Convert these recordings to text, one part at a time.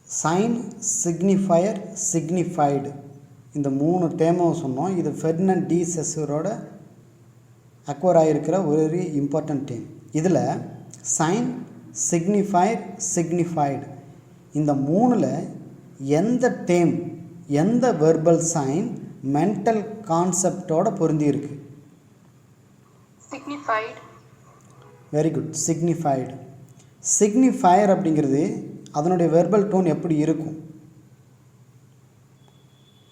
Sign, signifier, signified இந்த 3 டேமும் சொன்னோம். இது ஃபெர்டினண்ட் டி சசூரோட அக்வயர் ஆகிருக்கிற ஒரு இம்பார்ட்டன்ட் டேம். இதில் சைன், சிக்னிஃபயர், சிக்னிஃபைடு இந்த 3ல் எந்த டேம், எந்த வெர்பல் சைன் மென்டல் கான்செப்டோட பொருந்தி இருக்கு? Signified. Very good, signified. Signifier அப்படிங்கிறது அதனுடைய வெர்பல் டோன் எப்படி இருக்கும்?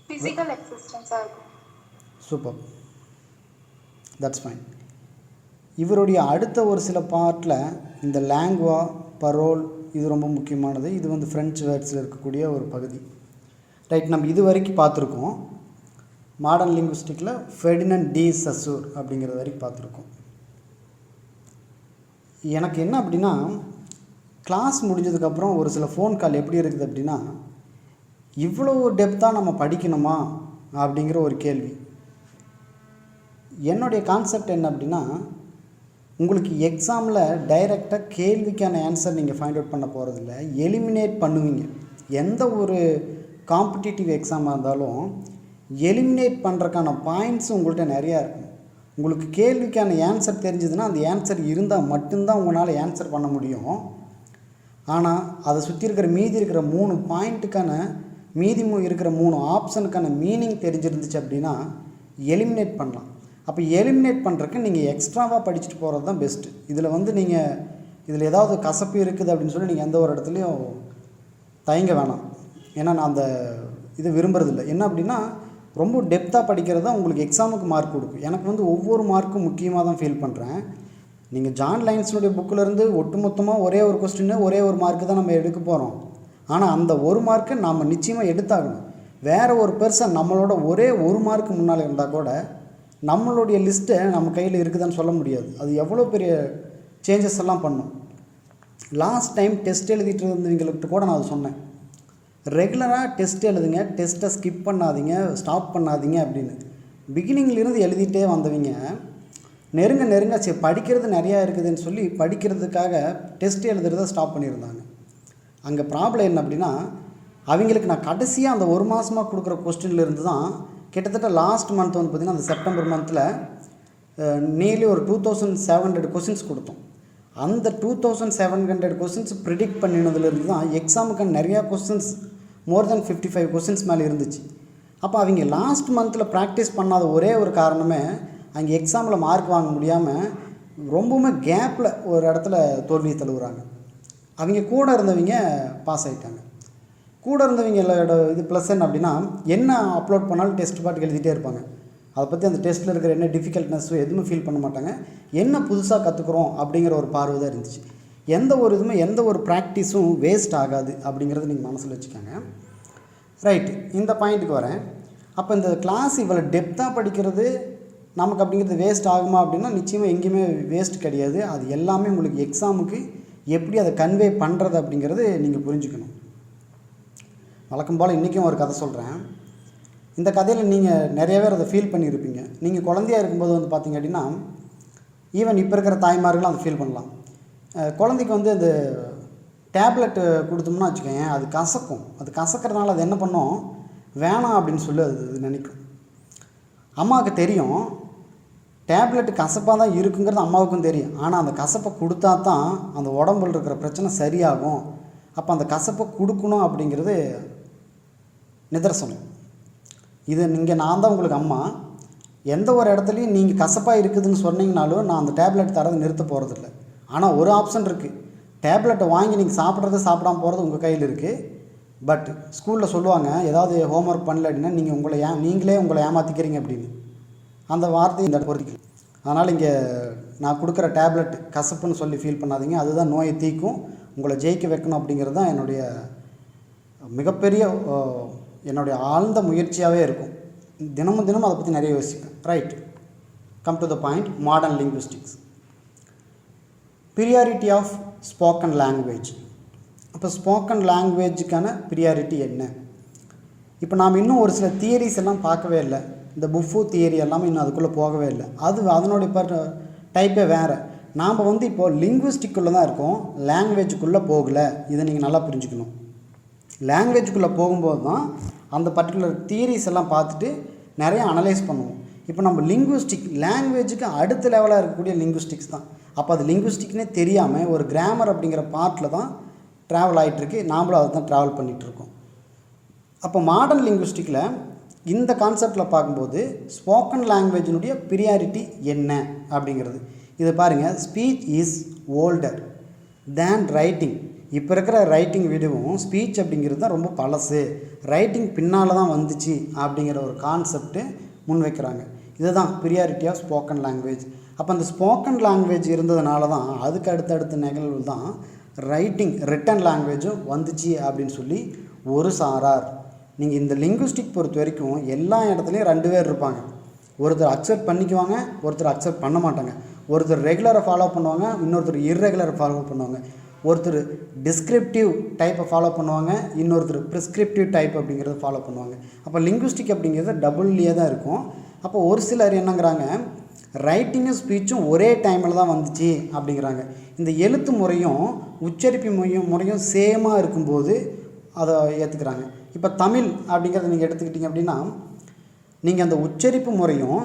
ஃபிசிக்கல் எக்ஸிஸ்டன்ஸாக இருக்கும். Super, that's fine. இவருடைய அடுத்த ஒரு சில பார்ட்டில் இந்த லாங்குவா, பரோல் இது ரொம்ப முக்கியமானது. இது வந்து ஃப்ரெஞ்சு வேர்ட்ஸில் இருக்கக்கூடிய ஒரு பகுதி. ரைட், நம்ம இது வரைக்கும் பார்த்துருக்கோம். மாடர்ன் லிங்குவிஸ்டிக்கில் ஃபெர்டினண்ட் டி சசூர் அப்படிங்கிறது வரைக்கும் பார்த்துருக்கோம். எனக்கு என்ன அப்படின்னா, கிளாஸ் முடிஞ்சதுக்கப்புறம் ஒரு சில ஃபோன் கால் எப்படி இருக்குது அப்படின்னா, இவ்வளோ டெப்த்தாக நம்ம படிக்கணுமா அப்படிங்கிற ஒரு கேள்வி. என்னுடைய கான்செப்ட் என்ன அப்படின்னா, உங்களுக்கு எக்ஸாமில் டைரெக்டாக கேள்விக்கான ஆன்சர் நீங்கள் ஃபைண்ட் அவுட் பண்ண போகிறதில்ல, எலிமினேட் பண்ணுவீங்க. எந்த ஒரு காம்படிட்டிவ் எக்ஸாமாக இருந்தாலும் எலிமினேட் பண்ணுறதுக்கான பாயிண்ட்ஸ் உங்கள்கிட்ட நிறையா இருக்கும். உங்களுக்கு கேள்விக்கான ஆன்சர் தெரிஞ்சதுன்னா அந்த ஆன்சர் இருந்தால் மட்டும்தான் உங்களால் ஆன்சர் பண்ண முடியும். ஆனால் அதை சுற்றி இருக்கிற மீதி இருக்கிற 3 பாயிண்ட்டுக்கான மீதி இருக்கிற 3 ஆப்ஷனுக்கான மீனிங் தெரிஞ்சிருந்துச்சு அப்படின்னா எலிமினேட் பண்ணலாம். அப்போ எலிமினேட் பண்ணுறதுக்கு நீங்கள் எக்ஸ்ட்ராவாக படிச்சுட்டு போகிறது தான் பெஸ்ட்டு. இதில் வந்து நீங்கள் இதில் ஏதாவது கசப்பு இருக்குது அப்படின்னு சொல்லி நீங்கள் எந்த ஒரு இடத்துலையும் தயங்க வேணாம். ஏன்னா நான் அந்த இது விரும்புறதில்லை. என்ன அப்படின்னா, ரொம்ப டெப்த்தாக படிக்கிறது தான் உங்களுக்கு எக்ஸாமுக்கு மார்க் கொடுக்கும். எனக்கு வந்து ஒவ்வொரு மார்க்கும் முக்கியமாக தான் ஃபீல் பண்ணுறேன். நீங்கள் ஜான் லைன்ஸுடைய புக்கிலேருந்து ஒட்டுமொத்தமாக ஒரே ஒரு கொஸ்டின், ஒரே ஒரு மார்க்கு தான் நம்ம எடுக்க போகிறோம். ஆனால் அந்த ஒரு மார்க்கை நாம் நிச்சயமாக எடுத்தாகணும். வேறு ஒரு பெர்சன் நம்மளோட ஒரே ஒரு மார்க்கு முன்னால் இருந்தால் கூட நம்மளுடைய லிஸ்ட்டை நம்ம கையில் இருக்குதுன்னு சொல்ல முடியாது. அது எவ்வளோ பெரிய சேஞ்சஸ் எல்லாம் பண்ணும். லாஸ்ட் டைம் டெஸ்ட் எழுதிட்டு இருந்தவங்களுக்கு கூட நான் அது சொன்னேன். ரெகுலராக டெஸ்ட் எழுதுங்க, டெஸ்ட்டை ஸ்கிப் பண்ணாதீங்க, ஸ்டாப் பண்ணாதீங்க அப்படின்னு. பிகினிங்லேருந்து எழுதிட்டே வந்தவங்க நெருங்க சரி படிக்கிறது நிறையா இருக்குதுன்னு சொல்லி படிக்கிறதுக்காக டெஸ்ட் எழுதுறதை ஸ்டாப் பண்ணியிருந்தாங்க. அங்கே ப்ராப்ளம் என்ன அப்படின்னா, அவங்களுக்கு நான் கடைசியாக அந்த ஒரு மாதமாக கொடுக்குற கொஸ்டின்லேருந்து தான் கிட்டத்தட்ட லாஸ்ட் மந்த் வந்து பார்த்திங்கன்னா அந்த செப்டம்பர் மந்தில் நியர்லி ஒரு 2700 கொஸ்டின்ஸ் கொடுத்தோம். அந்த 2700 கொஸ்டின்ஸ் ப்ரிடிக்ட் பண்ணினதுலேருந்து தான் எக்ஸாமுக்கு நிறையா கொஸ்டின்ஸ் மோர் தென் 55 கொஸ்டின்ஸ் மேலே இருந்துச்சு. அப்போ அவங்க லாஸ்ட் மந்தில் ப்ராக்டிஸ் பண்ணாத ஒரே ஒரு காரணமே அங்கே எக்ஸாமில் மார்க் வாங்க முடியாமல் ரொம்பவுமே கேப்பில் ஒரு இடத்துல தோல்வியை தழுவுறாங்க. அவங்க கூட இருந்தவங்க பாஸ் ஆகிட்டாங்க. கூட இருந்தவங்களோட இது ப்ளஸ் என்ன அப்படின்னா, என்ன அப்லோட் பண்ணாலும் டெஸ்ட் பாட்டுக்கு எழுதிட்டே இருப்பாங்க. அதை பற்றி அந்த டெஸ்ட்டில் இருக்கிற என்ன டிஃபிகல்ட்னஸோ எதுவுமே ஃபீல் பண்ண மாட்டாங்க. என்ன புதுசாக கற்றுக்குறோம் அப்படிங்கிற ஒரு பார்வை தான் இருந்துச்சு. எந்த ஒரு இதுவுமே எந்த ஒரு ப்ராக்டிஸும் வேஸ்ட் ஆகாது அப்படிங்கிறத நீங்கள் மனசில் வச்சுக்கோங்க. ரைட்டு, இந்த பாயிண்ட்டுக்கு வரேன். அப்போ இந்த கிளாஸ் இவ்வளோ டெப்த்தாக படிக்கிறது நமக்கு அப்படிங்கிறது வேஸ்ட் ஆகுமா அப்படின்னா நிச்சயமாக எங்கேயுமே வேஸ்ட் கிடையாது. அது எல்லாமே உங்களுக்கு எக்ஸாமுக்கு எப்படி அதை கன்வே பண்ணுறது அப்படிங்கிறது நீங்கள் புரிஞ்சுக்கணும். வழக்கம் போல் இன்றைக்கும் ஒரு கதை சொல்கிறேன். இந்த கதையில் நீங்கள் நிறைய பேர் அதை ஃபீல் பண்ணியிருப்பீங்க. நீங்கள் குழந்தையாக இருக்கும்போது வந்து பார்த்திங்க அப்படின்னா, ஈவன் இப்போ இருக்கிற தாய்மார்களும் அதை ஃபீல் பண்ணலாம். குழந்தைக்கு வந்து அந்த டேப்லெட்டு கொடுத்தோம்னா வச்சுக்கோங்க, அது கசக்கும். அது கசக்கிறதுனால அது என்ன பண்ணும், வேணாம் அப்படின்னு சொல்லி அது நினைக்கும். அம்மாவுக்கு தெரியும் டேப்லெட்டு கசப்பாக தான் இருக்குங்கிறது அம்மாவுக்கும் தெரியும். ஆனால் அந்த கசப்பை கொடுத்தா தான் அந்த உடம்புல இருக்கிற பிரச்சனை சரியாகும். அப்போ அந்த கசப்பை கொடுக்கணும் அப்படிங்கிறது நிதர்சனம். இது நீங்கள் நான் தான் உங்களுக்கு அம்மா. எந்த ஒரு இடத்துலையும் நீங்கள் கசப்பாக இருக்குதுன்னு சொன்னீங்கனாலும் நான் அந்த டேப்லெட் தரதை நிறுத்த போகிறதில்ல. ஆனால் ஒரு ஆப்ஷன் இருக்குது, டேப்லெட்டை வாங்கி நீங்கள் சாப்பிட்றது சாப்பிடாம போகிறது உங்கள் கையில் இருக்குது. பட் ஸ்கூலில் சொல்லுவாங்க, ஏதாவது ஹோம்ஒர்க் பண்ணல அப்படின்னா நீங்களே உங்களை ஏமாற்றிக்கிறீங்க அப்படின்னு. அந்த வார்த்தையை இந்த பொறுத்திக்கல. அதனால் இங்கே நான் கொடுக்குற டேப்லெட் கசப்புன்னு சொல்லி ஃபீல் பண்ணாதீங்க. அதுதான் நோயை தீக்கும், உங்களை ஜெயிக்க வைக்கணும் அப்படிங்கிறது தான் என்னுடைய மிகப்பெரிய ஆழ்ந்த முயற்சியாகவே இருக்கும். தினமும் அதை பற்றி நிறைய யோசிப்பேன். Right, come to the point. Modern linguistics, priority of spoken language. அப்போ ஸ்போக்கன் லாங்குவேஜுக்கான ப்ரியாரிட்டி என்ன? இப்போ நாம் இன்னும் ஒரு சில தியரிஸ் எல்லாம் பார்க்கவே இல்லை. இந்த புஃபு தியரி எல்லாமே இன்னும் அதுக்குள்ளே போகவே இல்லை. அதனுடைய டைப்பே வேறு. நாம் வந்து இப்போது லிங்குவிஸ்டிக்குள்ளே தான் இருக்கோம், லாங்குவேஜுக்குள்ளே போகலை. இதை நீங்கள் நல்லா புரிஞ்சுக்கணும். லாங்குவேஜுக்குள்ளே போகும்போது தான் அந்த பர்டிகுலர் தியரிஸ் எல்லாம் பார்த்துட்டு நிறைய அனலைஸ் பண்ணுவோம். இப்போ நம்ம லிங்குவிஸ்டிக் லாங்குவேஜுக்கு அடுத்த லெவலாக இருக்கக்கூடிய லிங்குவிஸ்டிக்ஸ் தான். அப்போ அது லிங்குவிஸ்டிக்னே தெரியாமல் ஒரு கிராமர் அப்படிங்கிற பார்ட்டில் தான் ட்ராவல் ஆகிட்டுருக்கு, நாமளும் அதை தான் ட்ராவல் பண்ணிகிட்ருக்கோம். அப்போ மாடர்ன் லிங்குவிஸ்டிக்கில் இந்த கான்செப்டில் பார்க்கும்போது ஸ்போக்கன் லாங்குவேஜினுடைய ப்ரியாரிட்டி என்ன அப்படிங்கிறது இது பாருங்கள். Speech is older than writing. இப்போ இருக்கிற ரைட்டிங் விடவும் ஸ்பீச் அப்படிங்கிறது தான் ரொம்ப பழசு, ரைட்டிங் பின்னால் தான் வந்துச்சு அப்படிங்கிற ஒரு கான்செப்ட்டு முன்வைக்கிறாங்க. இதுதான் ப்ரியாரிட்டி ஆஃப் ஸ்போக்கன் லாங்குவேஜ். அப்போ அந்த ஸ்போக்கன் லாங்குவேஜ் இருந்ததுனால தான் அதுக்கு அடுத்தடுத்த நிகழ்வு தான் ரிட்டன் லாங்குவேஜும் வந்துச்சு அப்படின்னு சொல்லி ஒரு சாரார். நீங்கள் இந்த லிங்குவிஸ்டிக் பொறுத்த வரைக்கும் எல்லா இடத்துலையும் 2 பேர் இருப்பாங்க. ஒருத்தர் அக்செப்ட் பண்ணிக்குவாங்க, ஒருத்தர் அக்செப்ட் பண்ண மாட்டாங்க. ஒருத்தர் ரெகுலரை ஃபாலோ பண்ணுவாங்க, இன்னொருத்தர் இர்ரெகுலரை ஃபாலோ பண்ணுவாங்க. ஒருத்தர் டிஸ்கிரிப்டிவ் டைப்பை ஃபாலோ பண்ணுவாங்க, இன்னொருத்தர் ப்ரிஸ்கிரிப்டிவ் டைப் அப்படிங்கிறத ஃபாலோ பண்ணுவாங்க. அப்போ லிங்குவிஸ்டிக் அப்படிங்கிறது டபுள்லேயே தான் இருக்கும். அப்போ ஒரு சிலர் என்னங்கிறாங்க, ரைட்டிங்கும் ஸ்பீச்சும் ஒரே டைமில் தான் வந்துச்சு அப்படிங்கிறாங்க. இந்த எழுத்து முறையும் உச்சரிப்பு முறையும் சேமாக இருக்கும்போது அதை ஏற்றுக்கிறாங்க. இப்போ தமிழ் அப்படிங்கிறத நீங்கள் எடுத்துக்கிட்டிங்க அப்படின்னா, நீங்கள் அந்த உச்சரிப்பு முறையும்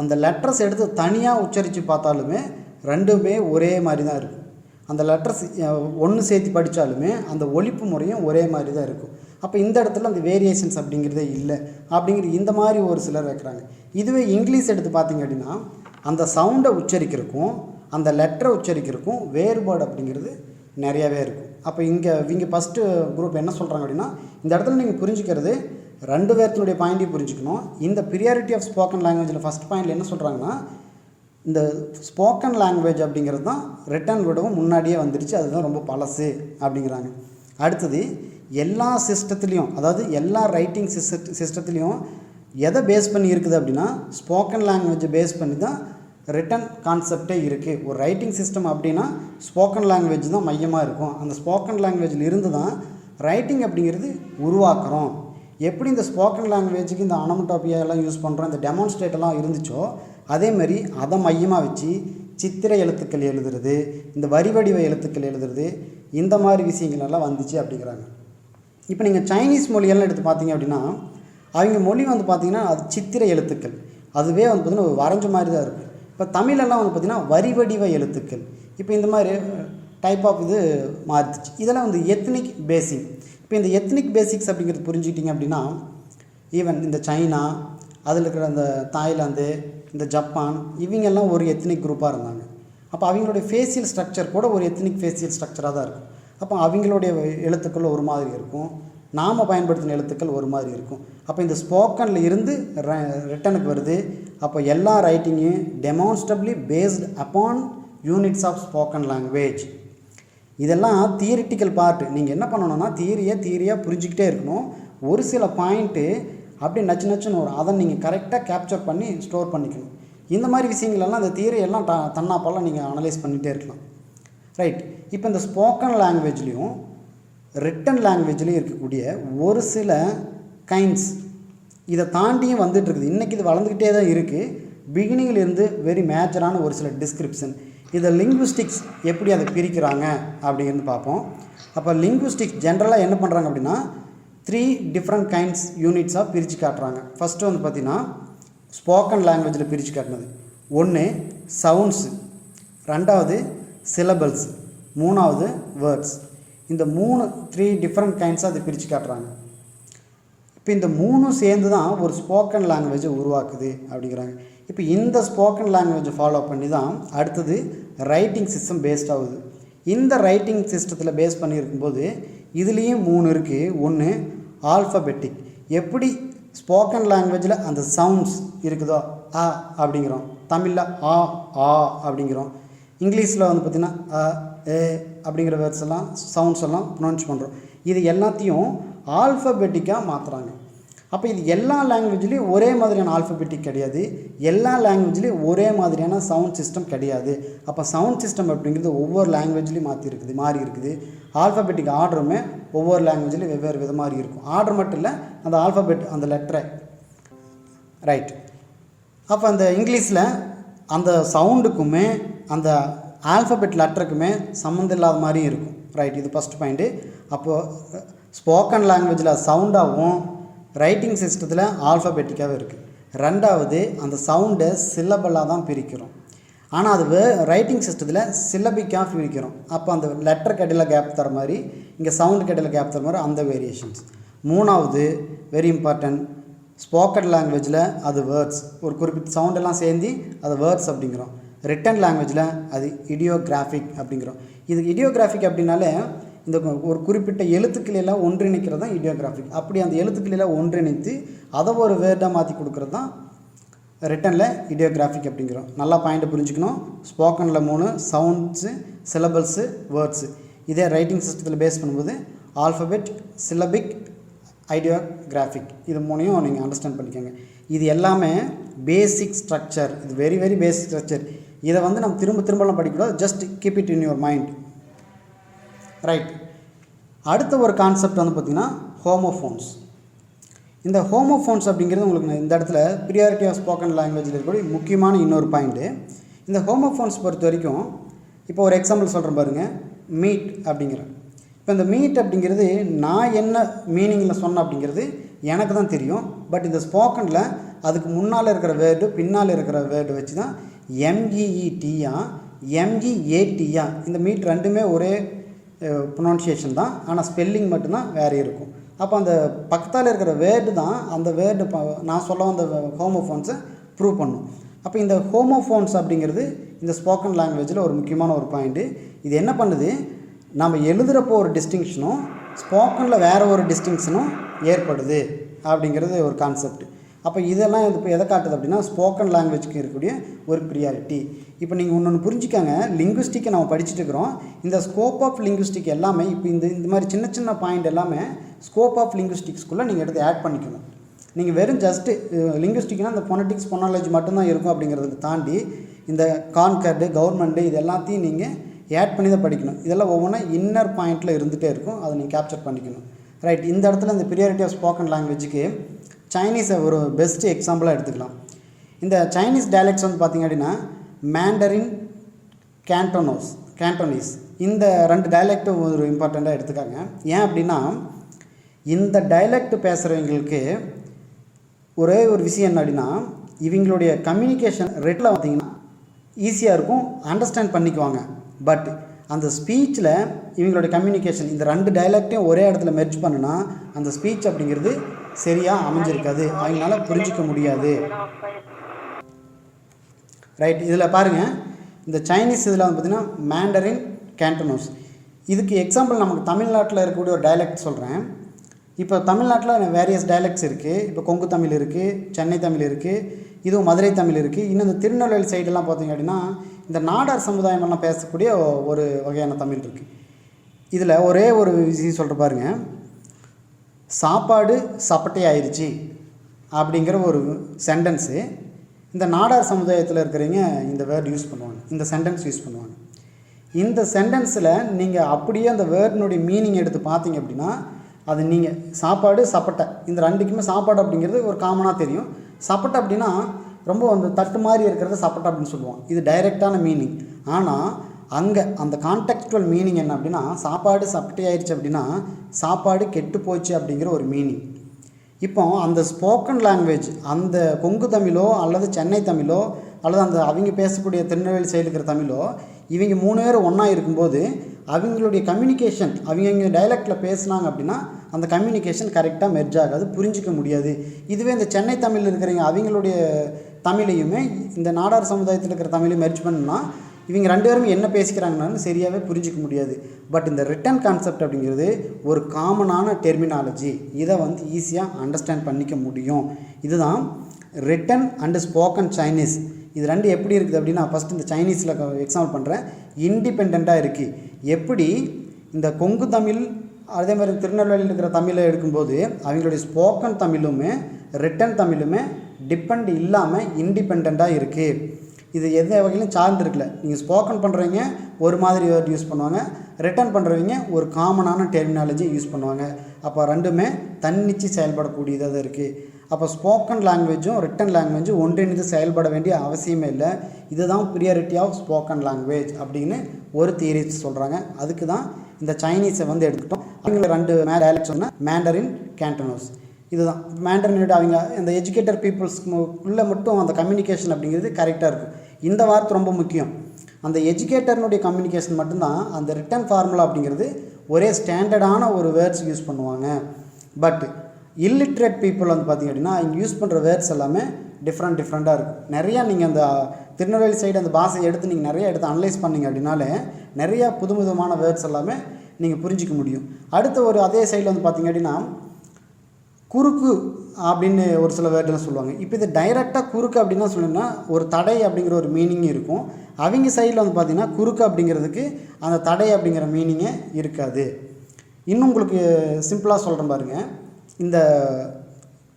அந்த லெட்டர்ஸ் எடுத்து தனியாக உச்சரித்து பார்த்தாலுமே 2மே ஒரே மாதிரி தான் இருக்கும். அந்த லெட்டர்ஸ் ஒன்று சேர்த்து படித்தாலுமே அந்த ஒலிப்பு முறையும் ஒரே மாதிரி தான் இருக்கும். அப்போ இந்த இடத்துல அந்த வேரியேஷன்ஸ் அப்படிங்கிறதே இல்லை அப்படிங்கிற இந்த மாதிரி ஒரு சிலர் வைக்கிறாங்க. இதுவே இங்கிலீஷ் எடுத்து பார்த்திங்க அப்படின்னா அந்த சவுண்டை உச்சரிக்கிறதுக்கும் அந்த லெட்டரை உச்சரிக்கிறதுக்கும் வேறுபாடு அப்படிங்கிறது நிறையாவே இருக்கும். அப்போ இவங்க ஃபஸ்ட்டு குரூப் என்ன சொல்கிறாங்க அப்படின்னா, இந்த இடத்துல நீங்கள் புரிஞ்சுக்கிறது 2 பேர்த்தினுடைய பாயிண்ட்டையும் புரிஞ்சுக்கணும். இந்த ப்ரியாரிட்டி ஆஃப் ஸ்போக்கன் லாங்குவேஜில் ஃபஸ்ட் பாயிண்டில் என்ன சொல்கிறாங்கன்னா, இந்த ஸ்போக்கன் லாங்குவேஜ் அப்படிங்கிறது தான் ரிட்டன் விடவும் முன்னாடியே வந்துடுச்சு, அதுதான் ரொம்ப பழசு அப்படிங்கிறாங்க. அடுத்தது எல்லா சிஸ்டத்துலேயும், அதாவது எல்லா ரைட்டிங் சிஸ்டத்துலேயும் எதை பேஸ் பண்ணி இருக்குது அப்படின்னா ஸ்போக்கன் லாங்குவேஜை பேஸ் பண்ணி தான் ரிட்டன் கான்செப்டே இருக்குது. ஒரு ரைட்டிங் சிஸ்டம் அப்படின்னா ஸ்போக்கன் லாங்குவேஜ் தான் மையமாக இருக்கும். அந்த ஸ்போக்கன் லாங்குவேஜில் இருந்து தான் ரைட்டிங் அப்படிங்கிறது உருவாக்குறோம். எப்படி இந்த ஸ்போக்கன் லாங்குவேஜுக்கு இந்த அனமடோபியா எல்லாம் யூஸ் பண்ணுறோம், இந்த டெமான்ஸ்ட்ரேட்டெல்லாம் இருந்துச்சோ அதே மாதிரி அதை மையமாக வச்சு சித்திரை எழுத்துக்கள் எழுதுறது, இந்த வரிவடிவ எழுத்துக்கள் எழுதுறது, இந்த மாதிரி விஷயங்கள் எல்லாம் வந்துச்சு அப்படிங்கிறாங்க. இப்போ நீங்கள் சைனீஸ் மொழியெல்லாம் எடுத்து பார்த்தீங்க அப்படின்னா அவங்க மொழி வந்து பார்த்திங்கன்னா அது சித்திரை எழுத்துக்கள், அதுவே வந்து பார்த்திங்கன்னா ஒரு வரைஞ்ச மாதிரி தான் இருக்கும். இப்போ தமிழெல்லாம் வந்து பார்த்திங்கன்னா வரிவடிவ எழுத்துக்கள். இப்போ இந்த மாதிரி டைப் ஆஃப் இது மாறிடுச்சு. இதெல்லாம் வந்து எத்னிக் பேசிக். இப்போ இந்த எத்னிக் பேசிக்ஸ் அப்படிங்கிறது புரிஞ்சுக்கிட்டிங்க அப்படின்னா ஈவன் இந்த சைனா, அதில் இருக்கிற அந்த தாய்லாந்து, இந்த ஜப்பான், இவங்கெல்லாம் ஒரு எத்னிக் குரூப்பாக இருந்தாங்க. அப்போ அவங்களுடைய ஃபேஷியல் ஸ்ட்ரக்சர் கூட ஒரு எத்னிக் ஃபேஷியல் ஸ்ட்ரக்சராக தான் இருக்கும். அப்போ அவங்களுடைய எழுத்துக்கள் ஒரு மாதிரி இருக்கும், நாம் பயன்படுத்தின எழுத்துக்கள் ஒரு மாதிரி இருக்கும். அப்போ இந்த ஸ்போக்கனில் இருந்து ரிட்டனுக்கு வருது. அப்போ எல்லா ரைட்டிங்கும் demonstrably based upon units of spoken language. இதெல்லாம் தியரிட்டிக்கல் பார்ட். நீங்கள் என்ன பண்ணணும்னா தியரியாக புரிஞ்சுக்கிட்டே இருக்கணும். ஒரு சில பாயிண்ட்டு அப்படி நச்சுன்னு வரும், அதை நீங்கள் கரெக்டாக கேப்சர் பண்ணி ஸ்டோர் பண்ணிக்கணும். இந்த மாதிரி விஷயங்களெல்லாம் அந்த தியரியெல்லாம் தன்னாப்பெல்லாம் நீங்கள் அனலைஸ் பண்ணிகிட்டே இருக்கலாம். ரைட். இப்போ இந்த ஸ்போக்கன் லாங்குவேஜ்லேயும் ரிட்டன் லாங்குவேஜ்லேயும் இருக்கக்கூடிய ஒரு சில கைண்ட்ஸ் இதை தாண்டியும் வந்துட்டுருக்குது. இன்றைக்கி இது வளர்ந்துக்கிட்டே தான் இருக்குது. பிகினிங்கில் இருந்து வெரி மேஜரான ஒரு சில டிஸ்கிரிப்ஷன். இதை லிங்குவிஸ்டிக்ஸ் எப்படி அதை பிரிக்கிறாங்க அப்படிங்கிறது பார்ப்போம். அப்போ லிங்குவிஸ்டிக்ஸ் ஜென்ரலாக என்ன பண்ணுறாங்க அப்படின்னா 3 டிஃப்ரெண்ட் கைண்ட்ஸ் யூனிட்ஸாக பிரித்து காட்டுறாங்க. ஃபஸ்ட்டு வந்து பார்த்திங்கன்னா ஸ்போக்கன் லாங்குவேஜில் பிரித்து காட்டினது 1 சவுண்ட்ஸு, 2வது சிலபல்ஸ், 3வது வேர்ட்ஸ். இந்த 3 டிஃப்ரெண்ட் கைண்ட்ஸாக அதை பிரித்து காட்டுறாங்க. இப்போ இந்த 3 சேர்ந்து தான் ஒரு ஸ்போக்கன் லாங்குவேஜை உருவாக்குது அப்படிங்கிறாங்க. இப்போ இந்த ஸ்போக்கன் லாங்குவேஜை ஃபாலோ பண்ணி தான் அடுத்தது ரைட்டிங் சிஸ்டம் பேஸ்ட் ஆகுது. இந்த ரைட்டிங் சிஸ்டத்தில் பேஸ் பண்ணியிருக்கும்போது இதுலேயும் 3 இருக்குது. 1 ஆல்ஃபபெட்டிக். எப்படி ஸ்போக்கன் லாங்குவேஜில் அந்த சவுண்ட்ஸ் இருக்குதோ ஆ அப்படிங்கிறோம், தமிழில் ஆ ஆ அப்படிங்கிறோம், இங்கிலீஷில் வந்து பார்த்திங்கன்னா அ ஏ அப்படிங்கிற வேர்ட்ஸ் எல்லாம் சவுண்ட்ஸ் எல்லாம் ப்ரொனவுன்ஸ் பண்ணுறோம். இது எல்லாத்தையும் ஆல்ஃபபெட்டிக்காக மாற்றுறாங்க. அப்போ இது எல்லா லாங்குவேஜ்லேயும் ஒரே மாதிரியான ஆல்ஃபபெட்டிக் கிடையாது, எல்லா லாங்குவேஜ்லேயும் ஒரே மாதிரியான சவுண்ட் சிஸ்டம் கிடையாது. அப்போ சவுண்ட் சிஸ்டம் அப்படிங்கிறது ஒவ்வொரு லாங்குவேஜ்லேயும் மாறி இருக்குது. ஆல்ஃபபெட்டிக் ஆர்டருமே ஒவ்வொரு லாங்குவேஜ்லேயும் வெவ்வேறு விதமாக இருக்கும். ஆர்டர் மட்டும் இல்லை, அந்த ஆல்ஃபபெட் அந்த லெட்டரை. ரைட். அப்போ அந்த இங்கிலீஷில் அந்த சவுண்டுக்குமே அந்த ஆல்ஃபபெட் லெட்டருக்குமே சம்மந்தம் இல்லாத மாதிரியும் இருக்கும். ரைட். இது ஃபஸ்ட் பாயிண்ட்டு. அப்போது ஸ்போக்கன் லாங்குவேஜில் சவுண்டாகவும் ரைட்டிங் சிஸ்டத்தில் ஆல்ஃபபெட்டிக்காகவும் இருக்குது. ரெண்டாவது அந்த சவுண்டை சிலபலாக தான் பிரிக்கிறோம். ஆனால் அது ரைட்டிங் சிஸ்டத்தில் சிலபிக்காக பிரிக்கிறோம். அப்போ அந்த லெட்டர் கடையில் கேப் தர மாதிரி, இங்கே சவுண்டு கடையில் கேப் தர மாதிரி அந்த வேரியேஷன்ஸ். மூணாவது வெரி இம்பார்ட்டன்ட், ஸ்போக்கன் லாங்குவேஜில் அது வேர்ட்ஸ், ஒரு குறிப்பிட்ட சவுண்டெல்லாம் சேர்ந்து அது வேர்ட்ஸ் அப்படிங்கிறோம். ரிட்டன் லாங்குவேஜில் அது இடியோகிராஃபிக் அப்படிங்கிறோம். இது இடியோகிராஃபிக் அப்படின்னாலே இந்த ஒரு குறிப்பிட்ட எழுத்துக்களெல்லாம் ஒன்றிணைக்கிறது தான் இடியோகிராஃபிக். அப்படி அந்த எழுத்துக்களெல்லாம் ஒன்றிணைத்து அதை ஒரு வேர்டாக மாற்றி கொடுக்குறது தான் ரிட்டனில் இடியோகிராஃபிக் அப்படிங்கிறோம். நல்லா பாயிண்ட்டை புரிஞ்சுக்கணும். ஸ்போக்கனில் 3 சவுண்ட்ஸு, சிலபல்ஸு, வேர்ட்ஸு. இதே ரைட்டிங் சிஸ்டத்தில் பேஸ் பண்ணும்போது ஆல்ஃபபெட், சிலபிக், ஐடியோகிராஃபிக், இது 3ஐயும் நீங்கள் அண்டர்ஸ்டாண்ட் பண்ணிக்கோங்க. இது எல்லாமே பேசிக் ஸ்ட்ரக்சர். இது வெரி வெரி பேசிக் ஸ்ட்ரக்சர். இதை நம்ம திரும்பலாம் படிக்கக்கூடாது. Just keep it in your mind. Right. அடுத்த ஒரு கான்செப்ட் பார்த்திங்கன்னா ஹோமோஃபோன்ஸ். இந்த ஹோமோஃபோன்ஸ் அப்படிங்கிறது உங்களுக்கு இந்த இடத்துல ப்ரியாரிட்டி ஆஃப் ஸ்போக்கன் லாங்குவேஜில் இருக்கக்கூடிய முக்கியமான இன்னொரு பாயிண்ட்டு. இந்த ஹோமோஃபோன்ஸ் பொறுத்த வரைக்கும் இப்போ ஒரு எக்ஸாம்பிள் சொல்கிறேன் பாருங்கள். மீட் அப்படிங்கிறேன். இப்போ இந்த மீட் அப்படிங்கிறது நான் என்ன மீனிங்கில் சொன்னேன் அப்படிங்கிறது எனக்கு தான் தெரியும். பட் இந்த ஸ்போக்கனில் அதுக்கு முன்னால் இருக்கிற வேர்டு பின்னால் இருக்கிற வேர்டு வச்சு தான் எம்இஇடியா எம்இஏடியா இந்த மீட் ரெண்டுமே ஒரே ப்ரொனவுன்சியேஷன் தான். ஆனால் ஸ்பெல்லிங் மட்டும்தான் வேறு இருக்கும். அப்போ அந்த பக்கத்தால் இருக்கிற வேர்டு தான் அந்த வேர்டு நான் சொல்ல வந்த ஹோமோஃபோன்ஸை ப்ரூவ் பண்ணும். அப்போ இந்த ஹோமோஃபோன்ஸ் அப்படிங்கிறது இந்த ஸ்போக்கன் லாங்குவேஜில் ஒரு முக்கியமான ஒரு பாயிண்ட்டு. இது என்ன பண்ணுது, நம்ம எழுதுகிறப்போ ஒரு டிஸ்டிங்ஷனும் ஸ்போக்கனில் வேறு ஒரு டிஸ்டிங்ஷனும் ஏற்படுது அப்படிங்கிறது ஒரு கான்செப்ட். அப்போ இதெல்லாம் இப்போ எதை காட்டுது அப்படின்னா ஸ்போக்கன் லாங்குவேஜ்க்கு இருக்கக்கூடிய ஒரு ப்ரியாரிட்டி. இப்போ நீங்கள் ஒன்று புரிஞ்சுக்காங்க, லிங்குவிஸ்டிக்கை நம்ம படிச்சுட்டு இருக்கிறோம். இந்த ஸ்கோப் ஆஃப் லிங்குவிஸ்டிக் எல்லாமே இப்போ இந்த மாதிரி சின்ன சின்ன பாயிண்ட் எல்லாமே ஸ்கோப் ஆஃப் லிங்குவிஸ்டிக்ஸ்குள்ளே நீங்கள் எடுத்து ஆட் பண்ணிக்கணும். நீங்கள் வெறும் ஜஸ்ட்டு லிங்குவிஸ்டிக்னால் இந்த ஃபோனட்டிக்ஸ் ஃபோனாலஜி மட்டும்தான் இருக்கும் அப்படிங்கிறதுக்கு தாண்டி இந்த கான்கர்டு கவர்மெண்ட்டு இது எல்லாத்தையும் நீங்கள் ஆட் பண்ணி தான் படிக்கணும். இதெல்லாம் ஒவ்வொன்றா இன்னர் பாயிண்ட்டில் இருந்துகிட்டே இருக்கும். அதை நீங்கள் கேப்சர் பண்ணிக்கணும். ரைட். இந்த இடத்துல இந்த ப்ரியாரிட்டி ஆஃப் ஸ்போக்கன் லாங்குவேஜுக்கு சைனீஸை ஒரு பெஸ்ட்டு எக்ஸாம்பிளாக எடுத்துக்கலாம். இந்த சைனீஸ் டயலெக்ட்ஸ் பார்த்திங்க அப்படின்னா மேண்டரின், கேண்டோனீஸ் இந்த 2 டயலெக்டும் ஒரு இம்பார்ட்டண்ட்டாக எடுத்துக்காங்க. ஏன் அப்படின்னா இந்த டைலெக்ட் பேசுகிறவங்களுக்கு ஒரே ஒரு விஷயம் என்ன அப்படின்னா இவங்களுடைய கம்யூனிகேஷன் ரேட்டில் பார்த்திங்கன்னா ஈஸியாக இருக்கும், அண்டர்ஸ்டாண்ட் பண்ணிக்குவாங்க. பட் அந்த ஸ்பீச்சில் இவங்களுடைய கம்யூனிகேஷன் இந்த 2 டைலெக்டையும் ஒரே இடத்துல மெர்ஜ் பண்ணுனா அந்த ஸ்பீச் அப்படிங்கிறது சரியாக அமைஞ்சிருக்காது, அவங்களால புரிஞ்சிக்க முடியாது. ரைட். இதில் பாருங்கள், இந்த சைனீஸ் இதில் பார்த்திங்கன்னா மேண்டரின், கேண்டோனோஸ். இதுக்கு எக்ஸாம்பிள் நமக்கு தமிழ்நாட்டில் இருக்கக்கூடிய ஒரு டைலெக்ட் சொல்கிறேன். இப்போ தமிழ்நாட்டில் வேரியஸ் டைலெக்ட்ஸ் இருக்குது. இப்போ கொங்கு தமிழ் இருக்குது, சென்னை தமிழ் இருக்குது, இதுவும் மதுரை தமிழ் இருக்குது. இன்னும் இந்த திருநெல்வேலி சைடெல்லாம் பார்த்திங்க அப்படின்னா இந்த நாடார் சமுதாயமெல்லாம் பேசக்கூடிய ஒரு வகையான தமிழ் இருக்குது. இதில் ஒரே ஒரு விஷயம் சொல்கிற பாருங்கள், சாப்பாடு சப்பட்டை ஆயிடுச்சு அப்படிங்கிற ஒரு சென்டென்ஸு இந்த நாடார் சமுதாயத்தில் இருக்கிறவங்க இந்த வேர்டு யூஸ் பண்ணுவாங்க, இந்த சென்டென்ஸ் யூஸ் பண்ணுவாங்க. இந்த சென்டென்ஸில் நீங்கள் அப்படியே அந்த வேர்டினுடைய மீனிங் எடுத்து பார்த்தீங்க அப்படின்னா அது நீங்கள் சாப்பாடு சப்பட்டை இந்த 2க்குமே சாப்பாடு அப்படிங்கிறது ஒரு காமனாக தெரியும். சப்பட்டை அப்படின்னா ரொம்ப அந்த தட்டு மாதிரி இருக்கிறத சப்பட்டை அப்படின்னு சொல்லுவோம். இது டைரெக்டான மீனிங். ஆனால் அங்கே அந்த கான்டெக்ஸ்டுவல் மீனிங் என்ன அப்படின்னா சாப்பாடு சப்பட்டை ஆயிடுச்சு அப்படின்னா சாப்பாடு கெட்டு போச்சு அப்படிங்கிற ஒரு மீனிங். இப்போ அந்த ஸ்போக்கன் லாங்குவேஜ் அந்த கொங்கு தமிழோ அல்லது சென்னை தமிழோ அல்லது அந்த அவங்க பேசக்கூடிய திருநெல்வேலி சைடு இருக்கிற தமிழோ இவங்க 3 பேர் ஒன்றா இருக்கும்போது அவங்களுடைய கம்யூனிகேஷன் அவங்க டைலெக்டில் பேசுனாங்க அப்படின்னா அந்த கம்யூனிகேஷன் கரெக்டாக மெர்ஜ் ஆகாது, புரிஞ்சிக்க முடியாது. இதுவே இந்த சென்னை தமிழில் இருக்கிறவங்க அவங்களுடைய தமிழையுமே இந்த நாடார் சமுதாயத்தில் இருக்கிற தமிழையும் மெர்ஜ் பண்ணால் இவங்க 2 பேரும் என்ன பேசிக்கிறாங்கன்னு சரியாகவே புரிஞ்சிக்க முடியாது. பட் இந்த ரிட்டன் கான்செப்ட் அப்படிங்கிறது ஒரு காமனான டெர்மினாலஜி. இதை ஈஸியாக அண்டர்ஸ்டாண்ட் பண்ணிக்க முடியும். இதுதான் ரிட்டன் அண்டு ஸ்போக்கன் சைனீஸ். இது 2 எப்படி இருக்குது அப்படின்னா ஃபஸ்ட்டு இந்த சைனீஸில் எக்ஸாம்பிள் பண்ணுறேன். இண்டிபெண்ட்டாக இருக்குது. எப்படி இந்த கொங்கு தமிழ் அதே மாதிரி திருநெல்வேலியில் இருக்கிற தமிழை எடுக்கும்போது அவங்களுடைய ஸ்போக்கன் தமிழுமே ரிட்டன் தமிழுமே டிபெண்ட் இல்லாமல் இண்டிபெண்ட்டாக இருக்குது. இது எந்த வகையிலும் சார்ந்து இருக்குல்ல. நீங்கள் ஸ்போக்கன் பண்ணுறவங்க ஒரு மாதிரி வேர்ட் யூஸ் பண்ணுவாங்க, ரிட்டன் பண்ணுறவங்க ஒரு காமனான டெர்மினாலஜி யூஸ் பண்ணுவாங்க. அப்போ 2மே தன்னிச்சு செயல்படக்கூடியதாக தான் இருக்குது. அப்போ ஸ்போக்கன் லாங்குவேஜும் ரிட்டன் லாங்குவேஜும் ஒன்றிணைந்து செயல்பட வேண்டிய அவசியமே இல்லை. இதுதான் ப்ரியாரிட்டி ஆஃப் ஸ்போக்கன் லாங்குவேஜ் அப்படின்னு ஒரு தியரி சொல்கிறாங்க. அதுக்கு தான் இந்த சைனீஸை எடுத்துக்கிட்டோம். அவங்க 2 டயலக்ட்ஸ் சொன்னால் மேண்டரின், கேண்டனோஸ். இதுதான் மேண்டரினோட அவங்க இந்த எஜுகேட்டட் பீப்புள்ஸ்க்குள்ளே மட்டும் அந்த கம்யூனிகேஷன் அப்படிங்கிறது கரெக்டாக இருக்கும். இந்த வார்த்தை ரொம்ப முக்கியம். அந்த எஜுகேட்டர்னுடைய கம்யூனிகேஷன் மட்டும்தான் அந்த ரிட்டன் ஃபார்முலா அப்படிங்கிறது ஒரே ஸ்டாண்டர்டான ஒரு வேர்ட்ஸ் யூஸ் பண்ணுவாங்க. பட் இல்லிட்ரேட் பீப்புள் வந்து பார்த்திங்க அப்படின்னா இங்கே யூஸ் பண்ணுற வேர்ட்ஸ் எல்லாமே டிஃப்ரெண்ட்டாக இருக்கும். நிறையா நீங்கள் அந்த திருநெல்வேலி சைடு அந்த பாஷையை எடுத்து நீங்கள் நிறைய எடுத்து அனலைஸ் பண்ணிங்க அப்படின்னாலே நிறையா புதுவிதமான வேர்ட்ஸ் எல்லாமே நீங்கள் புரிஞ்சிக்க முடியும். அடுத்த ஒரு அதே சைடில் வந்து பார்த்திங்க அப்படின்னா குறுக்கு அப்படின்னு ஒரு சில வேர்டெல்லாம் சொல்லுவாங்க. இப்போ இது டைரெக்டாக குறுக்கு அப்படின்னா சொன்னோம்னா ஒரு தடை அப்படிங்கிற ஒரு மீனிங் இருக்கும். அவங்க சைடில் வந்து பார்த்திங்கன்னா குறுக்கு அப்படிங்கிறதுக்கு அந்த தடை அப்படிங்கிற மீனிங்கே இருக்காது. இன்னும் உங்களுக்கு சிம்பிளாக சொல்கிறேன் பாருங்கள். இந்த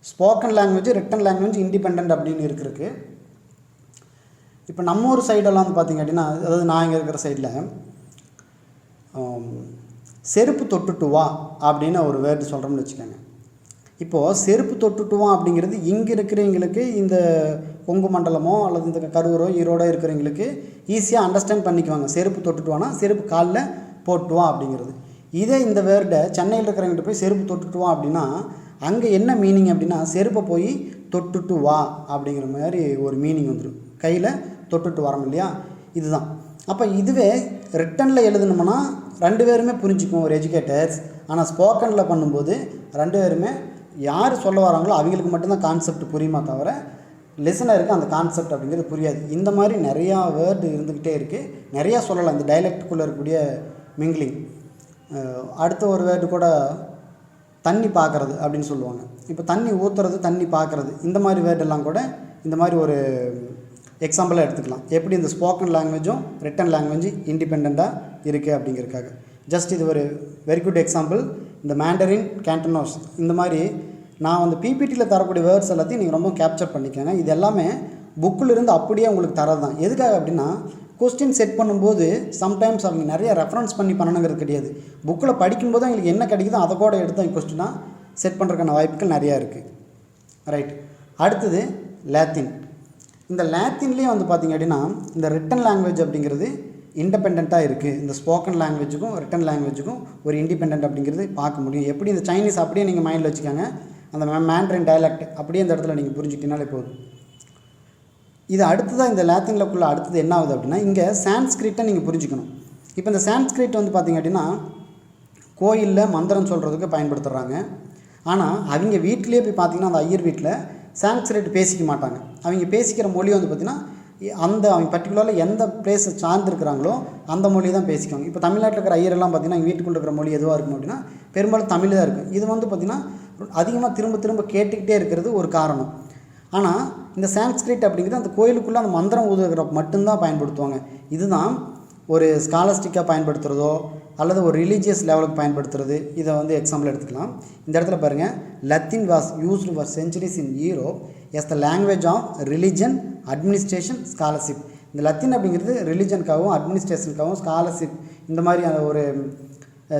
spoken language, written language independent அப்படின்னு இருக்கிறதுக்கு இப்போ நம்ம ஊர் சைடெல்லாம் வந்து பார்த்திங்க அப்படின்னா, அதாவது நான் இங்கே இருக்கிற சைடில் செருப்பு தொட்டுட்டு வா அப்படின்னு ஒரு வேர்டு சொல்கிறோம்னு வச்சுக்கோங்க. இப்போது செருப்பு தொட்டுட்டு வா அப்படிங்கிறது இங்கே இருக்கிறவங்களுக்கு இந்த கொங்கு மண்டலமோ அல்லது இந்த கரூரோ ஈரோடோ இருக்கிறவங்களுக்கு ஈஸியாக அண்டர்ஸ்டாண்ட் பண்ணிக்குவாங்க. செருப்பு தொட்டுட்டு வானா செருப்பு காலில் போட்டு வா அப்படிங்கிறது. இதே இந்த வேர்டை சென்னையில் இருக்கிறவங்கிட்ட போய் செருப்பு தொட்டுட்டு வா அப்படின்னா அங்கே என்ன மீனிங் அப்படின்னா செருப்பை போய் தொட்டுட்டு வா அப்படிங்கிற மாதிரி ஒரு மீனிங் வந்துடும். கையில் தொட்டுட்டு வரோம் இல்லையா, இதுதான். அப்போ இதுவே ரிட்டனில் எழுதணும்னா 2 பேருமே புரிஞ்சுக்கும் ஒரு எஜுகேட்டர்ஸ். ஆனால் ஸ்போக்கனில் பண்ணும்போது 2 பேருமே யார் சொல்ல வராங்களோ அவங்களுக்கு மட்டும்தான் கான்செப்ட் புரியுமா தவிர லிசனருக்கு அந்த கான்செப்ட் அப்படிங்கிறது புரியாது. இந்த மாதிரி நிறையா வேர்டு இருந்துக்கிட்டே இருக்குது. நிறையா சொல்லலாம் இந்த டைலெக்டுக்குள்ளே இருக்கக்கூடிய மிங்கிலிங். அடுத்த ஒரு வேர்டு கூட தண்ணி பார்க்குறது அப்படின்னு சொல்லுவாங்க. இப்போ தண்ணி ஊற்றுறது, தண்ணி பார்க்குறது, இந்த மாதிரி வேர்டெல்லாம் கூட இந்த மாதிரி ஒரு எக்ஸாம்பிளாக எடுத்துக்கலாம். எப்படி இந்த ஸ்போக்கன் லாங்குவேஜும் ரிட்டன் லாங்குவேஜும் இண்டிபெண்ட்டாக இருக்குது அப்படிங்கிறதுக்காக. ஜஸ்ட் இது ஒரு வெரி குட் எக்ஸாம்பிள். இந்த மேண்டரின், கேண்டனோஸ் இந்த மாதிரி நான் வந்து பிபிடியில் தரக்கூடிய வேர்ட்ஸ் எல்லாத்தையும் நீங்கள் ரொம்ப கேப்சர் பண்ணிக்கோங்க. இது எல்லாமே புக்கில் இருந்து அப்படியே உங்களுக்கு தரது தான். எதுக்காக அப்படின்னா கொஸ்டின் செட் பண்ணும்போது சம்டைம்ஸ் அவங்க நிறைய ரெஃபரன்ஸ் பண்ணி பண்ணணுங்கிறது கிடையாது. புக்கில் படிக்கும்போது அவங்களுக்கு என்ன கிடைக்குதோ அதை கூட எடுத்து அவங்க கொஸ்டினாக செட் பண்ணுறதுக்கான வாய்ப்புகள் நிறையா இருக்குது. ரைட். அடுத்தது லாத்தின். இந்த லாத்தின்லேயே வந்து பார்த்திங்க அப்படின்னா இந்த ரிட்டன் லாங்குவேஜ் அப்படிங்கிறது இண்டிபெண்ட்டாக இருக்குது. இந்த ஸ்போக்கன் லாங்குவேஜுக்கும் ரிட்டன் லாங்குவேஜுக்கும் ஒரு இண்டிபெண்ட் அப்படிங்கிறது பார்க்க முடியும். எப்படி இந்த சைனீஸ் அப்படியே நீங்கள் மைண்டில் வச்சுக்கோங்க. அந்த மேண்ட்ரின் டயலெக்ட் அப்படியே இந்த இடத்துல நீங்கள் புரிஞ்சுக்கிட்டீங்கனாலே போதும். இது அடுத்ததாக இந்த லாத்தின்லக்குள்ளே அடுத்தது என்ன ஆகுது அப்படின்னா இங்கே சான்ஸ்கிரிட்டை நீங்கள் புரிஞ்சுக்கணும். இப்போ இந்த சான்ஸ்கிரிட் வந்து பார்த்திங்க அப்படின்னா கோயிலில் மந்திரம் சொல்கிறதுக்கு பயன்படுத்துகிறாங்க. ஆனால் அவங்க வீட்டிலே போய் பார்த்திங்கன்னா அந்த ஐயர் வீட்டில் சான்ஸ்கிரிட் பேசிக்க மாட்டாங்க. அவங்க பேசிக்கிற மொழி வந்து பார்த்திங்கன்னா அந்த அவங்க பர்டிகுலரில் எந்த பிளேஸை சார்ந்துருக்கிறாங்களோ அந்த மொழி தான் பேசிக்குவாங்க. இப்போ தமிழ்நாட்டில் இருக்கிற ஐயரெல்லாம் பார்த்திங்கன்னா எங்கள் வீட்டுக்குள்ளே இருக்கிற மொழி எதுவாக இருக்கும் அப்படின்னா பெரும்பாலும் தமிழ் தான் இருக்கும். இது வந்து பார்த்திங்கன்னா அதிகமாக திரும்ப கேட்டுக்கிட்டே இருக்கிறது ஒரு காரணம். ஆனால் இந்த சான்ஸ்கிரிட் அப்படிங்கிறது அந்த கோயிலுக்குள்ளே அந்த மந்திரம் ஊதுகிற மட்டும்தான் பயன்படுத்துவாங்க. இதுதான் ஒரு ஸ்காலஸ்டிக்காக பயன்படுத்துகிறதோ அல்லது ஒரு ரிலீஜியஸ் லெவலுக்கு பயன்படுத்துறது. இதை வந்து எக்ஸாம்பிள் எடுத்துக்கலாம். இந்த இடத்துல பாருங்கள், Latin was used for centuries in Europe as the language of religion, administration, scholarship. இந்த லத்தீன் அப்படிங்கிறது ரிலிஜனுக்காகவும் அட்மினிஸ்ட்ரேஷனுக்காகவும் ஸ்காலர்ஷிப் இந்த மாதிரி ஒரு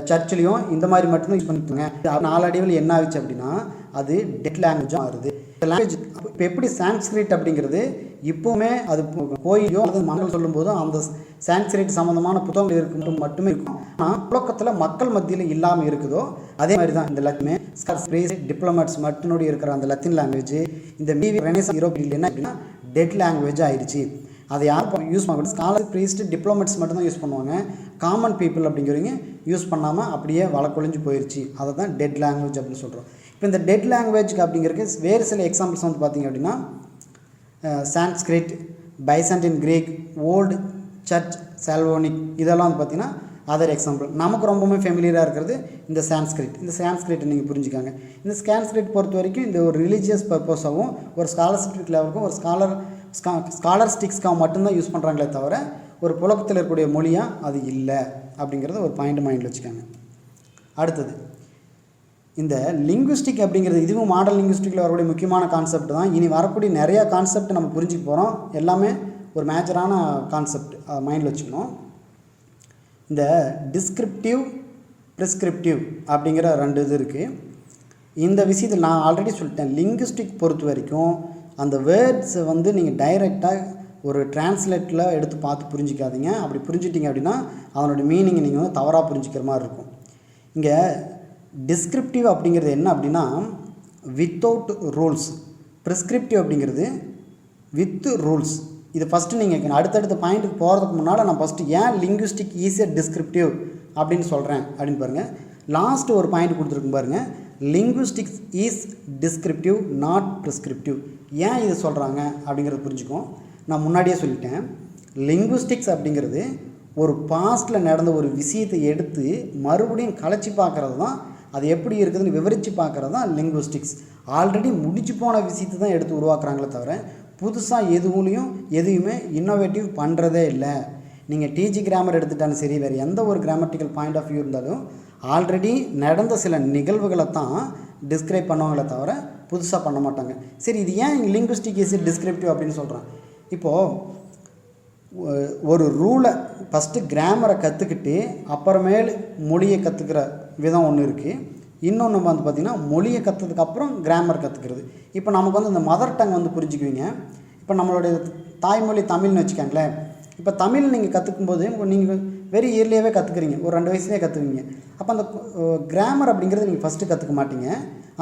சர்ச்சிலையும் இந்த மாதிரி மட்டும்தான் யூஸ் பண்ணிட்டுங்க. நாளடைவில் என்ன ஆகிடுச்சு அப்படின்னா அது டெட் லாங்குவேஜாக வருது. இந்த லாங்குவேஜ் இப்போ எப்படி சான்ஸ்கிரிட் அப்படிங்கிறது இப்போவுமே அது கோயிலையோ அல்லது மக்கள் சொல்லும்போதும் அந்த சான்ஸ்கிரிட் சம்மந்தமான புத்தகங்கள் இருக்கும் மட்டுமே இருக்கும். ஆனால் புழக்கத்தில் மக்கள் மத்தியில் இல்லாமல் இருக்குதோ அதே மாதிரி தான் இந்த லத்தீன் டிப்ளமேட்ஸ் மட்டும் இருக்கிற அந்த லத்தீன் லாங்குவேஜ் இந்த ரெனசான்ஸ் யூரோப்பில் என்ன அப்படின்னா டெட் லாங்குவேஜ் ஆயிடுச்சு. அதை யார் யூஸ் பண்ண ஸ்காலர், ப்ரீஸ்ட், டிப்ளமேட்ஸ் மட்டும்தான் யூஸ் பண்ணுவாங்க. காமன் பீப்புள் அப்படிங்கிறவங்க யூஸ் பண்ணாமல் அப்படியே வழக்கொழிஞ்சு போயிடுச்சு. அதை தான் டெட் லாங்குவேஜ் அப்படின்னு சொல்கிறோம். இப்போ இந்த டெட் லாங்குவேஜ்க்கு அப்படிங்கிறதுக்கு வேறு சில எக்ஸாம்பிள்ஸ் வந்து பார்த்திங்க அப்படின்னா சான்ஸ்கிரிட், பைசாண்டின் கிரீக், ஓல்டு சர்ச், சால்வோனிக் இதெல்லாம் வந்து பார்த்திங்கன்னா அதர் எக்ஸாம்பிள். நமக்கு ரொம்பவுமே ஃபெமிலியராக இருக்கிறது இந்த சான்ஸ்கிரிட். இந்த சான்ஸ்கிரிட்டை நீங்கள் புரிஞ்சுக்காங்க. இந்த சான்ஸ்கிரிட் பொறுத்த வரைக்கும் இந்த ஒரு ரிலீஜியஸ் பர்பஸாகவும் ஒரு ஸ்காலர்ஷிப் லெவலுக்கும் ஒரு ஸ்காலர்ஸ்டிக்ஸ்க்காக மட்டும்தான் யூஸ் பண்ணுறாங்களே தவிர ஒரு புழக்கத்தில் இருக்கக்கூடிய மொழியாக அது இல்லை அப்படிங்கிறத ஒரு பாயிண்ட் மைண்டில் வச்சுக்காங்க. அடுத்தது இந்த லிங்குவிஸ்டிக் அப்படிங்கிறது இதுவும் மாடல் லிங்குவிஸ்டிக்கில் வரக்கூடிய முக்கியமான கான்செப்ட் தான். இனி வரக்கூடிய நிறையா கான்செப்ட் நம்ம புரிஞ்சுக்க போகிறோம். எல்லாமே ஒரு மேஜரான கான்செப்ட், அதை மைண்டில் வச்சுக்கணும். இந்த டிஸ்கிரிப்டிவ், ப்ரிஸ்கிரிப்டிவ் அப்படிங்கிற 2 இது இருக்குது. இந்த விஷயத்தில் நான் ஆல்ரெடி சொல்லிட்டேன். லிங்குவிஸ்டிக் பொறுத்த வரைக்கும் அந்த வேர்ட்ஸை வந்து நீங்கள் டைரெக்டாக ஒரு டிரான்ஸ்லேட்டில் எடுத்து பார்த்து புரிஞ்சிக்காதீங்க. அப்படி புரிஞ்சிட்டிங்க அப்படின்னா அதனுடைய மீனிங்கை நீங்கள் வந்து தவறாக புரிஞ்சிக்கிற மாதிரி இருக்கும். இங்கே டிஸ்கிரிப்டிவ் அப்படிங்கிறது என்ன அப்படின்னா வித்தவுட் ரூல்ஸ், ப்ரிஸ்கிரிப்டிவ் அப்படிங்கிறது வித் ரூல்ஸ். இது ஃபஸ்ட்டு நீங்கள் அடுத்தடுத்த பாயிண்ட்டுக்கு போகிறதுக்கு முன்னால் நான் ஃபஸ்ட்டு ஏன் லிங்குவிஸ்டிக் ஈஸியாக டிஸ்கிரிப்டிவ் அப்படின்னு சொல்கிறேன் அப்படின்னு பாருங்கள். லாஸ்ட்டு ஒரு பாயிண்ட் கொடுத்துருக்கும் பாருங்கள், லிங்குவிஸ்டிக்ஸ் இஸ் டிஸ்கிரிப்டிவ் நாட் ப்ரிஸ்கிரிப்டிவ். ஏன் இது சொல்கிறாங்க அப்படிங்கிறத புரிஞ்சுக்கும். நான் முன்னாடியே சொல்லிட்டேன், லிங்குவிஸ்டிக்ஸ் அப்படிங்கிறது ஒரு பாஸ்ட்டில் நடந்த ஒரு விஷயத்தை எடுத்து மறுபடியும் கலைச்சி பார்க்குறது தான், அது எப்படி இருக்குதுன்னு விவரித்து பார்க்குறது தான் லிங்குவிஸ்டிக்ஸ். ஆல்ரெடி முடிச்சு போன விஷயத்தை தான் எடுத்து உருவாக்குறாங்களே தவிர புதுசாக எதுவுமே இன்னோவேட்டிவ் பண்ணுறதே இல்லை. நீங்கள் டிஜி கிராமர் எடுத்துட்டாலும் சரி, வேறு எந்த ஒரு கிராமட்டிக்கல் பாயிண்ட் ஆஃப் வியூ இருந்தாலும் ஆல்ரெடி நடந்த சில நிகழ்வுகளை தான் டிஸ்கிரைப் பண்ணுவாங்களே தவிர புதுசாக பண்ண மாட்டாங்க. சரி, இது ஏன் லிங்குவிஸ்டிக் இஸ் டிஸ்கிரிப்டிவ் அப்படின்னு சொல்கிறேன். இப்போது ஒரு ரூலை ஃபஸ்ட்டு கிராமரை கற்றுக்கிட்டு அப்புறமேல் மொழியை கற்றுக்கிற விதம் ஒன்று இருக்குது. இன்னொன்று வந்து பார்த்திங்கன்னா மொழியை கற்றுறதுக்கப்புறம் கிராமர் கற்றுக்கிறது. இப்போ நமக்கு வந்து இந்த மதர் டங் வந்து புரிஞ்சுக்குவீங்க. இப்போ நம்மளுடைய தாய்மொழி தமிழ்னு வச்சுக்கோங்களேன். இப்போ தமிழ் நீங்கள் கற்றுக்கும்போது நீங்கள் வெரி இயர்லியாகவே கற்றுக்குறீங்க, ஒரு 2 வயசுலேயே கற்றுக்குவீங்க. அப்போ அந்த கிராமர் அப்படிங்கிறது நீங்கள் ஃபஸ்ட்டு கற்றுக்க மாட்டீங்க,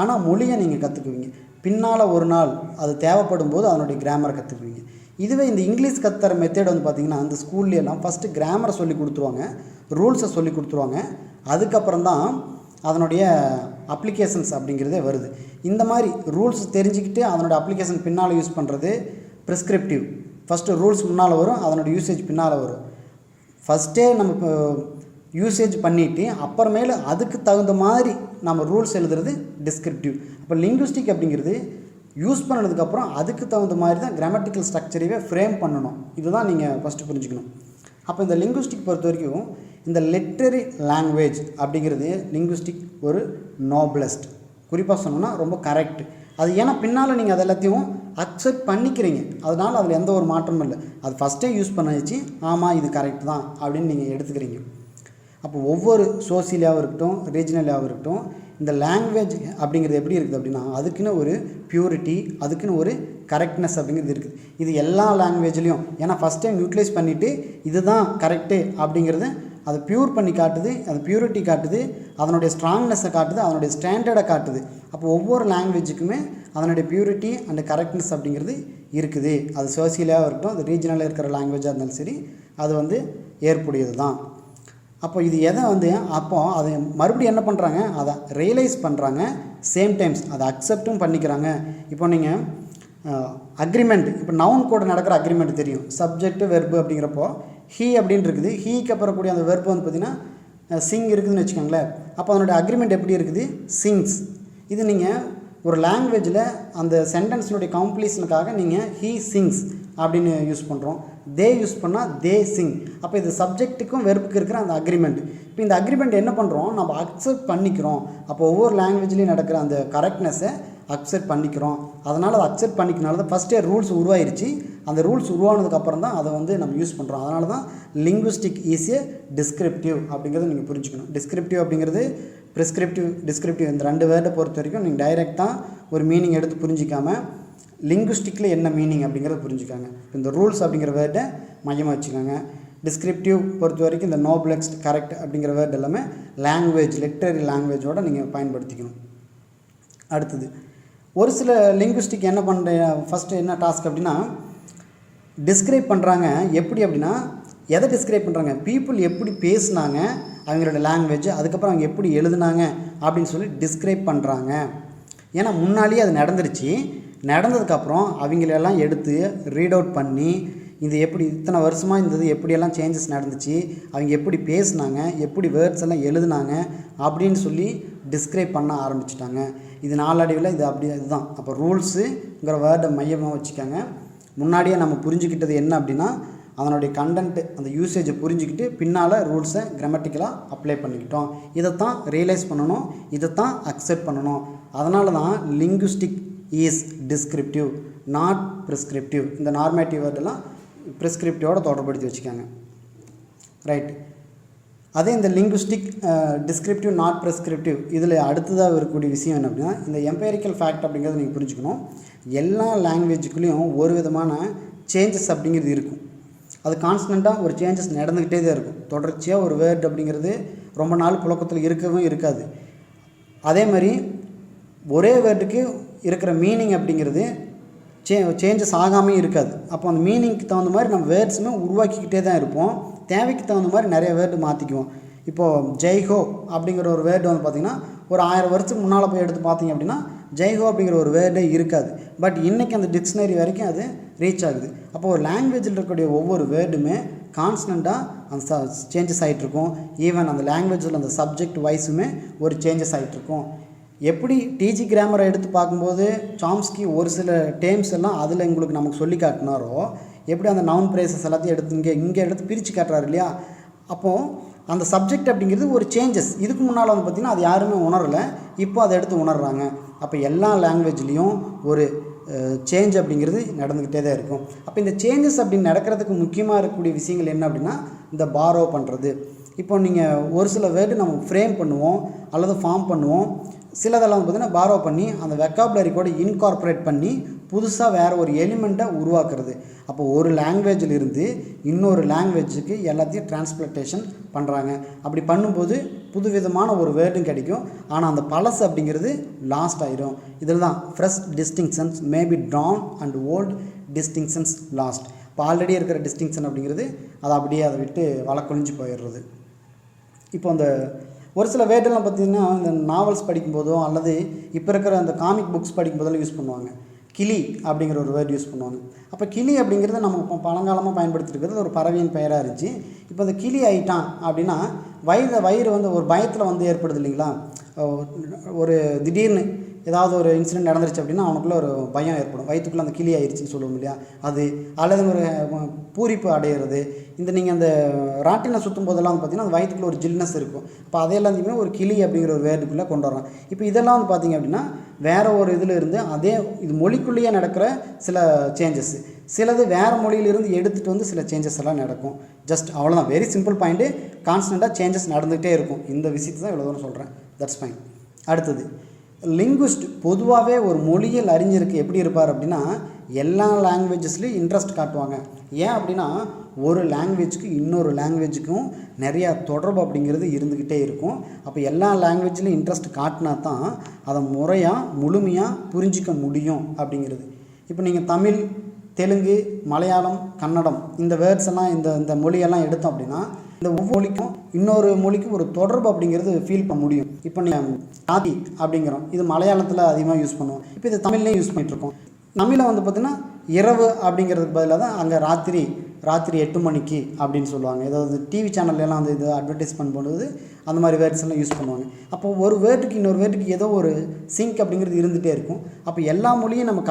ஆனால் மொழியை நீங்கள் கற்றுக்குவீங்க. பின்னால் ஒரு நாள் அது தேவைப்படும் போது அதனுடைய கிராமரை கற்றுக்குவீங்க. இதுவே இந்த இங்கிலீஷ் கற்றுற மெத்தட் வந்து பார்த்திங்கன்னா அந்த ஸ்கூல்லையெல்லாம் ஃபஸ்ட்டு கிராமரை சொல்லி கொடுத்துருவாங்க, ரூல்ஸை சொல்லி கொடுத்துருவாங்க, அதுக்கப்புறம் தான் அதனுடைய அப்ளிகேஷன்ஸ் அப்படிங்கிறதே வருது. இந்த மாதிரி ரூல்ஸ் தெரிஞ்சுக்கிட்டு அதனுடைய அப்ளிகேஷன் பின்னால் யூஸ் பண்ணுறது ப்ரிஸ்கிரிப்டிவ். ஃபஸ்ட்டு ரூல்ஸ் முன்னால் வரும், அதனுடைய யூசேஜ் பின்னால் வரும். ஃபஸ்ட்டே நம்ம யூசேஜ் பண்ணிவிட்டு அப்புறமேல அதுக்கு தகுந்த மாதிரி நம்ம ரூல்ஸ் எழுதுறது டிஸ்கிரிப்டிவ். அப்போ லிங்குவிஸ்டிக் அப்படிங்கிறது யூஸ் பண்ணதுக்கப்புறம் அதுக்கு தகுந்த மாதிரி தான் கிராமட்டிக்கல் ஸ்ட்ரக்சரையே ஃப்ரேம் பண்ணணும். இதுதான் நீங்கள் ஃபஸ்ட்டு புரிஞ்சுக்கணும். அப்போ இந்த லிங்குவிஸ்டிக் பொறுத்த வரைக்கும் இந்த லிட்ரரி லாங்குவேஜ் அப்படிங்கிறது லிங்குவிஸ்டிக் ஒரு நோப்லஸ்ட், குறிப்பாக சொன்னோன்னா ரொம்ப கரெக்ட். அது ஏன்னா பின்னால் நீங்கள் அது எல்லாத்தையும் அக்செப்ட் பண்ணிக்கிறீங்க, அதனால் அதில் எந்த ஒரு மாற்றமும் இல்லை. அது ஃபஸ்ட்டே யூஸ் பண்ண வச்சு ஆமாம் இது கரெக்ட் தான் அப்படின்னு நீங்கள் எடுத்துக்கிறீங்க. அப்போ ஒவ்வொரு சோசியலாகவும் இருக்கட்டும், ரீஜனலாகவும் இருக்கட்டும், இந்த லாங்குவேஜ் அப்படிங்கிறது எப்படி இருக்குது அப்படின்னா அதுக்குன்னு ஒரு பியூரிட்டி, அதுக்குன்னு ஒரு கரெக்ட்னஸ் அப்படிங்கிறது இருக்குது. இது எல்லா லாங்குவேஜ்லேயும், ஏன்னா ஃபஸ்ட் டைம் யூட்டிலைஸ் பண்ணிவிட்டு இதுதான் கரெக்டு அப்படிங்கிறத அது ப்யூர் பண்ணி காட்டுது, அது பியூரிட்டி காட்டுது, அதனுடைய ஸ்ட்ராங்னஸை காட்டுது, அதனுடைய ஸ்டாண்டர்டை காட்டுது. அப்போ ஒவ்வொரு லாங்குவேஜுக்குமே அதனுடைய பியூரிட்டி அண்ட் கரெக்ட்னஸ் அப்படிங்கிறது இருக்குது. அது சோசியலாக இருக்கட்டும், அது ரீஜனலாக இருக்கிற லாங்குவேஜாக இருந்தாலும் சரி, அது வந்து ஏற்புடையது தான். அப்போ இது எதை வந்து அப்போது அதை மறுபடியும் என்ன பண்ணுறாங்க, அதை ரியலைஸ் பண்ணுறாங்க, சேம் டைம்ஸ் அதை அக்செப்டும் பண்ணிக்கிறாங்க. இப்போ நீங்கள் அக்ரிமெண்ட், இப்போ நவுன் கூட நடக்கிற அக்ரிமெண்ட் தெரியும், சப்ஜெக்ட் வெர்பு அப்படிங்கிறப்போ ஹீ அப்படின்னு இருக்குது. ஹீக்கு அப்புறம் கூடிய அந்த வெர்பு வந்து பார்த்திங்கன்னா சிங் இருக்குதுன்னு வச்சுக்கோங்களேன். அப்போ அதனுடைய அக்ரிமெண்ட் எப்படி இருக்குது, சிங்ஸ். இது நீங்கள் ஒரு லாங்குவேஜில் அந்த சென்டென்ஸினுடைய கம்ப்ளீஷனுக்காக நீங்கள் ஹீ சிங்ஸ் அப்படின்னு யூஸ் பண்ணுறோம், தே யூஸ் பண்ணால் தே சிங். அப்போ இது சப்ஜெக்ட்டுக்கும் வெர்புக்கு இருக்கிற அந்த அக்ரிமெண்ட். இப்போ இந்த அக்ரிமெண்ட் என்ன பண்ணுறோம், நம்ம அக்செப்ட் பண்ணிக்கிறோம். அப்போ ஒவ்வொரு லாங்குவேஜ்லேயும் நடக்கிற அந்த கரெக்ட்னஸை அக்செப்ட் பண்ணிக்கிறோம். அதனால் அதை அக்செப்ட் பண்ணிக்கிறனால தான் ஃபஸ்ட்டே ரூல்ஸ் உருவாயிருச்சு. அந்த ரூல்ஸ் உருவானதுக்கப்புறம் தான் அதை வந்து நம்ம யூஸ் பண்ணுறோம். அதனால தான் லிங்குவிஸ்டிக் இஸ் ஏ டிஸ்கிரிப்டிவ் அப்படிங்கிறத நீங்கள் புரிஞ்சுக்கணும். டிஸ்கிரிப்டிவ் அப்படிங்கிறது ப்ரிஸ்கிரிப்டிவ், டிஸ்கிரிப்டிவ் இந்த 2 வேர்டை பொறுத்த வரைக்கும் நீங்கள் டைரெக்டாக ஒரு மீனிங் எடுத்து புரிஞ்சிக்காமல் லிங்குவிஸ்டிக்கில் என்ன மீனிங் அப்படிங்கிறத புரிஞ்சுக்காங்க. இந்த ரூல்ஸ் அப்படிங்கிற வேர்டை மையமாக வச்சுக்கோங்க. டிஸ்கிரிப்டிவ் பொறுத்த வரைக்கும் இந்த நோப்லெக்ஸ்ட், கரெக்ட் அப்படிங்கிற வேர்டு எல்லாமே லாங்குவேஜ், லிட்ரரி லாங்குவேஜோடு நீங்கள் பயன்படுத்திக்கணும். அடுத்தது ஒரு சில லிங்குவிஸ்டிக் என்ன பண்ணுற ஃபஸ்ட்டு என்ன டாஸ்க் அப்படின்னா டிஸ்கிரைப் பண்ணுறாங்க. எப்படி அப்படின்னா எதை டிஸ்கிரைப் பண்ணுறாங்க, பீப்புள் எப்படி பேசுனாங்க அவங்களோட லாங்குவேஜ், அதுக்கப்புறம் அவங்க எப்படி எழுதுனாங்க அப்படின்னு சொல்லி டிஸ்கிரைப் பண்ணுறாங்க. ஏன்னா முன்னாடியே அது நடந்துருச்சு, நடந்ததுக்கப்புறம் அவங்களெல்லாம் எடுத்து ரீட் அவுட் பண்ணி இது எப்படி இத்தனை வருஷமாக இந்த இது எப்படியெல்லாம் சேஞ்சஸ் நடந்துச்சு, அவங்க எப்படி பேசுனாங்க, எப்படி வேர்ட்ஸ் எல்லாம் எழுதுனாங்க அப்படின்னு சொல்லி டிஸ்கிரைப் பண்ண ஆரம்பிச்சிட்டாங்க. இது நாளடைவில் இது அப்படி இதுதான். அப்போ ரூல்ஸுங்கிற வேர்டை மையமாக வச்சுக்காங்க. முன்னாடியே நம்ம புரிஞ்சுக்கிட்டது என்ன அப்படின்னா அதனுடைய கண்டென்ட்டு, அந்த யூசேஜை புரிஞ்சுக்கிட்டு பின்னால் ரூல்ஸை கிராமட்டிக்கலாக அப்ளை பண்ணிக்கிட்டோம். இதைத்தான் ரியலைஸ் பண்ணணும், இதைத்தான் அக்செப்ட் பண்ணணும். அதனால தான் லிங்குவிஸ்டிக் இஸ் டிஸ்கிரிப்டிவ் நாட் ப்ரிஸ்கிரிப்டிவ். இந்த நார்மேட்டிவ் வேர்டெல்லாம் ப்ரிஸ்கிரிப்டிவோட தொடர்படுத்தி வச்சுக்காங்க. ரைட். அதே இந்த லிங்குவிஸ்டிக் டிஸ்கிரிப்டிவ் நாட் ப்ரிஸ்கிரிப்டிவ் இதில் அடுத்ததாக இருக்கக்கூடிய விஷயம் என்ன அப்படின்னா இந்த எம்பேரிக்கல் ஃபேக்ட் அப்படிங்கிறத நீங்கள் புரிஞ்சுக்கணும். எல்லா லாங்குவேஜுக்குள்ளேயும் ஒரு விதமான சேஞ்சஸ் அப்படிங்கிறது இருக்கும். அது கான்ஸ்டண்ட்டாக ஒரு சேஞ்சஸ் நடந்துக்கிட்டே தான் இருக்கும். தொடர்ச்சியாக ஒரு வேர்டு அப்படிங்கிறது ரொம்ப நாள் புழக்கத்தில் இருக்கவும் இருக்காது. அதே மாதிரி ஒரே வேர்டுக்கு இருக்கிற மீனிங் அப்படிங்கிறது சேஞ்சஸ் ஆகாமல் இருக்காது. அப்போ அந்த மீனிங்க்கு தகுந்த மாதிரி நம்ம வேர்ட்ஸுமே உருவாக்கிக்கிட்டே தான் இருப்போம். தேவைக்கு தகுந்த மாதிரி நிறைய வேர்டு மாற்றிக்குவோம். இப்போது ஜெய்ஹோ அப்படிங்கிற ஒரு வேர்டு வந்து பார்த்திங்கன்னா ஒரு 1000 வருஷத்துக்கு முன்னால் போய் எடுத்து பார்த்தீங்க அப்படின்னா ஜெய்ஹோ அப்படிங்கிற ஒரு வேர்டே இருக்காது. பட் இன்றைக்கி அந்த டிக்ஷனரி வரைக்கும் அது ரீச் ஆகுது. அப்போ ஒரு லாங்குவேஜில் இருக்கக்கூடிய ஒவ்வொரு வேர்டுமே கான்ஸ்டண்ட்டாக அந்த சேஞ்சஸ் ஆகிட்ருக்கும். ஈவன் அந்த லாங்குவேஜில் அந்த சப்ஜெக்ட் வைஸுமே ஒரு சேஞ்சஸ் ஆகிட்ருக்கும். எப்படி டிஜி கிராமரை எடுத்து பார்க்கும்போது சாம்ஸ்கி ஒரு சில டேர்ம்ஸ் எல்லாம் அதில் உங்களுக்கு நமக்கு சொல்லி காட்டினாரோ, எப்படி அந்த நவுன் பிரேசஸ் எல்லாத்தையும் எடுத்து இங்கே எடுத்து பிரித்து காட்டுறாரு இல்லையா? அப்போது அந்த சப்ஜெக்ட் அப்படிங்கிறது ஒரு சேஞ்சஸ். இதுக்கு முன்னால் வந்து பார்த்திங்கன்னா அது யாருமே உணரலை, இப்போ அதை எடுத்து உணர்றாங்க. அப்போ எல்லா லாங்குவேஜ்லேயும் ஒரு சேஞ்ச் அப்படிங்கிறது நடந்துக்கிட்டே தான் இருக்கும். அப்போ இந்த சேஞ்சஸ் அப்படின்னு நடக்கிறதுக்கு முக்கியமாக இருக்கக்கூடிய விஷயங்கள் என்ன அப்படின்னா இந்த பாரோ பண்ணுறது. இப்போ நீங்கள் ஒரு சில வேர்டு நம்ம ஃப்ரேம் பண்ணுவோம் அல்லது ஃபார்ம் பண்ணுவோம். சிலதெல்லாம் வந்து பார்த்திங்கன்னா பாரோ பண்ணி அந்த வெக்காபுலரி கூட இன்கார்பரேட் பண்ணி புதுசாக வேறு ஒரு எலிமெண்ட்டை உருவாக்குறது. அப்போ ஒரு லாங்குவேஜில் இருந்து இன்னொரு லாங்குவேஜுக்கு எல்லாத்தையும் டிரான்ஸ்பிளேஷன் பண்ணுறாங்க. அப்படி பண்ணும்போது புதுவிதமான ஒரு வேர்டும் கிடைக்கும். ஆனால் அந்த பழசு அப்படிங்கிறது லாஸ்ட் ஆயிரும். இதில் தான் fresh distinctions may be Tran and old distinctions last. இப்போ ஆல்ரெடி இருக்கிற டிஸ்டிங்ஷன் அப்படிங்கிறது அதை அப்படியே அதை விட்டு வழக்கொழிஞ்சு போயிடுறது. இப்போ அந்த ஒரு சில வேர்டெல்லாம் பார்த்திங்கன்னா இந்த நாவல்ஸ் படிக்கும்போதோ அல்லது இப்போ இருக்கிற அந்த காமிக் புக்ஸ் படிக்கும்போதெல்லாம் யூஸ் பண்ணுவாங்க. கிளி அப்படிங்கிற ஒரு வேர்டு யூஸ் பண்ணுவாங்க. அப்போ கிளி அப்படிங்கிறது நம்ம இப்போ பழங்காலமாக பயன்படுத்திருக்கிறது ஒரு பறவையின் பெயராக இருந்துச்சு. இப்போ அந்த கிளி ஆகிட்டான் அப்படின்னா வயிறு வந்து ஒரு பயத்தில் வந்து ஏற்படுது இல்லைங்களா? ஒரு திடீர்னு ஏதாவது ஒரு இன்சிடென்ட் நடந்துருச்சு அப்படின்னா அவனுக்குள்ளே ஒரு பயம் ஏற்படும். வயிற்றுக்குள்ளே அந்த கிளி ஆயிடுச்சுன்னு சொல்லுவோம் இல்லையா? அது அல்லது ஒரு பூரிப்பு அடையிறது. இந்த நீங்கள் அந்த ராட்டினை சுற்றும் போதெல்லாம் வந்து பார்த்திங்கன்னா அந்த வயிற்றுக்குள்ளே ஒரு ஜில்னஸ் இருக்கும். இப்போ அதையெல்லாத்தையுமே ஒரு கிளி அப்படிங்கிற ஒரு வேர்டுக்குள்ளே கொண்டு வரோம். இப்போ இதெல்லாம் வந்து பார்த்திங்க அப்படின்னா வேறு ஒரு இதில் இருந்து அதே இது மொழிக்குள்ளேயே நடக்கிற சில சேஞ்சஸ், சிலது வேறு மொழியிலிருந்து எடுத்துகிட்டு வந்து சில சேஞ்சஸ் எல்லாம் நடக்கும். ஜஸ்ட் அவ்வளோதான். Very simple point. கான்ஸ்டண்ட்டாக சேஞ்சஸ் நடந்துகிட்டே இருக்கும். இந்த விஷயத்தை தான் இவ்வளோ தூரம் சொல்கிறேன். That's fine. அடுத்தது லிங்குவிஸ்ட். பொதுவாகவே ஒரு மொழியியல் அறிஞருக்கு எப்படி இருப்பார் அப்படின்னா எல்லா லாங்குவேஜஸ்லேயும் இன்ட்ரெஸ்ட் காட்டுவாங்க. ஏன் அப்படின்னா ஒரு லாங்குவேஜுக்கு இன்னொரு லாங்குவேஜுக்கும் நிறையா தொடர்பு அப்படிங்கிறது இருந்துக்கிட்டே இருக்கும். அப்போ எல்லா லாங்குவேஜ்லேயும் இன்ட்ரெஸ்ட் காட்டினா தான் அதை முறையாக முழுமையாக புரிஞ்சிக்க முடியும் அப்படிங்கிறது. இப்போ நீங்கள் தமிழ், தெலுங்கு, மலையாளம், கன்னடம் இந்த வேர்ட்ஸ் எல்லாம் இந்த மொழியெல்லாம் எடுத்தோம் அப்படின்னா இந்த ஒவ்வொரு மொழிக்கும் இன்னொரு மொழிக்கும் ஒரு தொடர்பு அப்படிங்கிறது ஃபீல் பண்ண முடியும். இப்போ நீங்கள் ராத்தி அப்படிங்கிறோம், இது மலையாளத்தில் அதிகமாக யூஸ் பண்ணுவோம். இப்போ இது தமிழ்லேயும் யூஸ் பண்ணிகிட்ருக்கோம். தமிழில் வந்து பார்த்திங்கன்னா இரவு அப்படிங்கிறதுக்கு பதிலாக தான் அங்கே ராத்திரி 8 மணிக்கு அப்படின்னு சொல்லுவாங்க. ஏதாவது டிவி சேனல்லாம் வந்து இது அட்வர்டைஸ் பண்ணும்போது அந்த மாதிரி வேர்ட்ஸ் எல்லாம் யூஸ் பண்ணுவாங்க. அப்போ ஒரு வேர்டுக்கு இன்னொரு வேர்டுக்கு ஏதோ ஒரு சிங்க் அப்படிங்கிறது இருந்துகிட்டே இருக்கும். அப்போ எல்லா மொழியும் நம்ம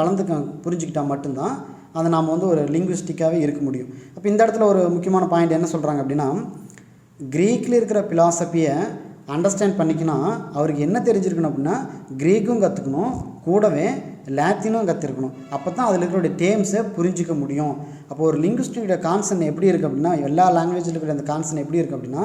புரிஞ்சுக்கிட்டால் மட்டும்தான் அதை நாம் வந்து ஒரு லிங்குவிஸ்டிக்காகவே இருக்க முடியும். அப்போ இந்த இடத்துல ஒரு முக்கியமான பாயிண்ட் என்ன சொல்கிறாங்க அப்படின்னா க்ரீக்கில் இருக்கிற ஃபிலாசபியை அண்டர்ஸ்டாண்ட் பண்ணிக்கணும். அவருக்கு என்ன தெரிஞ்சிருக்கணும் அப்படின்னா க்ரீக்கும் கற்றுக்கணும், கூடவே லாத்தினும் கற்றுருக்கணும். அப்போ தான் அதில் இருக்கிற டேர்ம்ஸை புரிஞ்சிக்க முடியும். அப்போ ஒரு லிங்குவிஸ்டிக்கோட கான்செப்ட் எப்படி இருக்குது அப்படின்னா எல்லா லாங்குவேஜில் இருக்கிற அந்த கான்செப்ட் எப்படி இருக்குது அப்படின்னா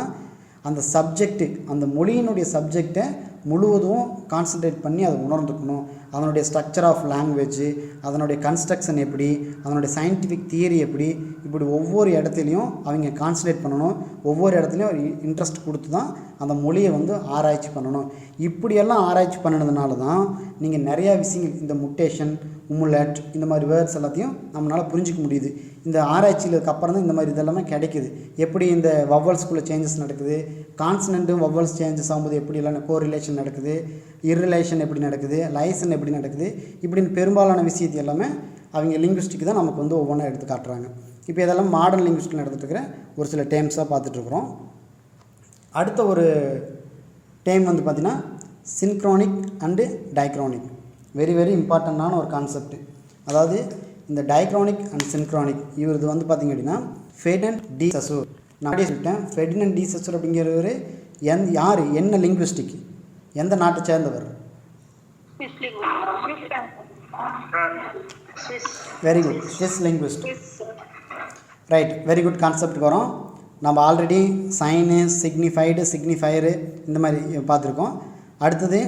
அந்த சப்ஜெக்ட்டு, அந்த மொழியினுடைய சப்ஜெக்டை முழுவதும் கான்சன்ட்ரேட் பண்ணி அதை உணர்ந்துக்கணும். அதனுடைய ஸ்ட்ரக்சர் ஆஃப் லாங்குவேஜ், அதனுடைய கன்ஸ்ட்ரக்ஷன் எப்படி, அதனுடைய சயின்டிஃபிக் தியரி எப்படி, இப்படி ஒவ்வொரு இடத்துலையும் அவங்க கான்சன்ட்ரேட் பண்ணணும். ஒவ்வொரு இடத்துலையும் ஒரு இன்ட்ரெஸ்ட் கொடுத்து தான் அந்த மொழியை வந்து ஆராய்ச்சி பண்ணணும். இப்படியெல்லாம் ஆராய்ச்சி பண்ணினதுனால தான் நீங்கள் நிறையா விஷயங்கள் இந்த முட்டேஷன், உமுலேட் இந்த மாதிரி வேர்ட்ஸ் எல்லாத்தையும் நம்மளால் புரிஞ்சிக்க முடியுது. இந்த ஆராய்ச்சிகளுக்கு அப்புறம் தான் இந்த மாதிரி இதெல்லாமே கிடைக்குது. எப்படி இந்த வவ்வல்ஸ்குள்ளே சேஞ்சஸ் நடக்குது, கான்சனண்ட்டும் வவ்வல்ஸ் சேஞ்சஸ் ஆகும்போது எப்படியெல்லாம் கோரிலேஷன் நடக்குது, இர்ரிலேஷன் எப்படி நடக்குது, லைசன் எப்படி நடக்குது, இப்படின்னு பெரும்பாலான விஷயத்தை எல்லாமே அவங்க லிங்குவிஸ்டிக் தான் நமக்கு வந்து ஒவ்வொன்றா எடுத்து காட்டுறாங்க. இப்போ இதெல்லாம் மாடர்ன் லிங்குவிஸ்டிக் நடந்துட்டு இருக்கிற ஒரு சில டேர்ம்ஸாக பார்த்துட்ருக்குறோம். அடுத்த ஒரு டேர்ம் வந்து பார்த்திங்கன்னா சின்க்ரோனிக் அண்டு டைக்ரோனிக். வெரி வெரி இம்பார்ட்டண்ட்டான ஒரு கான்செப்ட். அதாவது இந்த டைக்ரோனிக் அண்ட் சின்க்ரோனிக் இது வந்து பார்த்திங்க அப்படின்னா ஃபெர்டினண்ட் டி சசூர். நான் சொல்லிட்டேன், ஃபெர்டினண்ட் டி சசூர் அப்படிங்கிறவர் யார், என்ன லிங்குவிஸ்டிக், எந்த நாட்டை சேர்ந்தவர்? Very good, Swiss linguist. Right, very good. கான்செப்டுக்கு வரோம். நம்ம ஆல்ரெடி சைனு, சிக்னிஃபயரு இந்த மாதிரி பார்த்துருக்கோம். அடுத்தது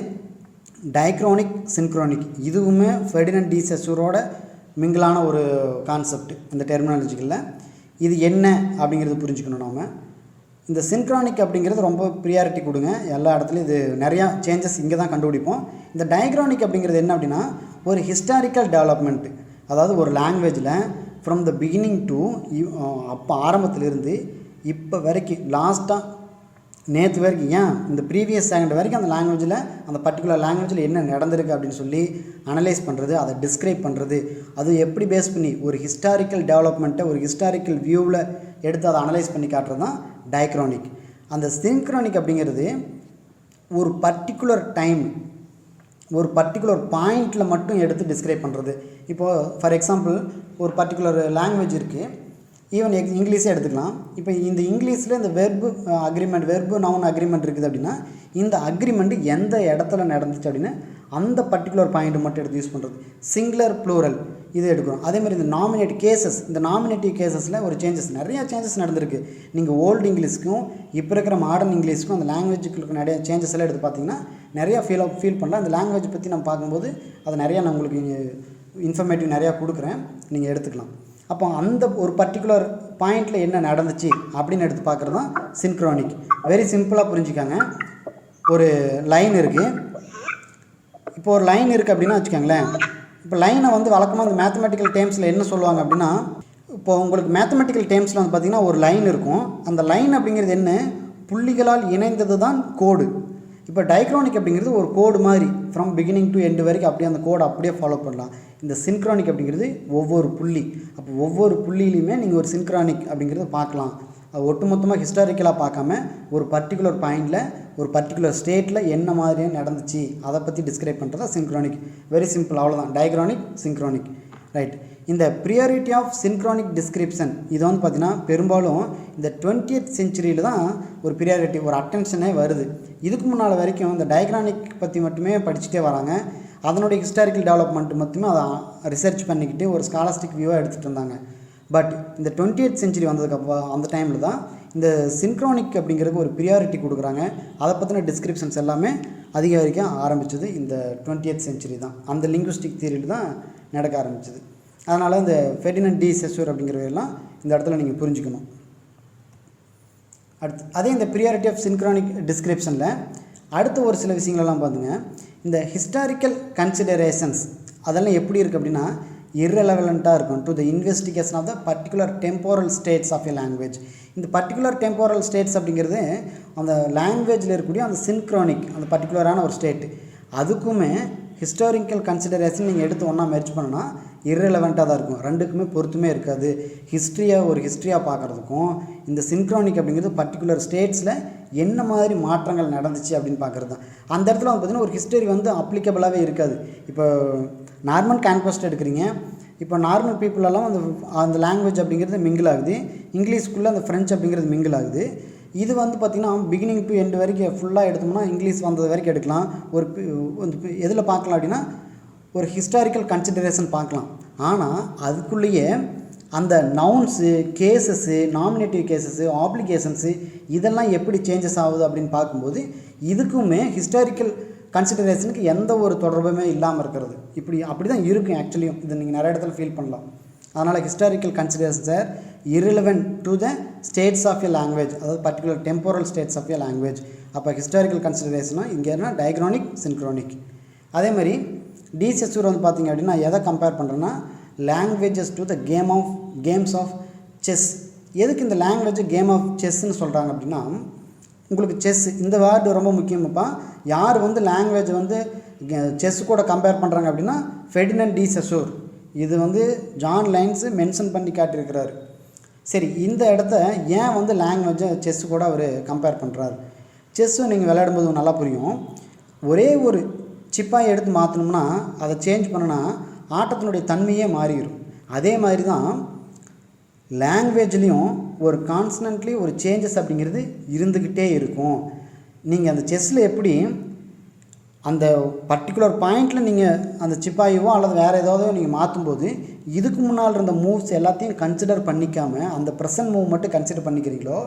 டைக்ரோனிக், சின்க்ரோனிக். இதுவுமே ஃபெர்டினண்ட் டி சசூரோட மிங்கிளான ஒரு கான்செப்ட் இந்த டெர்மினாலஜிகளில். இது என்ன அப்படிங்கிறது புரிஞ்சுக்கணும் நாம். இந்த சின்க்ரானிக் அப்படிங்கிறது ரொம்ப ப்ரியாரிட்டி கொடுங்க. எல்லா இடத்துலையும் இது நிறையா சேஞ்சஸ் இங்கே தான் கண்டுபிடிப்போம். இந்த டயக்ரானிக் அப்படிங்கிறது என்ன அப்படின்னா ஒரு ஹிஸ்டாரிக்கல் டெவலப்மெண்ட்டு. அதாவது ஒரு லாங்குவேஜில் ஃப்ரம் த பிகினிங் டு அப்போ ஆரம்பத்திலிருந்து இப்போ வரைக்கும் லாஸ்ட்டாக நேற்று வரைக்கும் ஏன் இந்த ப்ரீவியஸ் செகண்ட் வரைக்கும் அந்த லாங்குவேஜில் அந்த பர்டிகுலர் லாங்குவேஜில் என்ன நடந்திருக்கு அப்படின்னு சொல்லி அனலைஸ் பண்ணுறது, அதை டிஸ்கிரைப் பண்ணுறது, அது எப்படி பேஸ் பண்ணி ஒரு ஹிஸ்டாரிக்கல் டெவலப்மெண்ட்டை ஒரு ஹிஸ்டாரிக்கல் வியூவில் எடுத்து அதை அனலைஸ் பண்ணி காட்டுறது தான் டயக்ரானிக். அந்த சின்க்ரானிக் அப்படிங்கிறது ஒரு பர்டிகுலர் டைம் ஒரு பர்டிகுலர் பாயிண்டில் மட்டும் எடுத்து டிஸ்கிரைப் பண்ணுறது. இப்போது ஃபார் எக்ஸாம்பிள் ஒரு பர்டிகுலர் லாங்குவேஜ் இருக்குது, ஈவன் இங்கிலீஷே எடுத்துக்கலாம். இப்போ இந்த இங்கிலீஷில் இந்த வெர்பு நவுன் அக்ரிமெண்ட் இருக்குது அப்படின்னா இந்த அக்ரிமெண்ட்டு எந்த இடத்துல நடந்துச்சு அப்படின்னு அந்த பர்டிகுலர் பாயிண்ட் மட்டும் எடுத்து யூஸ் பண்ணுறது. சிங்குலர் ப்ளூரல் இது எடுக்கிறோம். அதேமாதிரி இந்த நாமினேட்டிவ் கேசஸில் ஒரு நிறையா சேஞ்சஸ் நடந்திருக்கு. நீங்கள் ஓல்டு இங்கிலீஷ்க்கும் இப்போ இருக்கிற மாடர்ன் இங்கிலீஷ்க்கும் அந்த லாங்குவேஜுக்கு நிறைய சேஞ்சஸ் எல்லாம் எடுத்து பார்த்தீங்கன்னா நிறையா ஃபீல் பண்ணலாம். அந்த லாங்குவேஜ் பற்றி நம்ம பார்க்கும்போது அது நிறையா நான் உங்களுக்கு இன்ஃபர்மேட்டிவ் நிறையா கொடுக்குறேன், நீங்கள் எடுத்துக்கலாம். அப்போ அந்த ஒரு பர்டிகுலர் பாயிண்டில் என்ன நடந்துச்சு அப்படின்னு எடுத்து பார்க்குறது தான் சின்க்ரானிக். வெரி சிம்பிளாக புரிஞ்சுக்காங்க. ஒரு லைன் இருக்குது. இப்போ ஒரு லைன் இருக்குது அப்படின்னா வச்சுக்கோங்களேன். இப்போ லைனை வந்து வழக்கமாக அந்த மேத்தமெட்டிக்கல் டேர்ம்ஸில் என்ன சொல்லுவாங்க அப்படின்னா, இப்போ உங்களுக்கு மேத்தமெட்டிக்கல் டேர்ம்ஸில் வந்து பார்த்திங்கன்னா ஒரு லைன் இருக்கும். அந்த லைன் அப்படிங்கிறது என்ன, புள்ளிகளால் இணைந்தது தான் கோடு. இப்போ டயக்ரானிக் அப்படிங்கிறது ஒரு கோடு மாதிரி ஃப்ரம் பிகினிங் டு எண்டு வரைக்கும் அப்படியே அந்த கோடை அப்படியே ஃபாலோ பண்ணலாம். இந்த சின்க்ரானிக் அப்படிங்கிறது ஒவ்வொரு புள்ளி. அப்போ ஒவ்வொரு புள்ளியிலையுமே நீங்கள் ஒரு சின்க்ரானிக் அப்படிங்கிறத பார்க்கலாம். அது ஒட்டுமொத்தமாக ஹிஸ்டாரிக்கலாக பார்க்காம ஒரு பர்டிகுலர் பாயிண்டில் ஒரு பர்டிகுலர் ஸ்டேட்டில் என்ன மாதிரியாக நடந்துச்சு அதை பற்றி டிஸ்கிரைப் பண்ணுறது சின்க்ரானிக். வெரி சிம்பிள், அவ்வளோதான். டயக்ரானிக், சின்க்ரானிக், ரைட். இந்த ப்ரியாரிட்டி ஆஃப் சின்க்ரானிக் டிஸ்கிரிப்ஷன் இது வந்து பார்த்திங்கன்னா பெரும்பாலும் இந்த 20th செஞ்சுரியில் தான் ஒரு ப்ரியாரிட்டி ஒரு அட்டென்ஷனே வருது. இதுக்கு முன்னால் வரைக்கும் இந்த டயக்ரானிக் பற்றி மட்டுமே படிச்சுட்டே வராங்க. அதனுடைய ஹிஸ்டாரிக்கல் டெவலப்மெண்ட் மட்டுமே அதை ரிசர்ச் பண்ணிக்கிட்டு ஒரு ஸ்காலஸ்டிக் வியூவாக எடுத்துகிட்டு இருந்தாங்க. பட் இந்த 20th செஞ்சுரி வந்ததுக்கப்புறம் அந்த டைமில் தான் இந்த சின்க்ரானிக் அப்படிங்கிறதுக்கு ஒரு ப்ரியாரிட்டி கொடுக்குறாங்க. அதை பற்றின டிஸ்கிரிப்ஷன்ஸ் எல்லாமே அதிகரிக்க ஆரம்பித்தது இந்த 20th செஞ்சுரி தான். அந்த லிங்குவிஸ்டிக் தியரியில் தான் நடக்க ஆரம்பிச்சது. அதனால் இந்த ஃபெர்டினண்ட் டி செசூர் அப்படிங்கிறவெல்லாம் இந்த இடத்துல நீங்கள் புரிஞ்சுக்கணும். அடுத்து அதே இந்த ப்ரியாரிட்டி ஆஃப் சின்க்ரானிக் டிஸ்கிரிப்ஷனில் அடுத்த ஒரு சில விஷயங்களெல்லாம் பார்த்துங்க. இந்த ஹிஸ்டாரிக்கல் கன்சிடரேஷன்ஸ் அதெல்லாம் எப்படி இருக்குது அப்படின்னா irrelevant-ஆக இருக்கும் to the investigation of the particular temporal states of a language. இந்த பர்டிகுலர் டெம்போரல் ஸ்டேட்ஸ் அப்படிங்கிறது அந்த லாங்குவேஜில் இருக்கக்கூடிய அந்த சின்க்ரானிக் அந்த பர்டிகுலரான ஒரு ஸ்டேட்டு அதுக்குமே ஹிஸ்டாரிக்கல் கன்சிடரேஷன் நீங்கள் எடுத்து ஒன்றா மெர்ஜ் பண்ணோன்னா irrelevant-ஆக தான் இருக்கும். ரெண்டுக்குமே பொருத்துமே இருக்காது. ஒரு ஹிஸ்ட்ரியாக பார்க்குறதுக்கும் இந்த சின்க்ரானிக் அப்படிங்கிறது பர்டிகுலர் ஸ்டேட்ஸில் என்ன மாதிரி மாற்றங்கள் நடந்துச்சு அப்படின்னு பார்க்குறது தான். அந்த இடத்துல வந்து பார்த்திங்கன்னா ஒரு ஹிஸ்டரி வந்து அப்ளிகபிளாகவே இருக்காது. இப்போ நார்மல் கான்குவஸ்ட் எடுக்கிறீங்க. இப்போ நார்மல் பீப்புளெல்லாம் அந்த லாங்குவேஜ் அப்படிங்கிறது மிங்கிள் ஆகுது. இங்கிலீஷ்குள்ளே அந்த ஃப்ரெஞ்ச் அப்படிங்கிறது மிங்கிள் ஆகுது. இது வந்து பார்த்திங்கன்னா பிகினிங் டு எண்டு வரைக்கும் ஃபுல்லாக எடுத்தோம்னா இங்கிலீஷ் வந்தது வரைக்கும் எடுக்கலாம். எதில் பார்க்கலாம் அப்படின்னா ஒரு ஹிஸ்டாரிக்கல் கன்சிடரேஷன் பார்க்கலாம். ஆனால் அதுக்குள்ளேயே அந்த நவுன்ஸு, கேசஸ்ஸு, நாமினேட்டிவ் கேசஸ்ஸு, ஆப்ளிகேஷன்ஸு இதெல்லாம் எப்படி சேஞ்சஸ் ஆகுது அப்படின்னு பார்க்கும்போது இதுக்குமே ஹிஸ்டாரிக்கல் கன்சிடரேஷனுக்கு எந்த ஒரு தொடர்புமே இல்லாமல் இருக்கிறது. அப்படி தான் இருக்கும் ஆக்சுவலியும். இதை நீங்கள் நிறைய இடத்துல ஃபீல் பண்ணலாம். அதனால் historical considerations are irrelevant to the states of a language, அதாவது particular temporal states of a language. அப்போ ஹிஸ்டாரிக்கல் கன்சிடரேஷனாக இங்கே என்ன டயக்ரானிக், சின்க்ரானிக். அதே மாதிரி டி செசூர் வந்து பார்த்திங்க அப்படின்னா எதை கம்பேர் பண்ணுறேன்னா languages to the games of chess. எதுக்கு இந்த லாங்குவேஜ் கேம் ஆஃப் செஸ்ன்னு சொல்கிறாங்க அப்படின்னா உங்களுக்கு செஸ் இந்த வேர்டு ரொம்ப முக்கியமாப்பா. யார் வந்து லாங்குவேஜ் வந்து செஸ் கூட கம்பேர் பண்ணுறாங்க அப்படின்னா ஃபெர்டினண்ட் டி செசூர். இது வந்து ஜான் லைன்ஸு மென்ஷன் பண்ணி காட்டியிருக்கிறாரு. சரி, இந்த இடத்த ஏன் வந்து லாங்குவேஜை செஸ் கூட அவர் கம்பேர் பண்ணுறாரு? செஸ்ஸும் நீங்கள் விளையாடும்போது நல்லா புரியும். ஒரே ஒரு சிப்பாக எடுத்து மாற்றணும்னா அதை சேஞ்ச் பண்ணனா ஆட்டத்தினுடைய தன்மையே மாறிடும். அதே மாதிரி தான் லாங்குவேஜ்லேயும் ஒரு கான்ஸ்டன்ட்லி ஒரு சேஞ்சஸ் அப்படிங்கிறது இருந்துக்கிட்டே இருக்கும். நீங்கள் அந்த செஸ்ஸில் எப்படி அந்த பர்டிகுலர் பாயிண்டில் நீங்கள் அந்த சிப்பாயவோ அல்லது வேறு ஏதாவது நீங்கள் மாற்றும்போது இதுக்கு முன்னால் இருந்த மூவ்ஸ் எல்லாத்தையும் கன்சிடர் பண்ணிக்காமல் அந்த ப்ரெசன்ட் மூவ் மட்டும் கன்சிடர் பண்ணிக்கிறீங்களோ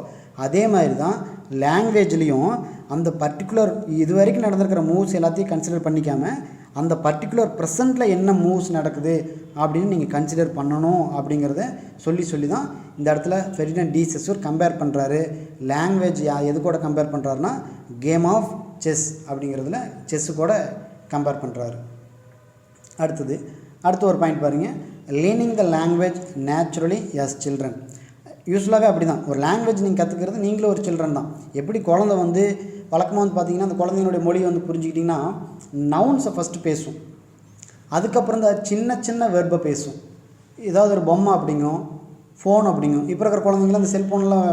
அதே மாதிரி தான் லாங்குவேஜ்லேயும் அந்த பர்டிகுலர் இது வரைக்கும் நடந்திருக்கிற மூவ்ஸ் எல்லாத்தையும் கன்சிடர் பண்ணிக்காமல் அந்த பர்டிகுலர் ப்ரெசண்ட்டில் என்ன மூவ்ஸ் நடக்குது அப்படின்னு நீங்கள் கன்சிடர் பண்ணணும் அப்படிங்கிறத சொல்லி தான் இந்த இடத்துல ஃபெர்டினண்ட் டி செசூர் கம்பேர் பண்ணுறாரு. லாங்குவேஜ் எது கூட கம்பேர் பண்ணுறாருன்னா கேம் ஆஃப் செஸ் அப்படிங்கிறதுல செஸ்ஸு கூட கம்பேர் பண்ணுறாரு. அடுத்து ஒரு பாயிண்ட் பாருங்கள், learning the language naturally as children. யூஸ்வலாகவே அப்படி தான், ஒரு லாங்குவேஜ் நீங்கள் கற்றுக்கிறது நீங்களும் ஒரு சில்ட்ரன் தான். எப்படி குழந்தை வந்து வழக்கமாக வந்து பார்த்திங்கன்னா அந்த குழந்தைங்களுடைய மொழி வந்து புரிஞ்சுக்கிட்டிங்கன்னா நவுன்ஸை ஃபஸ்ட்டு பேசும், அதுக்கப்புறம் இந்த சின்ன வெர்பை பேசும். ஏதாவது ஒரு பொம்மை அப்படிங்கும், ஃபோன் அப்படிங்கும். இப்போ இருக்கிற குழந்தைங்களாம் அந்த செல்ஃபோன்லாம்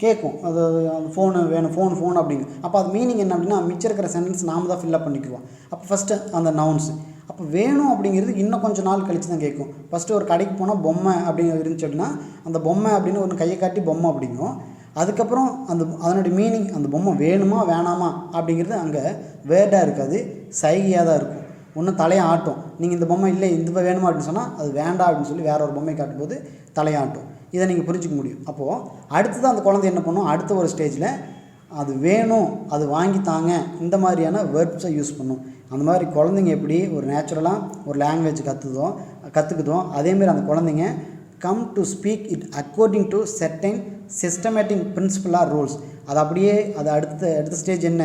கேட்கும், அது அந்த ஃபோனு வேணும், ஃபோன் அப்படிங்கும். அப்போ அது மீனிங் என்ன அப்படின்னா மிச்சம் இருக்கிற சென்டென்ஸ் நாம் தான் ஃபில்லப் பண்ணிக்குவோம். அப்போ ஃபஸ்ட்டு அந்த நவுன்ஸு. அப்போ வேணும் அப்படிங்கிறது இன்னும் கொஞ்சம் நாள் கழித்து தான் கேட்கும். ஃபஸ்ட்டு ஒரு கடைக்கு போனால் பொம்மை அப்படின்னு இருந்துச்சு அப்படின்னா அந்த பொம்மை அப்படின்னு ஒன்று கையை காட்டி பொம்மை அப்படிங்கும். அதுக்கப்புறம் அதனுடைய மீனிங் அந்த பொம்மை வேணுமா வேணாமா அப்படிங்கிறது அங்கே வேர்டாக இருக்காது, சைகையாக தான் இருக்கும். ஒன்று தலையை ஆட்டும், நீங்கள் இந்த பொம்மை இல்லை இந்த வேணுமா அப்படின்னு சொன்னால் அது வேண்டாம் அப்படின்னு சொல்லி வேற ஒரு பொம்மை காட்டும்போது தலையாட்டும். இதை நீங்கள் புரிஞ்சிக்க முடியும். அப்போது அடுத்தது அந்த குழந்தை என்ன பண்ணும், அடுத்த ஒரு ஸ்டேஜில் அது வேணும், அது வாங்கி தாங்க, இந்த மாதிரியான வேர்ட்ஸை யூஸ் பண்ணும். அந்த மாதிரி குழந்தைங்க எப்படி ஒரு நேச்சுரலாக ஒரு லாங்குவேஜ் கற்றுக்குதோ அதேமாரி அந்த குழந்தைங்க come to speak it according to certain systematic principle or rules. அது அப்படியே அது அடுத்த ஸ்டேஜ் என்ன,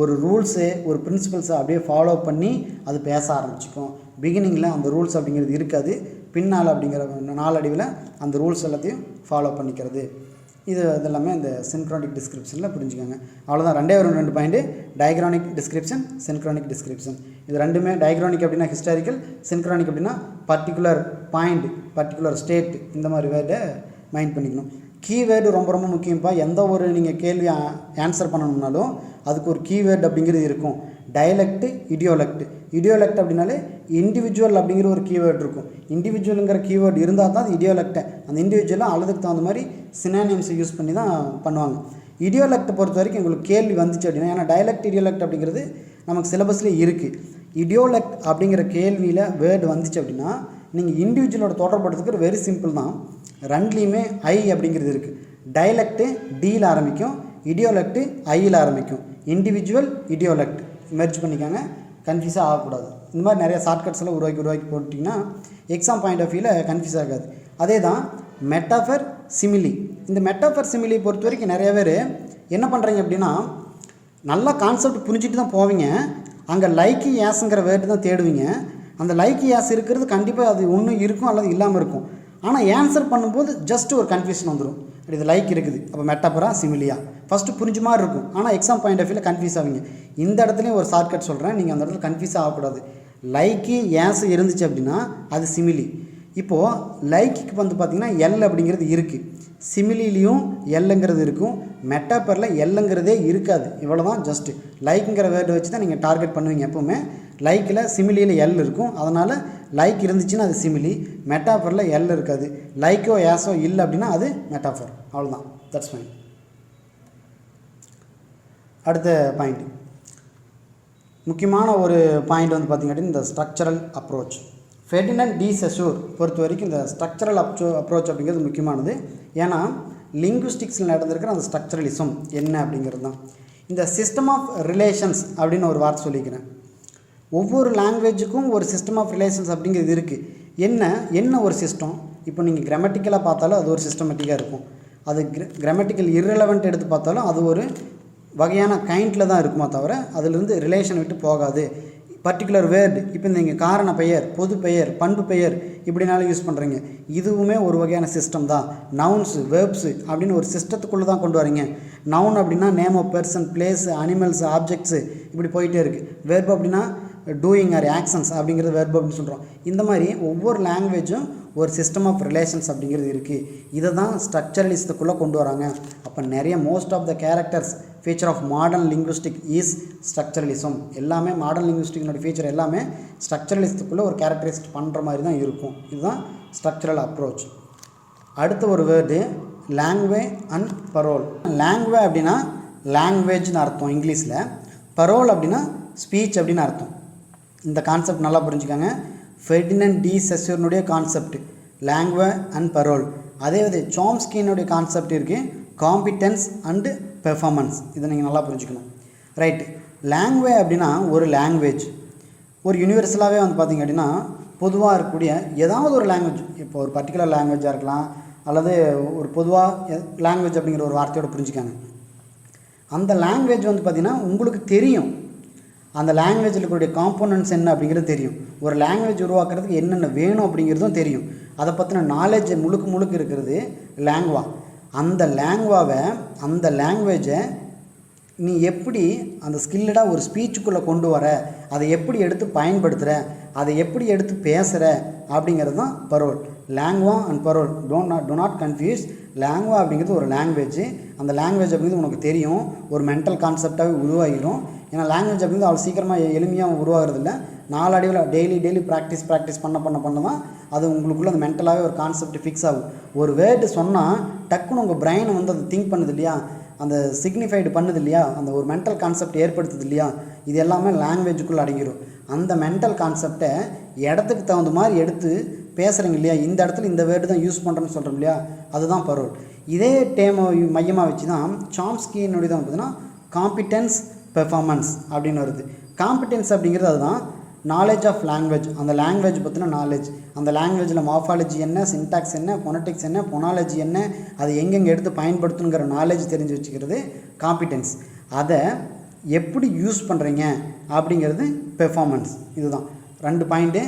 ஒரு ரூல்ஸு ஒரு பிரின்சிபல்ஸை அப்படியே ஃபாலோ பண்ணி அது பேச ஆரம்பிச்சிக்கும். பிகினிங்கில் அந்த ரூல்ஸ் அப்படிங்கிறது இருக்காது, பின்னால் அப்படிங்கிற நாளடைவில் அந்த ரூல்ஸ் எல்லாத்தையும் ஃபாலோ பண்ணிக்கிறது. இதெல்லாமே இந்த சின்க்ரானிக் டிஸ்கிரிப்ஷனில் புரிஞ்சுக்கோங்க. அவ்வளோதான், ரெண்டு பாயிண்ட்டு, டயக்ரானிக் டிஸ்கிரிப்ஷன், சின்க்ரானிக் டிஸ்கிரிப்ஷன். இது ரெண்டுமே டயக்ரானிக் அப்படின்னா ஹிஸ்டாரிக்கல், சின்க்ரானிக் அப்படின்னா பர்டிகுலர் பாயிண்ட், பர்டிகுலர் ஸ்டேட், இந்த மாதிரி வேர்டை மைண்ட் பண்ணிக்கணும். கீவேர்டு ரொம்ப முக்கியம்ப்பா. எந்த ஒரு நீங்கள் கேள்வி ஆன்சர் பண்ணணும்னாலும் அதுக்கு ஒரு கீவேர்டு அப்படிங்கிறது இருக்கும். டயலெக்ட்டு, இடியோலெக்ட் அப்படின்னாலே இண்டிவிஜுவல் அப்படிங்கிற ஒரு கீவேர்டு இருக்கும். இண்டிவிஜுவலுங்கிற கீவேர்டு இருந்தால் தான் அது இடியோலெக்டை, அந்த இண்டிவிஜுவலாக அளவுக்கு தகுந்த மாதிரி சினானிம்ஸை யூஸ் பண்ணி தான் பண்ணுவாங்க. இடியோலெக்டை பொறுத்த வரைக்கும் உங்களுக்கு கேள்வி வந்துச்சு அப்படின்னா, ஏன்னா டயலெக்ட் இடியோலெக்ட் அப்படிங்கிறது நமக்கு சிலபஸ்லேயே இருக்குது. இடியோலெக்ட் அப்படிங்கிற கேள்வியில் வேர்டு வந்துச்சு அப்படின்னா நீங்கள் இண்டிவிஜுவலோட தொடர்படுத்துக்கிற வெரி சிம்பிள் தான். ரெண்டுலேயுமே ஐ அப்படிங்கிறது இருக்குது. டயலெக்ட்டு டியில் ஆரம்பிக்கும், இடியோலெக்ட்டு ஐயில் ஆரம்பிக்கும். இண்டிவிஜுவல், இடியோலெக்ட் மெர்ஜ் பண்ணிக்காங்க, கன்ஃபியூஸாக ஆகக்கூடாது. இந்த மாதிரி நிறைய ஷார்ட்கட்ஸ் எல்லாம் உருவாக்கி போட்டிங்கன்னா எக்ஸாம் பாயிண்ட் ஆஃப் வியூவில் கன்ஃபியூஸ் ஆகாது. அதே தான் மெட்டாஃபர், சிமிலி. இந்த மெட்டாஃபர் சிமிலி பொறுத்த வரைக்கும் நிறைய பேர் என்ன பண்ணுறீங்க அப்படின்னா நல்லா கான்செப்ட் புரிஞ்சுட்டு தான் போவீங்க, அங்கே லைக்கி யாஸுங்கிற வேர்டு தான் தேடுவீங்க. அந்த லைக்கி யாஸ் இருக்கிறது கண்டிப்பாக அது ஒன்று இருக்கும் அல்லது இல்லாமல் இருக்கும். ஆனால் ஆன்சர் பண்ணும்போது ஜஸ்ட் ஒரு கன்ஃபியூஷன் வந்துடும். அப்படி இது லைக் இருக்குது, அப்போ மெட்டாஃபரா சிமிலியா ஃபஸ்ட்டு புரிஞ்ச மாதிரி இருக்கும், ஆனால் எக்ஸாம் பாயிண்ட் ஆஃப் வியூவில் கன்ஃபியூஸ் ஆவீங்க. இந்த இடத்துலையும் ஒரு ஷார்ட்கட் சொல்கிறேன், நீங்கள் அந்த இடத்துல கன்ஃபியூஸ் ஆகக்கூடாது. லைக்கி ஏஸ் இருந்துச்சு அப்படின்னா அது சிமிலி. இப்போது லைக்கு வந்து பார்த்திங்கன்னா எல் அப்படிங்கிறது இருக்குது, சிமிலிலையும் எல்லுங்கிறது இருக்கும், மெட்டாஃபரில் எல்லுங்கிறதே இருக்காது. இவ்வளோ தான் ஜஸ்ட்டு லைக்குங்கிற வேர்டு வச்சு தான் நீங்கள் டார்கெட் பண்ணுவீங்க. எப்போவுமே லைக்கில் சிமிலியில் எல் இருக்கும், அதனால் லைக் இருந்துச்சுன்னா அது சிமிலி, மெட்டாஃபரில் எல் இருக்காது. லைக்கோ ஏஸோ இல்லை அப்படின்னா அது மெட்டாஃபர். அவ்வளோதான், தட்ஸ் ஃபைன். அடுத்த பாயிண்ட், முக்கியமான ஒரு பாயிண்ட் வந்து பார்த்திங்க அப்படின்னா இந்த ஸ்ட்ரக்சரல் அப்ரோச். ஃபெர்டினண்ட் டி செசூர் பொறுத்த வரைக்கும் இந்த ஸ்ட்ரக்சரல் அப்ரோச் அப்படிங்கிறது முக்கியமானது. ஏன்னா லிங்குவிஸ்டிக்ஸில் நடந்திருக்கிற அந்த ஸ்ட்ரக்சரலிசம் என்ன அப்படிங்கிறது தான். இந்த சிஸ்டம் ஆஃப் ரிலேஷன்ஸ் அப்படின்னு ஒரு வார்த்தை சொல்லிக்கிறேன். ஒவ்வொரு லாங்குவேஜுக்கும் ஒரு சிஸ்டம் ஆஃப் ரிலேஷன்ஸ் அப்படிங்கிறது இருக்குது. என்ன ஒரு சிஸ்டம், இப்போ நீங்கள் கிராமட்டிக்கலாக பார்த்தாலும் அது ஒரு சிஸ்டமேட்டிக்காக இருக்கும், அது கிராமட்டிக்கல் இர்ரெலவெண்ட் எடுத்து பார்த்தாலும் அது ஒரு வகையான கைண்டில் தான் இருக்குமா தவிர அதிலிருந்து ரிலேஷன் விட்டு போகாது. பர்டிகுலர் வேர்டு, இப்போ நீங்கள் காரண பெயர், பொது பெயர், பண்பு பெயர் இப்படினாலும் யூஸ் பண்ணுறீங்க, இதுவுமே ஒரு வகையான சிஸ்டம் தான். நவுன்ஸு, வேர்ப்ஸு அப்படின்னு ஒரு சிஸ்டத்துக்குள்ளே தான் கொண்டு வரீங்க. நவுன் அப்படின்னா name of person, place, animals, objects இப்படி போயிட்டே இருக்குது. வேர்ப் அப்படின்னா டூயிங் ஆர் ஆக்ஷன்ஸ் அப்படிங்கிறது வேர்ப் அப்படின்னு சொல்கிறோம். இந்த மாதிரி ஒவ்வொரு லாங்குவேஜும் ஒரு சிஸ்டம் ஆஃப் ரிலேஷன்ஸ் அப்படிங்கிறது இருக்குது. இதை தான் ஸ்ட்ரக்சரலிசத்துக்குள்ளே கொண்டு வராங்க. அப்போ நிறைய most of the characters feature of modern linguistic is structuralism. எல்லாமே மாடர்ன் லிங்குவிஸ்டிக்னோட ஃபீச்சர் எல்லாமே ஸ்ட்ரக்சரலிசத்துக்குள்ளே ஒரு கேரக்டரைஸ்ட் பண்ணுற மாதிரி தான் இருக்கும். இதுதான் ஸ்ட்ரக்சரல் அப்ரோச். அடுத்த ஒரு வேர்டு லாங்குவே அண்ட் பரோல். லாங்குவே அப்படின்னா லாங்குவேஜ்னு அர்த்தம் இங்கிலீஷில், பரோல் அப்படின்னா ஸ்பீச் அப்படின்னு அர்த்தம். இந்த கான்செப்ட் நல்லா புரிஞ்சுக்கோங்க. ஃபெர்டினண்ட் டி செசூர்னுடைய கான்செப்ட் லாங்குவே அண்ட் பரோல். அதே சாம்ஸ்கினுடைய கான்செப்ட் இருக்குது காம்பிட்டன்ஸ் அண்டு பெர்ஃபார்மன்ஸ். இதை நீங்கள் நல்லா புரிஞ்சுக்கணும். ரைட்டு, லாங்குவே அப்படின்னா ஒரு லாங்குவேஜ். ஒரு யூனிவர்சலாகவே வந்து பார்த்திங்க அப்படின்னா பொதுவாக இருக்கக்கூடிய ஏதாவது ஒரு லாங்குவேஜ், இப்போ ஒரு பர்டிகுலர் லாங்குவேஜாக இருக்கலாம், அல்லது ஒரு பொதுவாக லாங்குவேஜ் அப்படிங்கிற ஒரு வார்த்தையோடு புரிஞ்சுக்காங்க. அந்த லாங்குவேஜ் வந்து பார்த்திங்கன்னா உங்களுக்கு தெரியும், அந்த லாங்குவேஜில் இருக்கக்கூடிய காம்போனன்ட்ஸ் என்ன அப்படிங்கிறது தெரியும். ஒரு லாங்குவேஜ் உருவாக்குறதுக்கு என்னென்ன வேணும் அப்படிங்கிறதும் தெரியும். அதை பற்றின நாலேஜ் முழுக்க இருக்கிறது லாங்குவா. அந்த லாங்குவேஜை நீ எப்படி அந்த ஸ்கில்லடாக ஒரு ஸ்பீச்சுக்குள்ளே கொண்டு வர, அதை எப்படி எடுத்து பயன்படுத்துகிற, அதை எப்படி எடுத்து பேசுகிற அப்படிங்கிறது தான் parole. Langue and parole do not confuse. Langue அப்படிங்கிறது ஒரு லாங்குவேஜ். அந்த லாங்குவேஜ் அப்படிங்கிறது உனக்கு தெரியும், ஒரு மென்டல் கான்செப்டாகவே உருவாகிடும். ஏன்னா லாங்குவேஜ் அப்படிங்கிறது அவ்வளோ சீக்கிரமாக எளிமையாக உருவாகிறது இல்லை. நாளடைவில் டெய்லி ப்ராக்டிஸ் பண்ண தான் அது உங்களுக்குள்ளே அந்த மென்டலாகவே ஒரு கான்செப்ட் ஃபிக்ஸ் ஆகும். ஒரு வேர்டு சொன்னால் டக்குன்னு உங்கள் பிரெயினை வந்து அதை திங்க் பண்ணுது இல்லையா, அந்த சிக்னிஃபைடு பண்ணுது இல்லையா, அந்த ஒரு மென்டல் கான்செப்ட் ஏற்படுத்துது இல்லையா, இது எல்லாமே லாங்குவேஜுக்குள்ளே அடங்கிடும். அந்த மென்டல் கான்செப்டை இடத்துக்கு தகுந்த மாதிரி எடுத்து பேசுகிறீங்க இல்லையா, இந்த இடத்துல இந்த வேர்டு தான் யூஸ் பண்ணுறேன்னு சொல்கிறோம் இல்லையா, அதுதான் பரோல். இதே டேமை மையமாக வச்சு தான் சாம்ஸ்கியினுடைய தான் பார்த்தீங்கன்னா காம்பிடென்ஸ் பெர்ஃபார்மன்ஸ் அப்படின்னு வருது. காம்பிடென்ஸ் அப்படிங்கிறது அதுதான் நாலேஜ் ஆஃப் லாங்குவேஜ். அந்த லாங்குவேஜ் பற்றின நாலேஜ், அந்த லாங்குவேஜில் மார்ஃபாலஜி என்ன, சின்டாக்ஸ் என்ன, ஃபோனட்டிக்ஸ் என்ன, ஃபோனாலஜி என்ன, அதை எங்கெங்கே எடுத்து பயன்படுத்தணுங்கிற நாலேஜ் தெரிஞ்சு வச்சுக்கிறது காம்பிடென்ஸ். அதை எப்படி யூஸ் பண்ணுறீங்க அப்படிங்கிறது பெர்ஃபார்மன்ஸ். இதுதான் 2 பாயிண்ட்டு.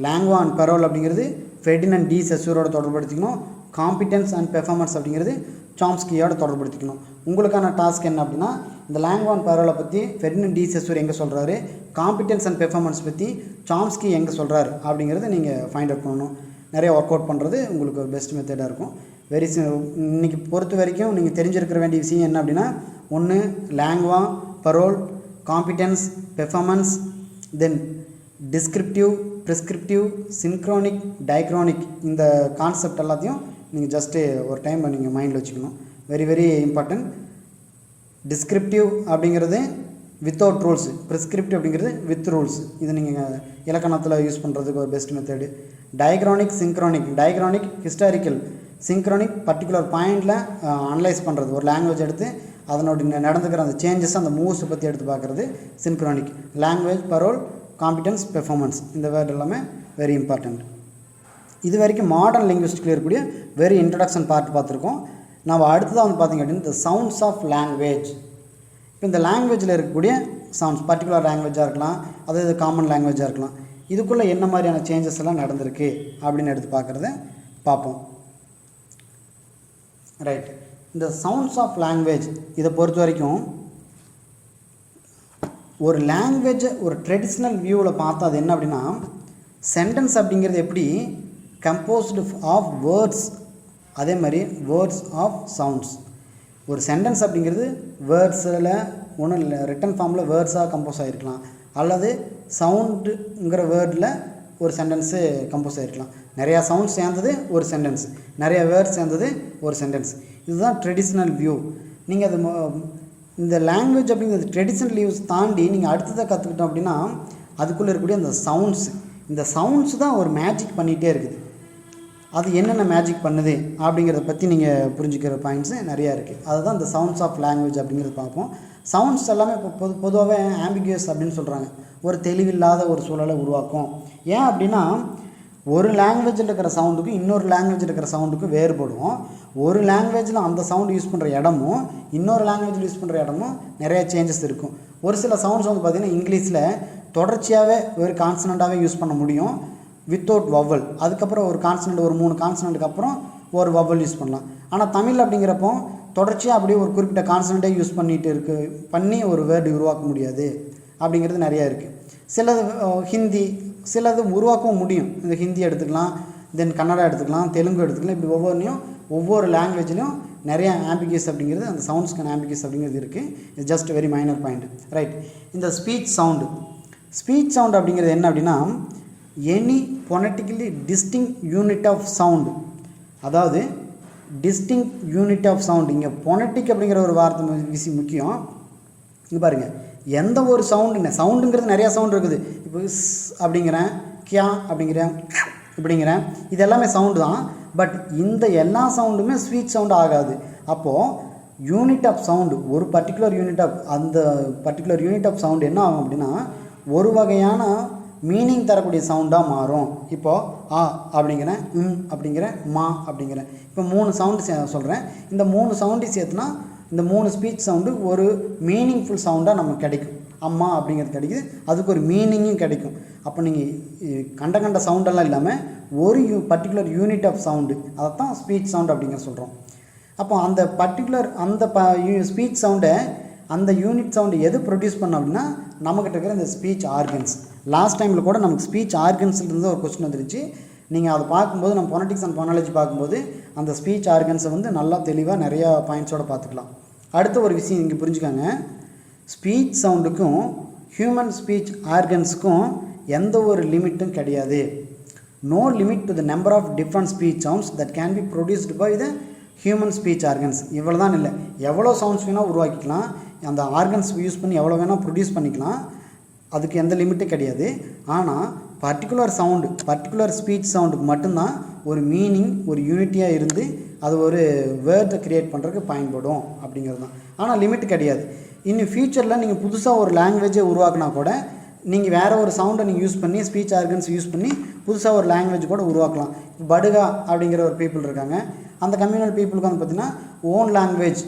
லாங்குவா அண்ட் பரோல் அப்படிங்கிறது Ferdinand D செசூரோட தொடர்படுத்திக்கணும். Competence and performance அப்படிங்கிறது சாம்ஸ்கியோட தொடர்படுத்திக்கணும். உங்களுக்கான டாஸ்க் என்ன அப்படின்னா, இந்த லாங்குவா அண்ட் பரோலை பற்றி ஃபெர்டினண்ட் டி செசூர் எங்கே சொல்கிறாரு, காம்பிடென்ஸ் அண்ட் பெர்ஃபார்மன்ஸ் பற்றி சாம்ஸ்கி எங்கே சொல்கிறாரு அப்படிங்கிறத நீங்கள் ஃபைண்ட் அவுட் பண்ணணும். நிறைய ஒர்க் அவுட் பண்ணுறது உங்களுக்கு ஒரு பெஸ்ட் மெத்தடாக இருக்கும். இன்றைக்கி பொறுத்த வரைக்கும் நீங்கள் தெரிஞ்சிருக்கிற வேண்டிய விஷயம் என்ன அப்படின்னா, 1 லாங்குவா, பரோல், காம்பிடென்ஸ், பெர்ஃபார்மன்ஸ், தென் டிஸ்கிரிப்டிவ், ப்ரிஸ்கிரிப்டிவ், சின்க்ரோனிக், டைக்ரோனிக், இந்த கான்செப்ட் எல்லாத்தையும் நீங்கள் ஜஸ்ட்டு ஒரு டைம் நீங்கள் மைண்டில் வச்சுக்கணும். Very important. டிஸ்கிரிப்டிவ் அப்படிங்கிறது வித்தவுட் ரூல்ஸ், ப்ரிஸ்கிரிப்டிவ் அப்படிங்கிறது வித் ரூல்ஸ். இது நீங்கள் இலக்கணத்தில் யூஸ் பண்ணுறதுக்கு ஒரு பெஸ்ட் மெத்தடு. டயக்ரானிக், சிங்க்ரோனிக். டயக்ரானிக் ஹிஸ்டாரிக்கல், சிங்க்ரோனிக் பர்டிகுலர் பாயிண்டில் அனலைஸ் பண்ணுறது. ஒரு லாங்குவேஜ் எடுத்து அதனுடைய நடந்துக்கிற அந்த சேஞ்சஸ், அந்த மூவ்ஸை பற்றி எடுத்து பார்க்குறது சின்க்ரோனிக். லாங்குவேஜ், பரோல், காம்பிடென்ஸ், பெர்ஃபார்மன்ஸ், இந்த வேர்டு எல்லாமே வெரி இம்பார்ட்டண்ட். இது வரைக்கும் மாடர்ன் லிங்குவிஸ்டிக்கில் இருக்கக்கூடிய வெரி இன்ட்ரடக்ஷன் பார்ட் பார்த்துருக்கோம். நம்ம அடுத்ததாக வந்து பார்த்திங்க அப்படின்னா இந்த சவுண்ட்ஸ் ஆஃப் லாங்குவேஜ். இப்போ இந்த லாங்குவேஜில் இருக்கக்கூடிய சவுண்ட்ஸ், பர்டிகுலர் லாங்குவேஜாக இருக்கலாம், அதாவது காமன் லாங்குவேஜாக இருக்கலாம், இதுக்குள்ளே என்ன மாதிரியான சேஞ்சஸ் எல்லாம் நடந்திருக்கு அப்படின்னு எடுத்து பார்ப்போம். ரைட். இந்த சவுண்ட்ஸ் ஆஃப் லாங்குவேஜ் இதை பொறுத்த வரைக்கும் ஒரு லாங்குவேஜை ஒரு ட்ரெடிஷ்னல் வியூவில் பார்த்தா அது என்ன அப்படின்னா, சென்டென்ஸ் அப்படிங்கிறது எப்படி கம்போஸ்டு ஆஃப் வேர்ட்ஸ், அதே மாதிரி வேர்ட்ஸ் ஆஃப் சவுண்ட்ஸ். ஒரு சென்டென்ஸ் அப்படிங்கிறது வேர்ட்ஸில் ஒன்றும் இல்லை, ரிட்டன் ஃபார்மில் வேர்ட்ஸாக கம்போஸ் ஆகிருக்கலாம், அல்லது சவுண்டுங்கிற வேர்டில் ஒரு சென்டென்ஸு கம்போஸ் ஆகிருக்கலாம். நிறையா சவுண்ட்ஸ் சேர்ந்தது ஒரு சென்டென்ஸ், நிறையா வேர்ட்ஸ் சேர்ந்தது ஒரு சென்டென்ஸ். இதுதான் ட்ரெடிஷ்னல் வியூ. நீங்கள் அது இந்த லாங்குவேஜ் அப்படிங்கிறது ட்ரெடிஷ்னல் வியூஸ் தாண்டி நீங்கள் அடுத்ததாக கற்றுக்கிட்டோம் அப்படின்னா அதுக்குள்ளே இருக்கக்கூடிய அந்த சவுண்ட்ஸ், இந்த சவுண்ட்ஸ் தான் ஒரு மேஜிக் பண்ணிகிட்டே இருக்குது. அது என்னென்ன மேஜிக் பண்ணுது அப்படிங்கிறத பற்றி நீங்கள் புரிஞ்சுக்கிற பாயிண்ட்ஸு நிறையா இருக்குது. அதுதான் இந்த சவுண்ட்ஸ் ஆஃப் லாங்குவேஜ் அப்படிங்கிறது பார்ப்போம். சவுண்ட்ஸ் எல்லாமே இப்போ பொதுவாகவே ஆம்பிகியஸ் அப்படின்னு சொல்கிறாங்க. ஒரு தெளிவில்லாத ஒரு சூழலை உருவாக்கும். ஏன் அப்படின்னா, ஒரு லாங்குவேஜில் இருக்கிற சவுண்டுக்கும் இன்னொரு லாங்குவேஜில் இருக்கிற சவுண்டுக்கும் வேறுபடும். ஒரு லாங்குவேஜில் அந்த சவுண்டு யூஸ் பண்ணுற இடமும் இன்னொரு லாங்குவேஜில் யூஸ் பண்ணுற இடமும் நிறைய சேஞ்சஸ் இருக்கும். ஒரு சில சவுண்ட்ஸ் வந்து பார்த்திங்கன்னா இங்கிலீஷில் தொடர்ச்சியாகவே ஒரு கான்சனண்ட்டாகவே யூஸ் பண்ண முடியும் வித்தவுட் வவல். அதுக்கப்புறம் ஒரு கான்சனண்ட், ஒரு 3 கான்சனண்ட்டுக்கு அப்புறம் ஒரு வவல் யூஸ் பண்ணலாம். ஆனால் தமிழ் அப்படிங்கிறப்போ தொடர்ச்சியாக அப்படியே ஒரு குறிப்பிட்ட கான்சனண்ட்டே யூஸ் பண்ணி ஒரு வேர்டு உருவாக்க முடியாது அப்படிங்கிறது நிறையா இருக்குது. சிலது ஹிந்தி, சிலது உருவாக்கவும் முடியும். இந்த ஹிந்தி எடுத்துக்கலாம், தென் கன்னடா எடுத்துக்கலாம், தெலுங்கு எடுத்துக்கலாம். இப்படி ஒவ்வொரு லாங்குவேஜ்லையும் நிறையா ஆம்பிகியஸ் அப்படிங்கிறது, அந்த சவுண்ட்ஸ்க்கான ஆம்பிகியஸ் அப்படிங்கிறது இருக்குது. இது just very minor point. Right. இந்த ஸ்பீச் சவுண்டு அப்படிங்கிறது என்ன அப்படின்னா, any phonetically distinct unit of sound. அதாவது டிஸ்டிங்க் யூனிட் ஆஃப் சவுண்டு. இங்கே ஃபோனட்டிக் அப்படிங்கிற ஒரு வார்த்தை விஷயம் முக்கியம். இங்கே பாருங்கள், எந்த ஒரு சவுண்டுங்கிறது நிறையா சவுண்டு இருக்குது. இப்போ ஸ் அப்படிங்கிறேன், கியா அப்படிங்கிறேன், இப்படிங்கிறேன், இது எல்லாமே சவுண்டு தான். பட் இந்த எல்லா சவுண்டுமே ஸ்பீச் சவுண்டு ஆகாது. அப்போது யூனிட் ஆஃப் சவுண்டு, ஒரு பர்டிகுலர் யூனிட் ஆஃப் சவுண்டு என்ன ஆகும் அப்படின்னா, ஒரு வகையான மீனிங் தரக்கூடிய சவுண்டாக மாறும். இப்போது ஆ அப்படிங்கிறேன், அப்படிங்கிறேன், மா அப்படிங்கிறேன். இப்போ 3 சவுண்டு சொல்கிறேன். இந்த 3 சவுண்டு சேர்த்துனா இந்த 3 ஸ்பீச் சவுண்டு ஒரு மீனிங்ஃபுல் சவுண்டாக நமக்கு கிடைக்கும். அம்மா அப்படிங்கிறது கிடைக்குது, அதுக்கு ஒரு மீனிங்கும் கிடைக்கும். அப்போ நீங்கள் கண்ட சவுண்டெல்லாம் இல்லாமல் ஒரு பர்டிகுலர் யூனிட் ஆஃப் சவுண்டு, அதை தான் ஸ்பீச் சவுண்ட் அப்படிங்கிற சொல்கிறோம். அப்போ அந்த பர்டிகுலர் அந்த ஸ்பீச் சவுண்டை அந்த யூனிட் சவுண்டு எது ப்ரொடியூஸ் பண்ணோம் அப்படின்னா நம்மக்கிட்ட இருக்கிற இந்த ஸ்பீச் ஆர்கன்ஸ். லாஸ்ட் டைமில் கூட நமக்கு ஸ்பீச் ஆர்கன்ஸ்லேருந்து ஒரு கொஸ்டின் வந்துருச்சு. நீங்கள் அதை பார்க்கும்போது நம்ம ஃபோனடிக்ஸ் அண்ட் ஃபோனாலஜி பார்க்கும்போது அந்த ஸ்பீச் ஆர்கன்ஸை வந்து நல்லா தெளிவாக நிறையா பாயிண்ட்ஸோடு பார்த்துக்கலாம். அடுத்த ஒரு விஷயம் இங்கே புரிஞ்சுக்காங்க, ஸ்பீச் சவுண்டுக்கும் ஹியூமன் ஸ்பீச் ஆர்கன்ஸுக்கும் எந்த ஒரு லிமிட்டும் கிடையாது. No limit to the number of different speech sounds that can be produced by the human speech organs. இவ்வளோ தான் இல்லை, எவ்வளோ சவுண்ட்ஸ் வேணால் உருவாக்கிக்கலாம், அந்த ஆர்கன்ஸ் யூஸ் பண்ணி எவ்வளோ வேணால் ப்ரொடியூஸ் பண்ணிக்கலாம், அதுக்கு எந்த லிமிட்டும் கிடையாது. ஆனால் பர்டிகுலர் சவுண்டு, பர்டிகுலர் ஸ்பீச் சவுண்டுக்கு மட்டும்தான் ஒரு மீனிங், ஒரு யூனிட்டியாக இருந்து அது ஒரு வேர்டை க்ரியேட் பண்ணுறதுக்கு பயன்படும் அப்படிங்கிறது தான். ஆனால் லிமிட் கிடையாது. இன்னும் ஃப்யூச்சரில் நீங்கள் புதுசாக ஒரு லாங்குவேஜை உருவாக்கினா கூட நீங்கள் வேறு ஒரு சவுண்டை நீங்கள் யூஸ் பண்ணி ஸ்பீச் ஆர்கன்ஸ் யூஸ் பண்ணி புதுசாக ஒரு லாங்குவேஜ் கூட உருவாக்கலாம். படுகா அப்படிங்கிற ஒரு பீப்புள் இருக்காங்க. அந்த கம்யூனல் பீப்புளுக்கு வந்து பார்த்திங்கன்னா ஓன் லாங்குவேஜ்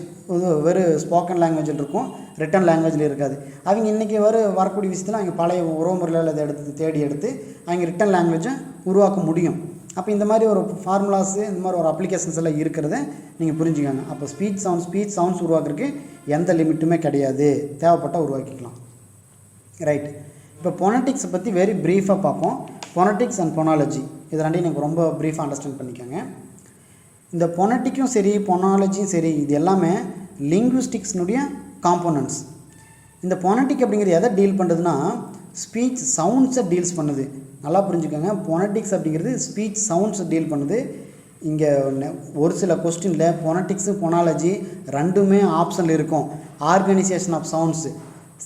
வெறும் ஸ்போக்கன் லாங்குவேஜில் இருக்கும், ரிட்டன் லாங்குவேஜில் இருக்காது. அவங்க இன்றைக்கி வரக்கூடிய விஷயத்தில் அவங்க பழைய உறவு முறையில் அதை தேடி எடுத்து அவங்க ரிட்டன் லாங்குவேஜை உருவாக்க முடியும். அப்போ இந்த மாதிரி ஒரு ஃபார்முலாஸு, இந்த மாதிரி ஒரு அப்ளிகேஷன்ஸ் எல்லாம் இருக்கிறத நீங்கள் புரிஞ்சுக்கோங்க. அப்போ ஸ்பீச் சவுண்ட்ஸ் உருவாக்குறதுக்கு எந்த லிமிட்டுமே கிடையாது, தேவைப்பட்டால் உருவாக்கிக்கலாம். ரைட். இப்போ ஃபோனடிக்ஸை பற்றி வெரி ப்ரீஃபாக பார்ப்போம். ஃபோனடிக்ஸ் அண்ட் ஃபோனாலஜி இது ரெண்டையும் நீங்கள் ரொம்ப ப்ரீஃபாக அண்டர்ஸ்டாண்ட் பண்ணிக்கோங்க. இந்த ஃபோனடிக்கும் சரி ஃபோனாலஜியும் சரி இது எல்லாமே லிங்குவிஸ்டிக்ஸ்னுடைய காம்போனன்ட்ஸ். இந்த ஃபோனடிக் அப்படிங்கிறது எதை டீல் பண்ணுறதுன்னா ஸ்பீச் சவுண்ட்ஸை டீல்ஸ் பண்ணுது. நல்லா புரிஞ்சுக்கோங்க, ஃபோனடிக்ஸ் அப்படிங்கிறது ஸ்பீச் சவுண்ட்ஸை டீல் பண்ணுது. இங்கே ஒரு சில கொஸ்டினில் ஃபோனடிக்ஸு ஃபோனாலஜி ரெண்டுமே ஆப்ஷனில் இருக்கும். Organisation of sounds,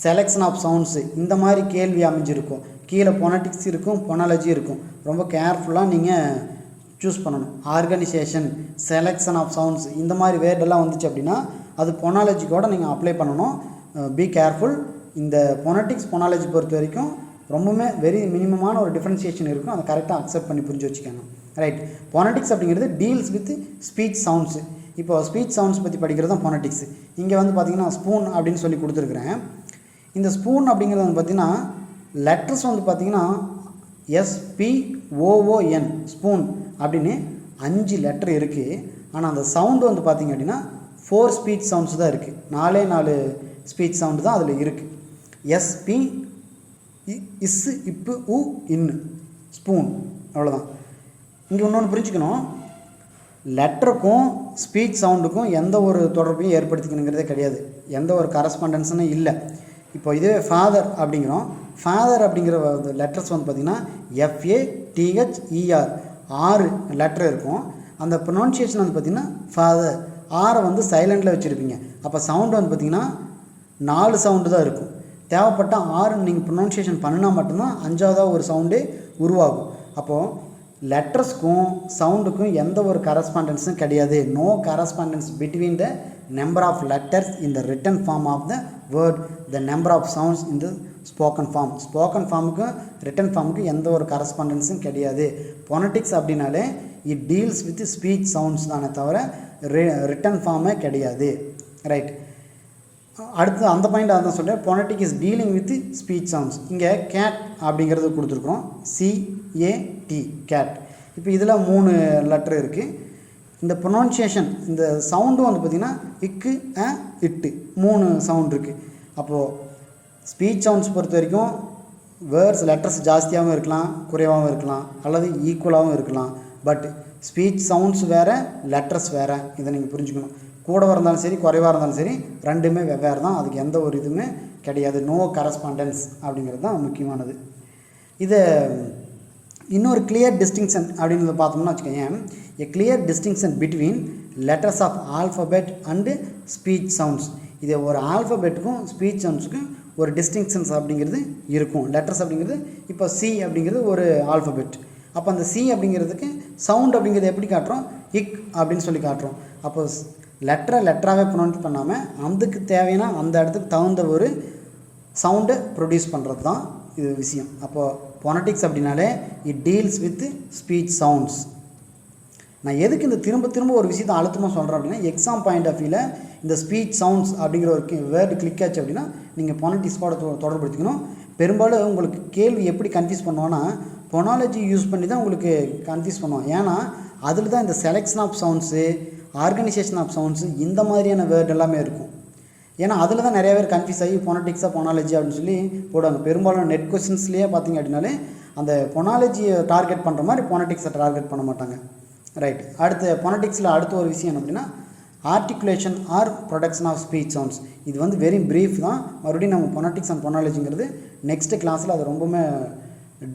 selection of sounds, இந்த மாதிரி கேள்வி அமைஞ்சிருக்கும். கீழே ஃபோனடிக்ஸ் இருக்கும், ஃபோனாலஜி இருக்கும். ரொம்ப கேர்ஃபுல்லாக நீங்கள் சூஸ் பண்ணணும். ஆர்கனைசேஷன், செலெக்ஷன் ஆஃப் சவுண்ட்ஸ் இந்த மாதிரி வேர்டெல்லாம் வந்துச்சு அப்படின்னா அது ஃபோனாலஜிக்கோடு நீங்கள் அப்ளை பண்ணணும். Be careful. இந்த ஃபோனடிக்ஸ் ஃபோனாலஜி பொறுத்த வரைக்கும் ரொம்பவுமே வெரி மினிமமான ஒரு டிஃப்ரென்சியேஷன் இருக்கும். அதை கரெக்டாக அக்செப்ட் பண்ணி புரிஞ்சு வச்சுக்கோங்க. ரைட். ஃபோனடிக்ஸ் அப்படிங்கிறது டீல்ஸ் வித் ஸ்பீச் சவுண்ட்ஸு. இப்போ ஸ்பீச் சவுண்ட்ஸ் பற்றி படிக்கிறது தான் ஃபோனடிக்ஸ். இங்கே வந்து பார்த்திங்கன்னா ஸ்பூன் அப்படின்னு சொல்லி கொடுத்துருக்குறேன். இந்த ஸ்பூன் அப்படிங்கிறது வந்து பார்த்திங்கன்னா லெட்டர்ஸ் வந்து பார்த்திங்கன்னா SPOON ஸ்பூன் அப்படின்னு 5 லெட்டர் இருக்குது. ஆனால் அந்த சவுண்டு வந்து பார்த்திங்க அப்படின்னா 4 ஸ்பீச் சவுண்ட்ஸ் தான் இருக்குது. 4 ஸ்பீச் சவுண்டு தான் அதில் இருக்குது. SP இஸ் இப்பு உ இன்னு ஸ்பூன், அவ்வளோதான். இங்கே இன்னொன்று புரிஞ்சுக்கணும், லெட்டருக்கும் ஸ்பீச் சவுண்டுக்கும் எந்த ஒரு தொடர்பையும் ஏற்படுத்திக்கணுங்கிறதே கிடையாது, எந்த ஒரு கரஸ்பாண்டன்ஸும் இல்லை. இப்போ இதுவே ஃபாதர் அப்படிங்கிறோம். ஃபாதர் அப்படிங்கிற லெட்டர்ஸ் வந்து பார்த்திங்கன்னா FATHER 6 லெட்டர் இருக்கும். அந்த ப்ரொனவுன்சியேஷன் வந்து பார்த்திங்கன்னா ஃபாதர், ஆரை வந்து சைலண்டில் வச்சுருப்பீங்க. அப்போ சவுண்டு வந்து பார்த்திங்கன்னா 4 சவுண்டு தான் இருக்கும். தேவைப்பட்ட 6 நீங்கள் ப்ரொனவுன்சியேஷன் பண்ணினா மட்டும்தான் 5ஆவதாக ஒரு சவுண்டே உருவாகும். அப்போது லெட்டர்ஸ்க்கும் சவுண்டுக்கும் எந்த ஒரு கரஸ்பாண்டன்ஸும் கிடையாது. No correspondence between the number of letters in the written form of the word, the number of sounds in the spoken form. Spoken ஃபார்முக்கும் ரிட்டன் ஃபார்முக்கும் எந்த ஒரு கரஸ்பாண்டன்ஸும் கிடையாது. ஃபோனடிக்ஸ் அப்படின்னாலே it deals with speech sounds தானே தவிர ரிட்டன் ஃபார்மே கிடையாது. ரைட். அடுத்து அந்த பாயிண்ட் அதான் சொல்கிறேன். Phonetic is dealing with speech sounds. இங்கே கேட் அப்படிங்கிறது கொடுத்துருக்குறோம், CAT கேட். இப்போ இதில் 3 லெட்டர் இருக்குது. இந்த ப்ரொனவுன்சியேஷன், இந்த சவுண்டும் வந்து பார்த்திங்கன்னா இக்கு இட்டு 3 சவுண்ட் இருக்குது. அப்போது ஸ்பீச் சவுண்ட்ஸ் பொறுத்த வரைக்கும் வேர்ட்ஸ் லெட்டர்ஸ் ஜாஸ்தியாகவும் இருக்கலாம், குறைவாகவும் இருக்கலாம், அல்லது ஈக்குவலாகவும் இருக்கலாம். பட் ஸ்பீச் சவுண்ட்ஸ் வேறு, லெட்டர்ஸ் வேறு. இதை நீங்கள் புரிஞ்சுக்கணும். கூடவாக இருந்தாலும் சரி குறைவாக இருந்தாலும் சரி ரெண்டுமே வெவ்வேறு தான். அதுக்கு எந்த ஒரு இதுவுமே கிடையாது. நோ கரஸ்பாண்டன்ஸ் அப்படிங்கிறது தான் முக்கியமானது. இதை இன்னொரு கிளியர் டிஸ்டிங்ஷன் அப்படின்னு பார்த்தோம்னா வச்சுக்கோங்க, a clear distinction between letters of alphabet and speech sounds. இது ஒரு ஆல்ஃபபெட்டுக்கும் ஸ்பீச் சவுண்ட்ஸுக்கும் ஒரு டிஸ்டிங்ஷன்ஸ் அப்படிங்கிறது இருக்கும். லெட்டர்ஸ் அப்படிங்கிறது இப்போ C அப்படிங்கிறது ஒரு ஆல்ஃபபெட். அப்போ அந்த C அப்படிங்கிறதுக்கு சவுண்ட் அப்படிங்கிறது எப்படி காட்டுறோம், இக் அப்படின்னு சொல்லி காட்டுறோம். அப்போ லெட்டராகவே ப்ரொனவுன்ஸ் பண்ணாமல் அதுக்கு தேவையான அந்த இடத்துக்கு தகுந்த ஒரு சவுண்டை ப்ரொடியூஸ் பண்ணுறது தான் இது விஷயம். அப்போது ஃபோனடிக்ஸ் அப்படின்னாலே it deals with speech sounds. நான் எதுக்கு இந்த திரும்ப ஒரு விஷயத்தை அழுத்தமாக சொல்கிறேன் அப்படின்னா, எக்ஸாம் பாயிண்ட் ஆஃப் வியூவில் இந்த ஸ்பீச் சவுண்ட்ஸ் அப்படிங்கிற ஒரு வேர்டு கிளிக் ஆச்சு அப்படின்னா நீங்கள் ஃபோனடிக்ஸோட தொடர்படுத்திக்கணும். பெரும்பாலும் உங்களுக்கு கேள்வி எப்படி கன்ஃபியூஸ் பண்ணுவோன்னா, ஃபோனாலஜி யூஸ் பண்ணி தான் உங்களுக்கு கன்ஃபியூஸ் பண்ணுவோம். ஏன்னா அதில் தான் இந்த selection of sounds, organisation of sounds, இந்த மாதிரியான வேர்டு எல்லாமே இருக்கும். ஏன்னா அதில் தான் நிறைய பேர் கன்ஃபியூஸ் ஆகி ஃபோனடிக்ஸாக ஃபோனாலஜி அப்படின்னு சொல்லி போடுவாங்க. பெரும்பாலும் நெட் கொஸ்டின்ஸ்லேயே பார்த்தீங்க அப்படின்னாலே அந்த ஃபோனாலஜியை டார்கெட் பண்ணுற மாதிரி ஃபோனடிக்ஸை டார்கெட் பண்ண மாட்டாங்க. ரைட். அடுத்து ஃபோனடிக்ஸில் அடுத்த ஒரு விஷயம் என்ன அப்படின்னா, articulation or production of speech sounds. இது வந்து வெரி ப்ரீஃப் தான். மறுபடியும் நம்ம ஃபோனடிக்ஸ் அண்ட் ஃபோனாலஜிங்கிறது நெக்ஸ்ட்டு கிளாஸில் அது ரொம்பவுமே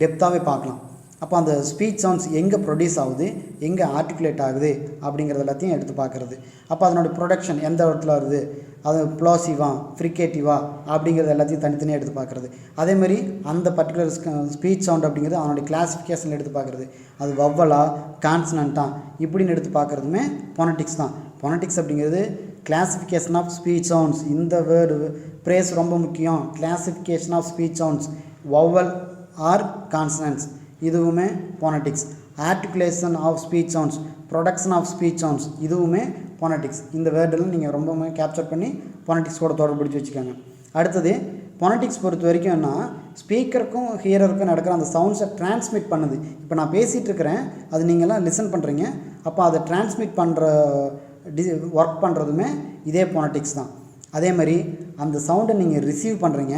டெப்த்தாகவே பார்க்கலாம். அப்போ அந்த ஸ்பீச் சவுண்ட்ஸ் எங்கே ப்ரொடியூஸ் ஆகுது, எங்கே ஆர்டிகுலேட் ஆகுது அப்படிங்கிறது எல்லாத்தையும் எடுத்து பார்க்குறது. அப்போ அதனுடைய ப்ரொடக்ஷன் எந்த இடத்துல வருது, அது ப்ளோசிவா ஃப்ரிகேட்டிவா அப்படிங்கிறது எல்லாத்தையும் தனித்தனியாக எடுத்து பார்க்குறது. அதேமாதிரி அந்த பர்டிகுலர் ஸ்பீச் சவுண்ட் அப்படிங்கிறது அதனுடைய கிளாஸிஃபிகேஷன் எடுத்து பார்க்குறது. அது வவ்வலா கான்சனண்டா இப்படின்னு எடுத்து பார்க்குறதுமே ஃபோனடிக்ஸ் தான். ஃபோனடிக்ஸ் அப்படிங்கிறது கிளாஸிஃபிகேஷன் ஆஃப் ஸ்பீச் சவுண்ட்ஸ். இந்த வேர்டு ப்ரேஸ் ரொம்ப முக்கியம். Classification of speech sounds, vowel or consonants, இதுவுமே phonetics. Articulation of speech sounds, production of speech sounds, இதுவுமே ஃபோனடிக்ஸ். இந்த வேர்டெல்லாம் நீங்கள் ரொம்பவுமே கேப்சர் பண்ணி ஃபோனடிக்ஸோட தொடர்புடிச்சு வச்சுக்கோங்க. அடுத்தது ஃபோனடிக்ஸ் பொறுத்த வரைக்கும் என்ன, ஸ்பீக்கருக்கும் ஹியரருக்கும் நடக்கிற அந்த சவுண்ட்ஸை டிரான்ஸ்மிட் பண்ணுது. இப்போ நான் பேசிகிட்டு இருக்கிறேன், அது நீங்கள்லாம் லிசன் பண்ணுறீங்க. அப்போ அதை டிரான்ஸ்மிட் பண்ணுற ஒர்க் பண்ணுறதுமே இதே ஃபோனடிக்ஸ் தான். அதே மாதிரி அந்த சவுண்டை நீங்கள் ரிசீவ் பண்ணுறீங்க,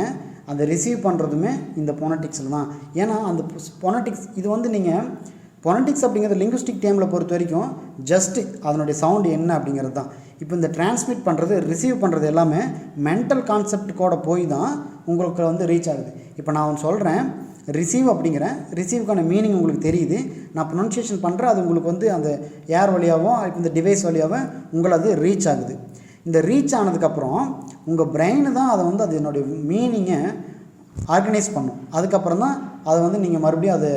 அந்த ரிசீவ் பண்ணுறதுமே இந்த ஃபோனடிக்ஸில் தான். ஏன்னா அந்த ஃபோனடிக்ஸ் இது வந்து நீங்கள் ஃபோனடிக்ஸ் அப்படிங்கிறது லிங்குஸ்டிக் டேமில் பொறுத்த வரைக்கும் ஜஸ்ட்டு அதனுடைய சவுண்டு என்ன அப்படிங்கிறது தான். இப்போ இந்த டிரான்ஸ்மிட் பண்ணுறது, ரிசீவ் பண்ணுறது எல்லாமே மென்டல் கான்செப்ட் கூட போய் தான் உங்களுக்கு வந்து ரீச் ஆகுது. இப்போ நான் ஒன்று சொல்கிறேன், ரிசீவ் அப்படிங்கிறேன், ரிசீவுக்கான மீனிங் உங்களுக்கு தெரியுது, நான் ப்ரொனன்சியேஷன் பண்ணுறேன், அது உங்களுக்கு வந்து அந்த ஏர் வழியாகவும் இப்போ இந்த டிவைஸ் வழியாகவும் உங்களை அது ரீச் ஆகுது. இந்த ரீச் ஆனதுக்கப்புறம் உங்கள் பிரெயின் தான் அதை வந்து அது என்னுடைய மீனிங்கை ஆர்கனைஸ் பண்ணும். அதுக்கப்புறம் தான் அதை வந்து நீங்கள் மறுபடியும் அதை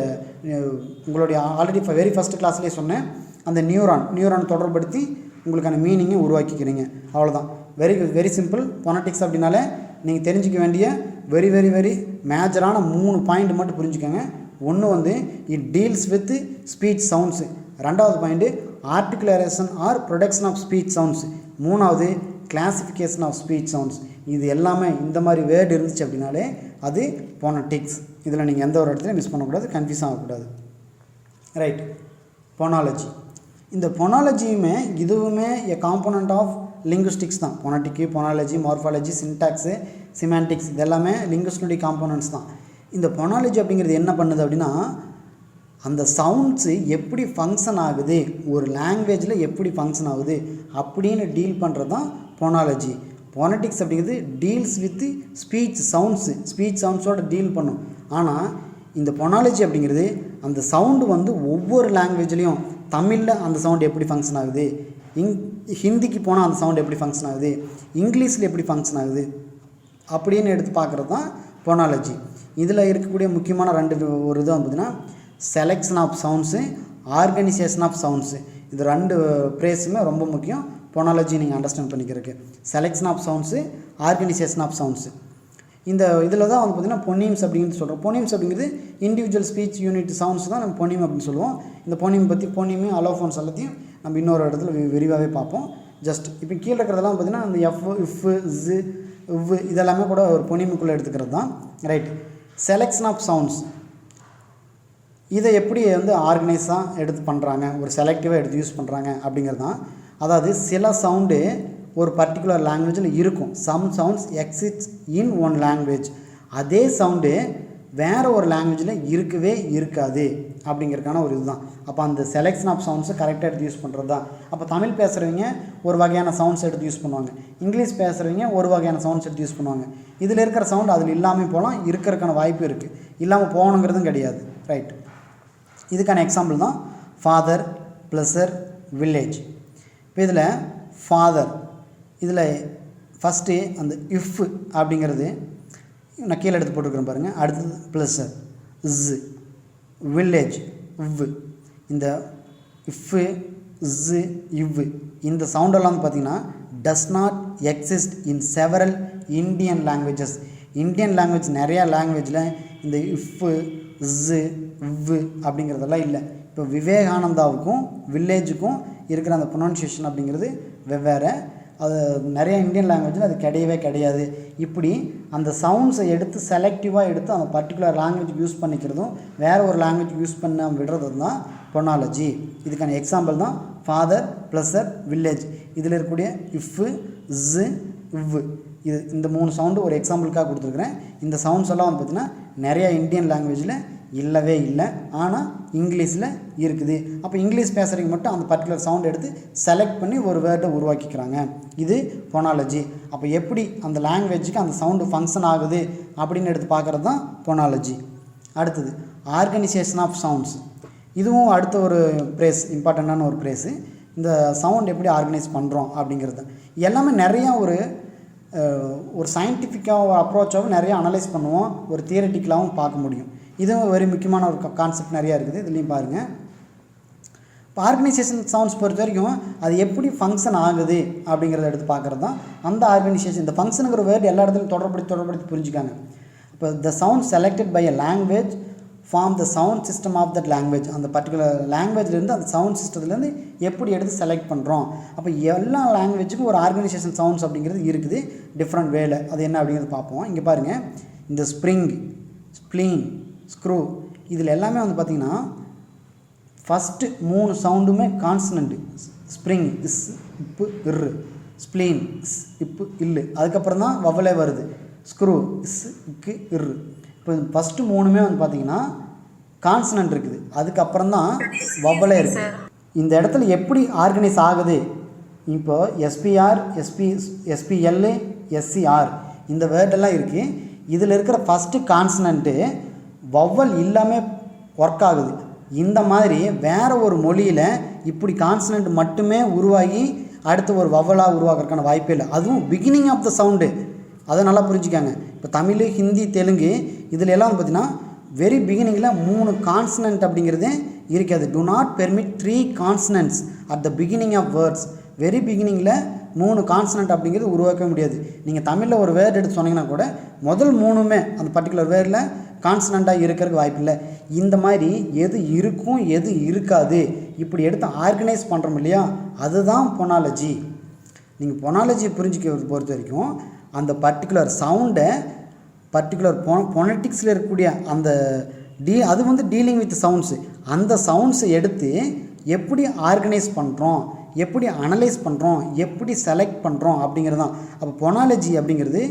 உங்களுடைய ஆல்ரெடி வெரி ஃபஸ்ட்டு கிளாஸ்லேயே சொன்னேன், அந்த நியூரான் தொடர்படுத்தி உங்களுக்கான மீனிங்கை உருவாக்கிக்கிறீங்க. அவ்வளோதான். Very simple. ஃபோனடிக்ஸ் அப்படின்னாலே நீங்கள் தெரிஞ்சிக்க வேண்டிய வெரி வெரி வெரி மேஜரான 3 பாயிண்ட் மட்டும் புரிஞ்சுக்கோங்க. ஒன்று வந்து it deals with speech sounds, ரெண்டாவது point articulation or production of speech sounds, மூணாவது கிளாஸிஃபிகேஷன் ஆஃப் ஸ்பீச் சவுண்ட்ஸ். இது எல்லாமே இந்த மாதிரி வேர்டு இருந்துச்சு அப்படின்னாலே அது ஃபோனடிக்ஸ். இதில் நீங்கள் எந்த ஒரு இடத்துலையும் மிஸ் பண்ணக்கூடாது, கன்ஃபியூஸ் ஆகக்கூடாது. ரைட். ஃபோனாலஜி. இந்த ஃபோனாலஜியுமே இதுவுமே எ காம்போனண்ட் ஆஃப் லிங்குஸ்டிக்ஸ் தான். ஃபோனடிக்கு, ஃபோனாலஜி, மார்ஃபாலஜி, சின்டாக்ஸு, சிமான்டிக்ஸ், இது எல்லாமே லிங்குஸ்டிக் காம்போனன்ட்ஸ் தான். இந்த ஃபோனாலஜி அப்படிங்கிறது என்ன பண்ணுது அப்படின்னா, அந்த சவுண்ட்ஸு எப்படி ஃபங்க்ஷன் ஆகுது, ஒரு லாங்குவேஜில் எப்படி ஃபங்க்ஷன் ஆகுது அப்படின்னு டீல் பண்ணுறது தான் ஃபோனாலஜி. ஃபோனடிக்ஸ் அப்படிங்கிறது டீல்ஸ் வித் ஸ்பீச் சவுண்ட்ஸோட டீல் பண்ணும். ஆனால் இந்த ஃபோனாலஜி அப்படிங்கிறது அந்த சவுண்டு வந்து ஒவ்வொரு லாங்குவேஜ்லேயும், தமிழில் அந்த சவுண்டு எப்படி ஃபங்க்ஷன் ஆகுது, ஹிந்திக்கு போனால் அந்த சவுண்டு எப்படி ஃபங்க்ஷன் ஆகுது, இங்கிலீஷில் எப்படி ஃபங்க்ஷன் ஆகுது அப்படின்னு எடுத்து பார்க்குறது தான் ஃபோனாலஜி. இதில் இருக்கக்கூடிய முக்கியமான ஒரு இது பார்த்தீங்கன்னா selection of sounds, organisation of sounds. இது 2 ப்ரேஸுமே ரொம்ப முக்கியம் ஃபோனாலஜி நீங்கள் அண்டர்ஸ்டாண்ட் பண்ணிக்கிறதுக்கு. Selection of sounds, organisation of sounds. இந்த இதில் தான் வந்து பார்த்திங்கன்னா பொனிம்ஸ் அப்படிங்கிறது சொல்கிறோம். பொனிம்ஸ் அப்படிங்கிறது இண்டிவிஜுவல் ஸ்பீச் யூனிட் சவுண்ட்ஸ் தான் நம்ம பொனிம் அப்படின்னு சொல்லுவோம். இந்த பொனிம் பற்றி பொனிமு அலோஃபோன்ஸ் எல்லாத்தையும் நம்ம இன்னொரு இடத்துல விரிவாகவே பார்ப்போம். ஜஸ்ட் இப்போ கீழே இருக்கிறதெல்லாம் பார்த்திங்கன்னா அந்த எஃப், இஃப், ஜு, இவ் இதெல்லாமே கூட ஒரு பொனிமுக்குள்ளே எடுத்துக்கிறது தான். ரைட். செலெக்ஷன் ஆஃப் சவுண்ட்ஸ் இதை எப்படி வந்து ஆர்கனைஸாக எடுத்து பண்ணுறாங்க, ஒரு செலக்டிவாக எடுத்து யூஸ் பண்ணுறாங்க அப்படிங்கிறது தான். அதாவது சில சவுண்டு ஒரு பர்டிகுலர் லாங்குவேஜில் இருக்கும். Some sounds exist in one language. அதே சவுண்டு வேறு ஒரு லாங்குவேஜில் இருக்கவே இருக்காது அப்படிங்கிறதுக்கான ஒரு இதுதான். அப்போ அந்த செலெக்ஷன் ஆஃப் சவுண்ட்ஸை கரெக்டாக எடுத்து யூஸ் பண்ணுறது தான். அப்போ தமிழ் பேசுகிறவங்க ஒரு வகையான சவுண்ட்ஸ் எடுத்து யூஸ் பண்ணுவாங்க, இங்கிலீஷ் பேசுகிறவங்க ஒரு வகையான சவுண்ட்ஸ் எடுத்து யூஸ் பண்ணுவாங்க. இதில் இருக்கிற சவுண்டு அதில் இல்லாமல் போகலாம், இருக்கிறதுக்கான வாய்ப்பு இருக்குது, இல்லாமல் போகணுங்கிறதும் கிடையாது. ரைட். இதுக்கான எக்ஸாம்பிள் தான் ஃபாதர், ப்ளஸர், வில்லேஜ். இப்போ இதில் ஃபாதர், இதில் ஃபஸ்ட்டு அந்த இஃப் அப்படிங்கிறது நான் கீழே எடுத்து போட்டுருக்குறேன் பாருங்கள். அடுத்தது ப்ளஸர், இஸ், வில்லேஜ், இவ். இந்த இஃப்பு, இஸ், இவ் இந்த சவுண்டெல்லாம் வந்து பார்த்திங்கன்னா does not exist in several Indian languages. Indian language நிறையா லாங்குவேஜில் இந்த இஃப்பு, ஸு வ்வு அப்படிங்கிறதெல்லாம் இல்லை. இப்போ விவேகானந்தாவுக்கும் வில்லேஜுக்கும் இருக்கிற அந்த ப்ரொனன்சியேஷன் அப்படிங்கிறது வெவ்வேறு. அது நிறைய இந்தியன் லாங்குவேஜில் அது கிடையவே கிடையாது. இப்படி அந்த சவுண்ட்ஸை எடுத்து செலக்டிவாக எடுத்து அந்த பர்டிகுலர் லாங்குவேஜ் யூஸ் பண்ணிக்கிறதும் வேறு ஒரு லாங்குவேஜ் யூஸ் பண்ண விடுறதும் தான் ஃபோனாலஜி. இதுக்கான எக்ஸாம்பிள் தான் ஃபாதர் ப்ளஸர் வில்லேஜ். இதில் இருக்கக்கூடிய இஃப்பு ஸு இவ்வு இது இந்த 3 சவுண்டு ஒரு எக்ஸாம்பிளுக்காக கொடுத்துருக்குறேன். இந்த சவுண்ட்ஸ் எல்லாம் வந்து பார்த்திங்கன்னா நிறையா இந்தியன் லாங்குவேஜில் இல்லவே இல்லை, ஆனால் இங்கிலீஷில் இருக்குது. அப்போ இங்கிலீஷ் பேசுகிறவங்க மட்டும் அந்த பர்டிகுலர் சவுண்ட் எடுத்து செலக்ட் பண்ணி ஒரு வேர்டை உருவாக்கிக்கிறாங்க. இது ஃபோனாலஜி. அப்போ எப்படி அந்த லாங்குவேஜுக்கு அந்த சவுண்டு ஃபங்க்ஷன் ஆகுது அப்படின்னு எடுத்து பார்க்குறது தான் ஃபோனாலஜி. அடுத்தது ஆர்கனைசேஷன் ஆஃப் சவுண்ட்ஸ். இதுவும் அடுத்த ஒரு ப்ரேஸ், இம்பார்ட்டண்ட்டான ஒரு ப்ரேஸு. இந்த சவுண்ட் எப்படி ஆர்கனைஸ் பண்ணுறோம் அப்படிங்கிறது எல்லாமே நிறையா ஒரு சயின்டிஃபிக்காக அப்ரோச்சாகவும் நிறையா அனலைஸ் பண்ணுவோம், ஒரு தியரட்டிக்கலாகவும் பார்க்க முடியும். இதுவும் வெரி முக்கியமான ஒரு கான்செப்ட் நிறையா இருக்குது. இதுலேயும் பாருங்கள். இப்போ ஆர்கனைசேஷன் சவுண்ட்ஸ் பொறுத்த வரைக்கும் அது எப்படி ஃபங்க்ஷன் ஆகுது அப்படிங்கிறத எடுத்து பார்க்குறது தான் அந்த ஆர்கனைசேஷன். இந்த ஃபங்க்ஷனுங்கிற வேர்டு எல்லா இடத்துலையும் தொடர்படுத்தி புரிஞ்சுக்காங்க. இப்போ the sound selected by a language form the sound system of that language. அந்த பர்டிகுலர் லாங்குவேஜ்லேருந்து அந்த சவுண்ட் சிஸ்டத்துலேருந்து எப்படி எடுத்து செலக்ட் பண்ணுறோம். அப்போ எல்லா லாங்குவேஜுக்கும் ஒரு ஆர்கனைசேஷன் சவுண்ட்ஸ் அப்படிங்கிறது இருக்குது டிஃப்ரெண்ட் வேல. அது என்ன அப்படிங்கிறது பார்ப்போம். இங்கே பாருங்கள், இந்த ஸ்ப்ரிங், ஸ்ப்ளீன், ஸ்க்ரூ இதில் எல்லாமே வந்து பார்த்திங்கன்னா ஃபஸ்ட்டு 3 சவுண்டுமே கான்சனண்ட்டு. ஸ்ப்ரிங் இஸ் இப்பு இரு, ஸ்ப்ளீன் இஸ் இப்பு இல்லு, அதுக்கப்புறம் தான் வவலே வருது. ஸ்க்ரூ இஸ் இக்கு இரு. இப்போ ஃபஸ்ட்டு 3மே வந்து பார்த்திங்கன்னா கான்சனண்ட் இருக்குது, அதுக்கப்புறம் தான் வவலே இருக்குது. இந்த இடத்துல எப்படி ஆர்கனைஸ் ஆகுது, இப்போ எஸ்பிஆர், எஸ்பிஎல், எஸ்சிஆர் இந்த வேர்டெல்லாம் இருக்குது. இதில் இருக்கிற ஃபஸ்ட்டு கான்சனண்ட்டு வவ்வல் இல்லாமல் ஒர்க் ஆகுது. இந்த மாதிரி வேறு ஒரு மொழியில் இப்படி கான்சனண்ட் மட்டுமே உருவாகி அடுத்து ஒரு வவ்வலாக உருவாக்குறதுக்கான வாய்ப்பே இல்லை. அதுவும் பிகினிங் ஆஃப் த சவுண்டு, அதை நல்லா புரிஞ்சுக்காங்க. இப்போ தமிழ், ஹிந்தி, தெலுங்கு இதில் எல்லாம் வந்து பார்த்திங்கன்னா வெரி பிகினிங்கில் 3 கான்சனண்ட் அப்படிங்கிறது இருக்காது. Do not permit 3 consonants at the beginning of words. Very பிகினிங்கில் 3 கான்சனண்ட் அப்படிங்கிறது உருவாக்க முடியாது. நீங்கள் தமிழில் ஒரு வேர்டு எடுத்து சொன்னீங்கன்னா கூட முதல் 3மே அந்த பர்டிகுலர் வேர்டில் கான்சனண்ட்டாக இருக்கிறதுக்கு வாய்ப்பு இல்லை. இந்த மாதிரி எது இருக்கும் எது இருக்காது இப்படி எடுத்து ஆர்கனைஸ் பண்ணுறோம் இல்லையா, அதுதான் ஃபோனாலஜி. நீங்கள் ஃபோனாலஜியை புரிஞ்சிக்கிறது பொறுத்த வரைக்கும் அந்த பர்டிகுலர் சவுண்டை பர்டிகுலர் ஃபோனட்டிக்ஸில் இருக்கக்கூடிய அந்த அது வந்து டீலிங் வித் சவுண்ட்ஸு, அந்த சவுண்ட்ஸை எடுத்து எப்படி ஆர்கனைஸ் பண்ணுறோம், எப்படி அனலைஸ் பண்ணுறோம், எப்படி செலக்ட் பண்ணுறோம் அப்படிங்கிறது தான். அப்போ ஃபோனாலஜி அப்படிங்கிறது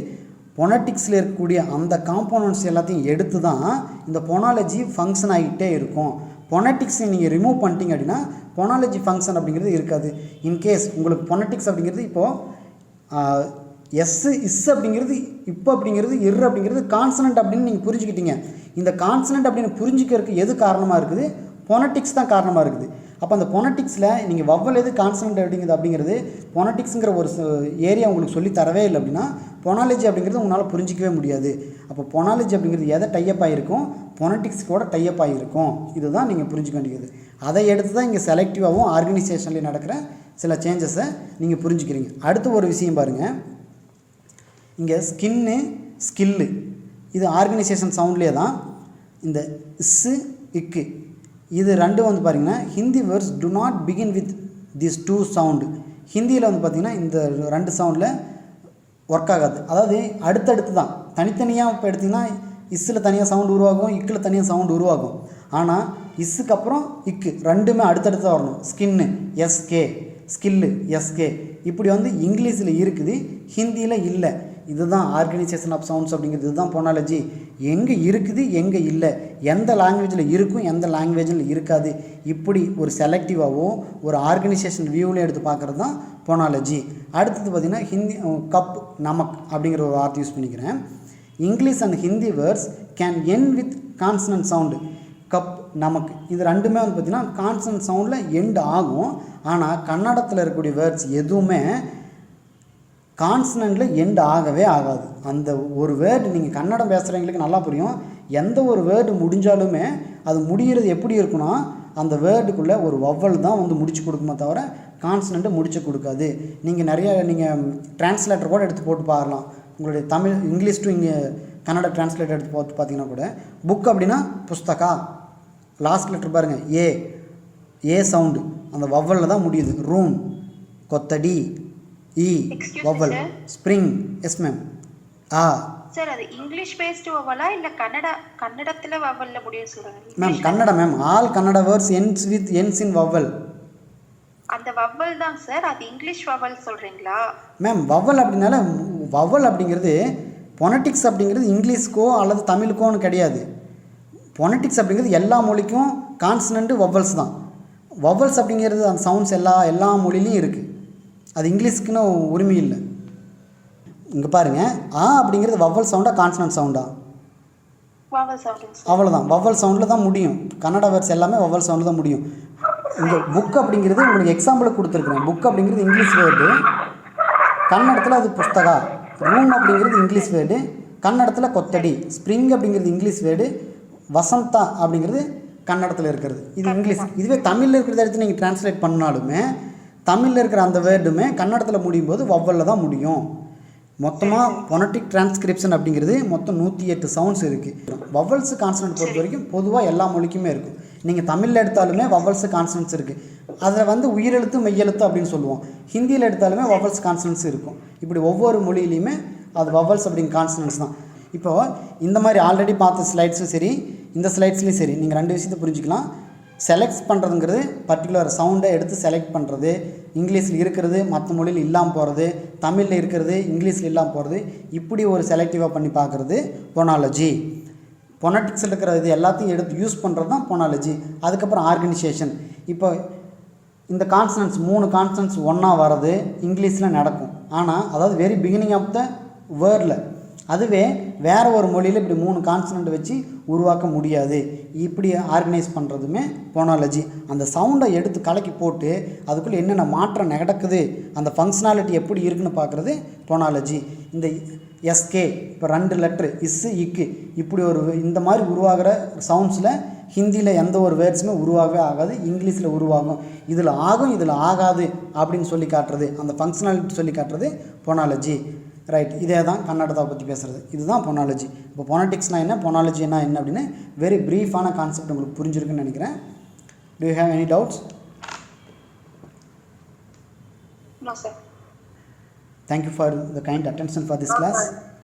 ஃபோனட்டிக்ஸில் இருக்கக்கூடிய அந்த காம்போனன்ட்ஸ் எல்லாத்தையும் எடுத்து தான் இந்த ஃபோனாலஜி ஃபங்க்ஷன் ஆகிட்டே இருக்கும். ஃபோனட்டிக்ஸை நீங்கள் ரிமூவ் பண்ணிட்டீங்க அப்படின்னா ஃபோனாலஜி ஃபங்க்ஷன் அப்படிங்கிறது இருக்காது. இன்கேஸ் உங்களுக்கு ஃபோனட்டிக்ஸ் அப்படிங்கிறது இப்போது எஸ் இஸ் அப்படிங்கிறது இப்போ அப்படிங்கிறது இர் அப்படிங்கிறது கான்சனண்ட் அப்படின்னு நீங்கள் புரிஞ்சுக்கிட்டீங்க. இந்த கான்சனண்ட் அப்படின்னு புரிஞ்சுக்கிறதுக்கு எது காரணமாக இருக்குது, ஃபோனட்டிக்ஸ் தான் காரணமாக இருக்குது. அப்போ அந்த ஃபோனட்டிக்ஸில் நீங்கள் வவ்வல் எது கான்சனண்ட் அப்படிங்கிறது ஃபோனட்டிக்ஸுங்கிற ஒரு ஏரியா உங்களுக்கு சொல்லி தரவே இல்லை அப்படின்னா ஃபோனாலஜி அப்படிங்கிறது உங்களால் புரிஞ்சிக்கவே முடியாது. அப்போ ஃபோனாலஜி அப்படிங்கிறது எதை டைப் ஆகிருக்கும், ஃபோனட்டிக்ஸ் கூட டைப் ஆகிருக்கும். இதுதான் நீங்கள் புரிஞ்சிக்க வேண்டியது. அதை எடுத்து தான் இங்கே செலக்டிவாகவும் ஆர்கனைசேஷன்லேயும் நடக்கிற சில சேஞ்சஸை நீங்கள் புரிஞ்சுக்கிறீங்க. அடுத்த ஒரு விஷயம் பாருங்கள், இங்கே ஸ்கின்னு, ஸ்கில்லு இது ஆர்கனைசேஷன் சவுண்ட்லேயே தான். இந்த இஸ்ஸு, இக்கு இது ரெண்டும் வந்து பார்த்திங்கன்னா Hindi words to not begin with this 2 sound. ஹிந்தியில் வந்து பார்த்திங்கன்னா இந்த 2 சவுண்டில் ஒர்க் ஆகாது. அதாவது அடுத்தடுத்து தான், தனித்தனியாக இப்போ எடுத்திங்கன்னா இஸ்ஸில் தனியாக சவுண்டு உருவாகும், இக்கில் தனியாக சவுண்டு உருவாகும். ஆனால் இஸ்ஸுக்கு அப்புறம் இக்கு ரெண்டுமே அடுத்தடுத்து தான் வரணும். ஸ்கின்னு எஸ்கே, ஸ்கில்லு எஸ்கே இப்படி வந்து இங்கிலீஷில் இருக்குது, ஹிந்தியில் இல்லை. இதுதான் ஆர்கனைசேஷன் ஆஃப் சவுண்ட்ஸ் அப்படிங்கிறது. இதுதான் ஃபோனாலஜி. எங்கே இருக்குது எங்கே இல்லை, எந்த லாங்குவேஜில் இருக்கும் எந்த லாங்குவேஜில் இருக்காது, இப்படி ஒரு செலக்டிவாகவோ ஒரு ஆர்கனைசேஷன் வியூவில் எடுத்து பார்க்குறது தான் ஃபோனாலஜி. அடுத்தது பார்த்திங்கன்னா ஹிந்தி கப், நமக் அப்படிங்கிற ஒரு வார்த்தை யூஸ் பண்ணிக்கிறேன். English and Hindi words can end with consonant sound. Cup, நமக் இது ரெண்டுமே வந்து பார்த்திங்கன்னா கான்சனன்ட் சவுண்டில் எண்ட் ஆகும். ஆனால் கன்னடத்தில் இருக்கக்கூடிய வேர்ட்ஸ் எதுவுமே கான்சனண்ட்டில் எண்ட் ஆகவே ஆகாது. அந்த ஒரு வேர்டு நீங்கள் கன்னடம் பேசுகிறவங்களுக்கு நல்லா புரியும். எந்த ஒரு வேர்டு முடிஞ்சாலுமே அது முடிகிறது எப்படி இருக்குன்னா அந்த வேர்டுக்குள்ளே ஒரு வவ்வல் தான் வந்து முடிச்சு கொடுக்குமே தவிர கான்சனண்ட்டை முடிச்சு கொடுக்காது. நீங்கள் டிரான்ஸ்லேட்டர் கூட எடுத்து போட்டு பார்க்கலாம். உங்களுடைய Tamil, English to Kannada translate எடுத்து பார்த்து பார்த்தீங்கன்னா கூட புக் அப்படின்னா புஸ்தகா, லாஸ்ட் லெட்டர் பாருங்கள் ஏ சவுண்டு அந்த வவ்வலில் தான் முடியுது. ரூம், கொத்தடி, இ vowel, spring, yes ma'am, sir அது இங்கிலீஷ் பேஸ்டு வவ்வலா இல்ல கன்னடத்துல வவ்வல்ல முடியும் சொல்றீங்க ma'am? Kannada ma'am. All Kannada words ends in vowel. அந்த வவ்வல் தான் சார், அது இங்கிலீஷ் வவ்வல் சொல்றீங்களா மேம்? வவ்வல் அப்படின்னால வவ்வல் அப்படிங்கிறது பொனட்டிக்ஸ் அப்படிங்கிறது இங்கிலீஷ்க்கோ அல்லது தமிழுக்கோன்னு கிடையாது. பொனட்டிக்ஸ் அப்படிங்கிறது எல்லா மொழிக்கும் கான்சனண்ட்டு வவ்வல்ஸ் தான். வவ்வல்ஸ் அப்படிங்கிறது அந்த சவுண்ட்ஸ் எல்லா மொழிலையும் இருக்குது. அது இங்கிலீஷ்க்குன்னு உரிமை இல்லை. இங்கே பாருங்கள், அப்படிங்கிறது வவ்வல் சவுண்டா கான்சனன்ட் சவுண்டா? Vowel sound. அவ்வளோதான், வவ்வல் சவுண்டில் தான் முடியும். கன்னடா வேர்ட்ஸ் எல்லாமே வவ்வல் சவுண்டில் தான் முடியும். இங்கே புக் அப்படிங்கிறது உங்களுக்கு எக்ஸாம்பிளுக்கு கொடுத்துருக்குறேன். புக் அப்படிங்கிறது இங்கிலீஷ் வேர்டு, கன்னடத்தில் அது புஸ்தகா. ரூம் அப்படிங்கிறது இங்கிலீஷ் வேர்டு, கன்னடத்தில் கொத்தடி. ஸ்ப்ரிங் அப்படிங்கிறது இங்கிலீஷ் வேர்டு, வசந்தா அப்படிங்கிறது கன்னடத்தில் இருக்கிறது. இது இங்கிலீஷ். இதுவே தமிழில் இருக்கிறத எடுத்து நீங்கள் டிரான்ஸ்லேட் பண்ணாலுமே தமிழில் இருக்கிற அந்த வேர்டுமே கன்னடத்தில் முடியும் போது வவ்வலில் தான் முடியும். மொத்தமாக பொனட்டிக் டிரான்ஸ்கிரிப்ஷன் அப்படிங்கிறது மொத்தம் 108 சவுண்ட்ஸ் இருக்குது. வவ்வல்ஸு கான்சனன்ட் பொறுத்த வரைக்கும் பொதுவாக எல்லா மொழிக்குமே இருக்கும். நீங்கள் தமிழில் எடுத்தாலுமே வவ்வல்ஸு கான்சனன்ட்ஸ் இருக்குது. அதில் உயிரெழுத்து மெய்யெழுத்து அப்படின்னு சொல்லுவோம். ஹிந்தியில் எடுத்தாலுமே வவ்வல்ஸ் கான்சனன்ட்ஸ் இருக்கும். இப்படி ஒவ்வொரு மொழியிலையுமே அது வவ்வல்ஸ் அப்படிங்கிற கான்சனன்ட்ஸ் தான். இப்போது இந்த மாதிரி ஆல்ரெடி பார்த்த ஸ்லைட்ஸும் சரி, இந்த ஸ்லைட்ஸ்லேயும் சரி, நீங்கள் 2 விஷயத்தை புரிஞ்சுக்கலாம். செலக்ட் பண்ணுறதுங்கிறது பர்டிகுலர் சவுண்டை எடுத்து செலக்ட் பண்ணுறது, இங்கிலீஷில் இருக்கிறது மற்ற மொழியில் இல்லாமல் போகிறது, தமிழில் இருக்கிறது இங்கிலீஷில் இல்லாமல் போகிறது, இப்படி ஒரு செலக்டிவாக பண்ணி பார்க்குறது பொனாலஜி. பொனட்டிக்ஸில் இருக்கிற இது எல்லாத்தையும் எடுத்து யூஸ் பண்ணுறது தான் பொனாலஜி. அதுக்கப்புறம் ஆர்கனைசேஷன். இப்போ இந்த கான்சனன்ட்ஸ் 3 கான்சனன்ட்ஸ் ஒன்றா வர்றது இங்கிலீஷில் நடக்கும். ஆனால் அதாவது வெரி பிகினிங் ஆஃப் த வேர்டில். அதுவே வேறு ஒரு மொழியில் இப்படி 3 கான்சனண்ட் வச்சு உருவாக்க முடியாது. இப்படி ஆர்கனைஸ் பண்ணுறதுமே பொனாலஜி. அந்த சவுண்டை எடுத்து கலக்கி போட்டு அதுக்குள்ளே என்னென்ன மாற்றம் நடக்குது, அந்த ஃபங்க்ஷனாலிட்டி எப்படி இருக்குன்னு பார்க்குறது பொனாலஜி. இந்த எஸ்கே இப்போ 2 லெட்ரு இஸ்ஸு இக்கு இப்படி இந்த மாதிரி உருவாகிற சவுண்ட்ஸில் ஹிந்தியில் எந்த ஒரு வேர்ட்ஸுமே உருவாகவே ஆகாது, இங்கிலீஷில் உருவாகும். இதில் ஆகும் இதில் ஆகாது அப்படின்னு சொல்லி காட்டுறது, அந்த ஃபங்க்ஷனாலிட்டி சொல்லி காட்டுறது பொனாலஜி. ரைட். இதே தான் கன்னடத்தை பற்றி பேசுகிறது. இதுதான் பொனாலஜி. இப்போ பொனாட்டிக்ஸ்னால் என்ன, பொனாலஜினா என்ன அப்படின்னு வெரி ப்ரீஃபான கான்செப்ட் உங்களுக்கு புரிஞ்சிருக்குன்னு நினைக்கிறேன். Do you have any doubts? No sir. Thank you for the kind attention for this class.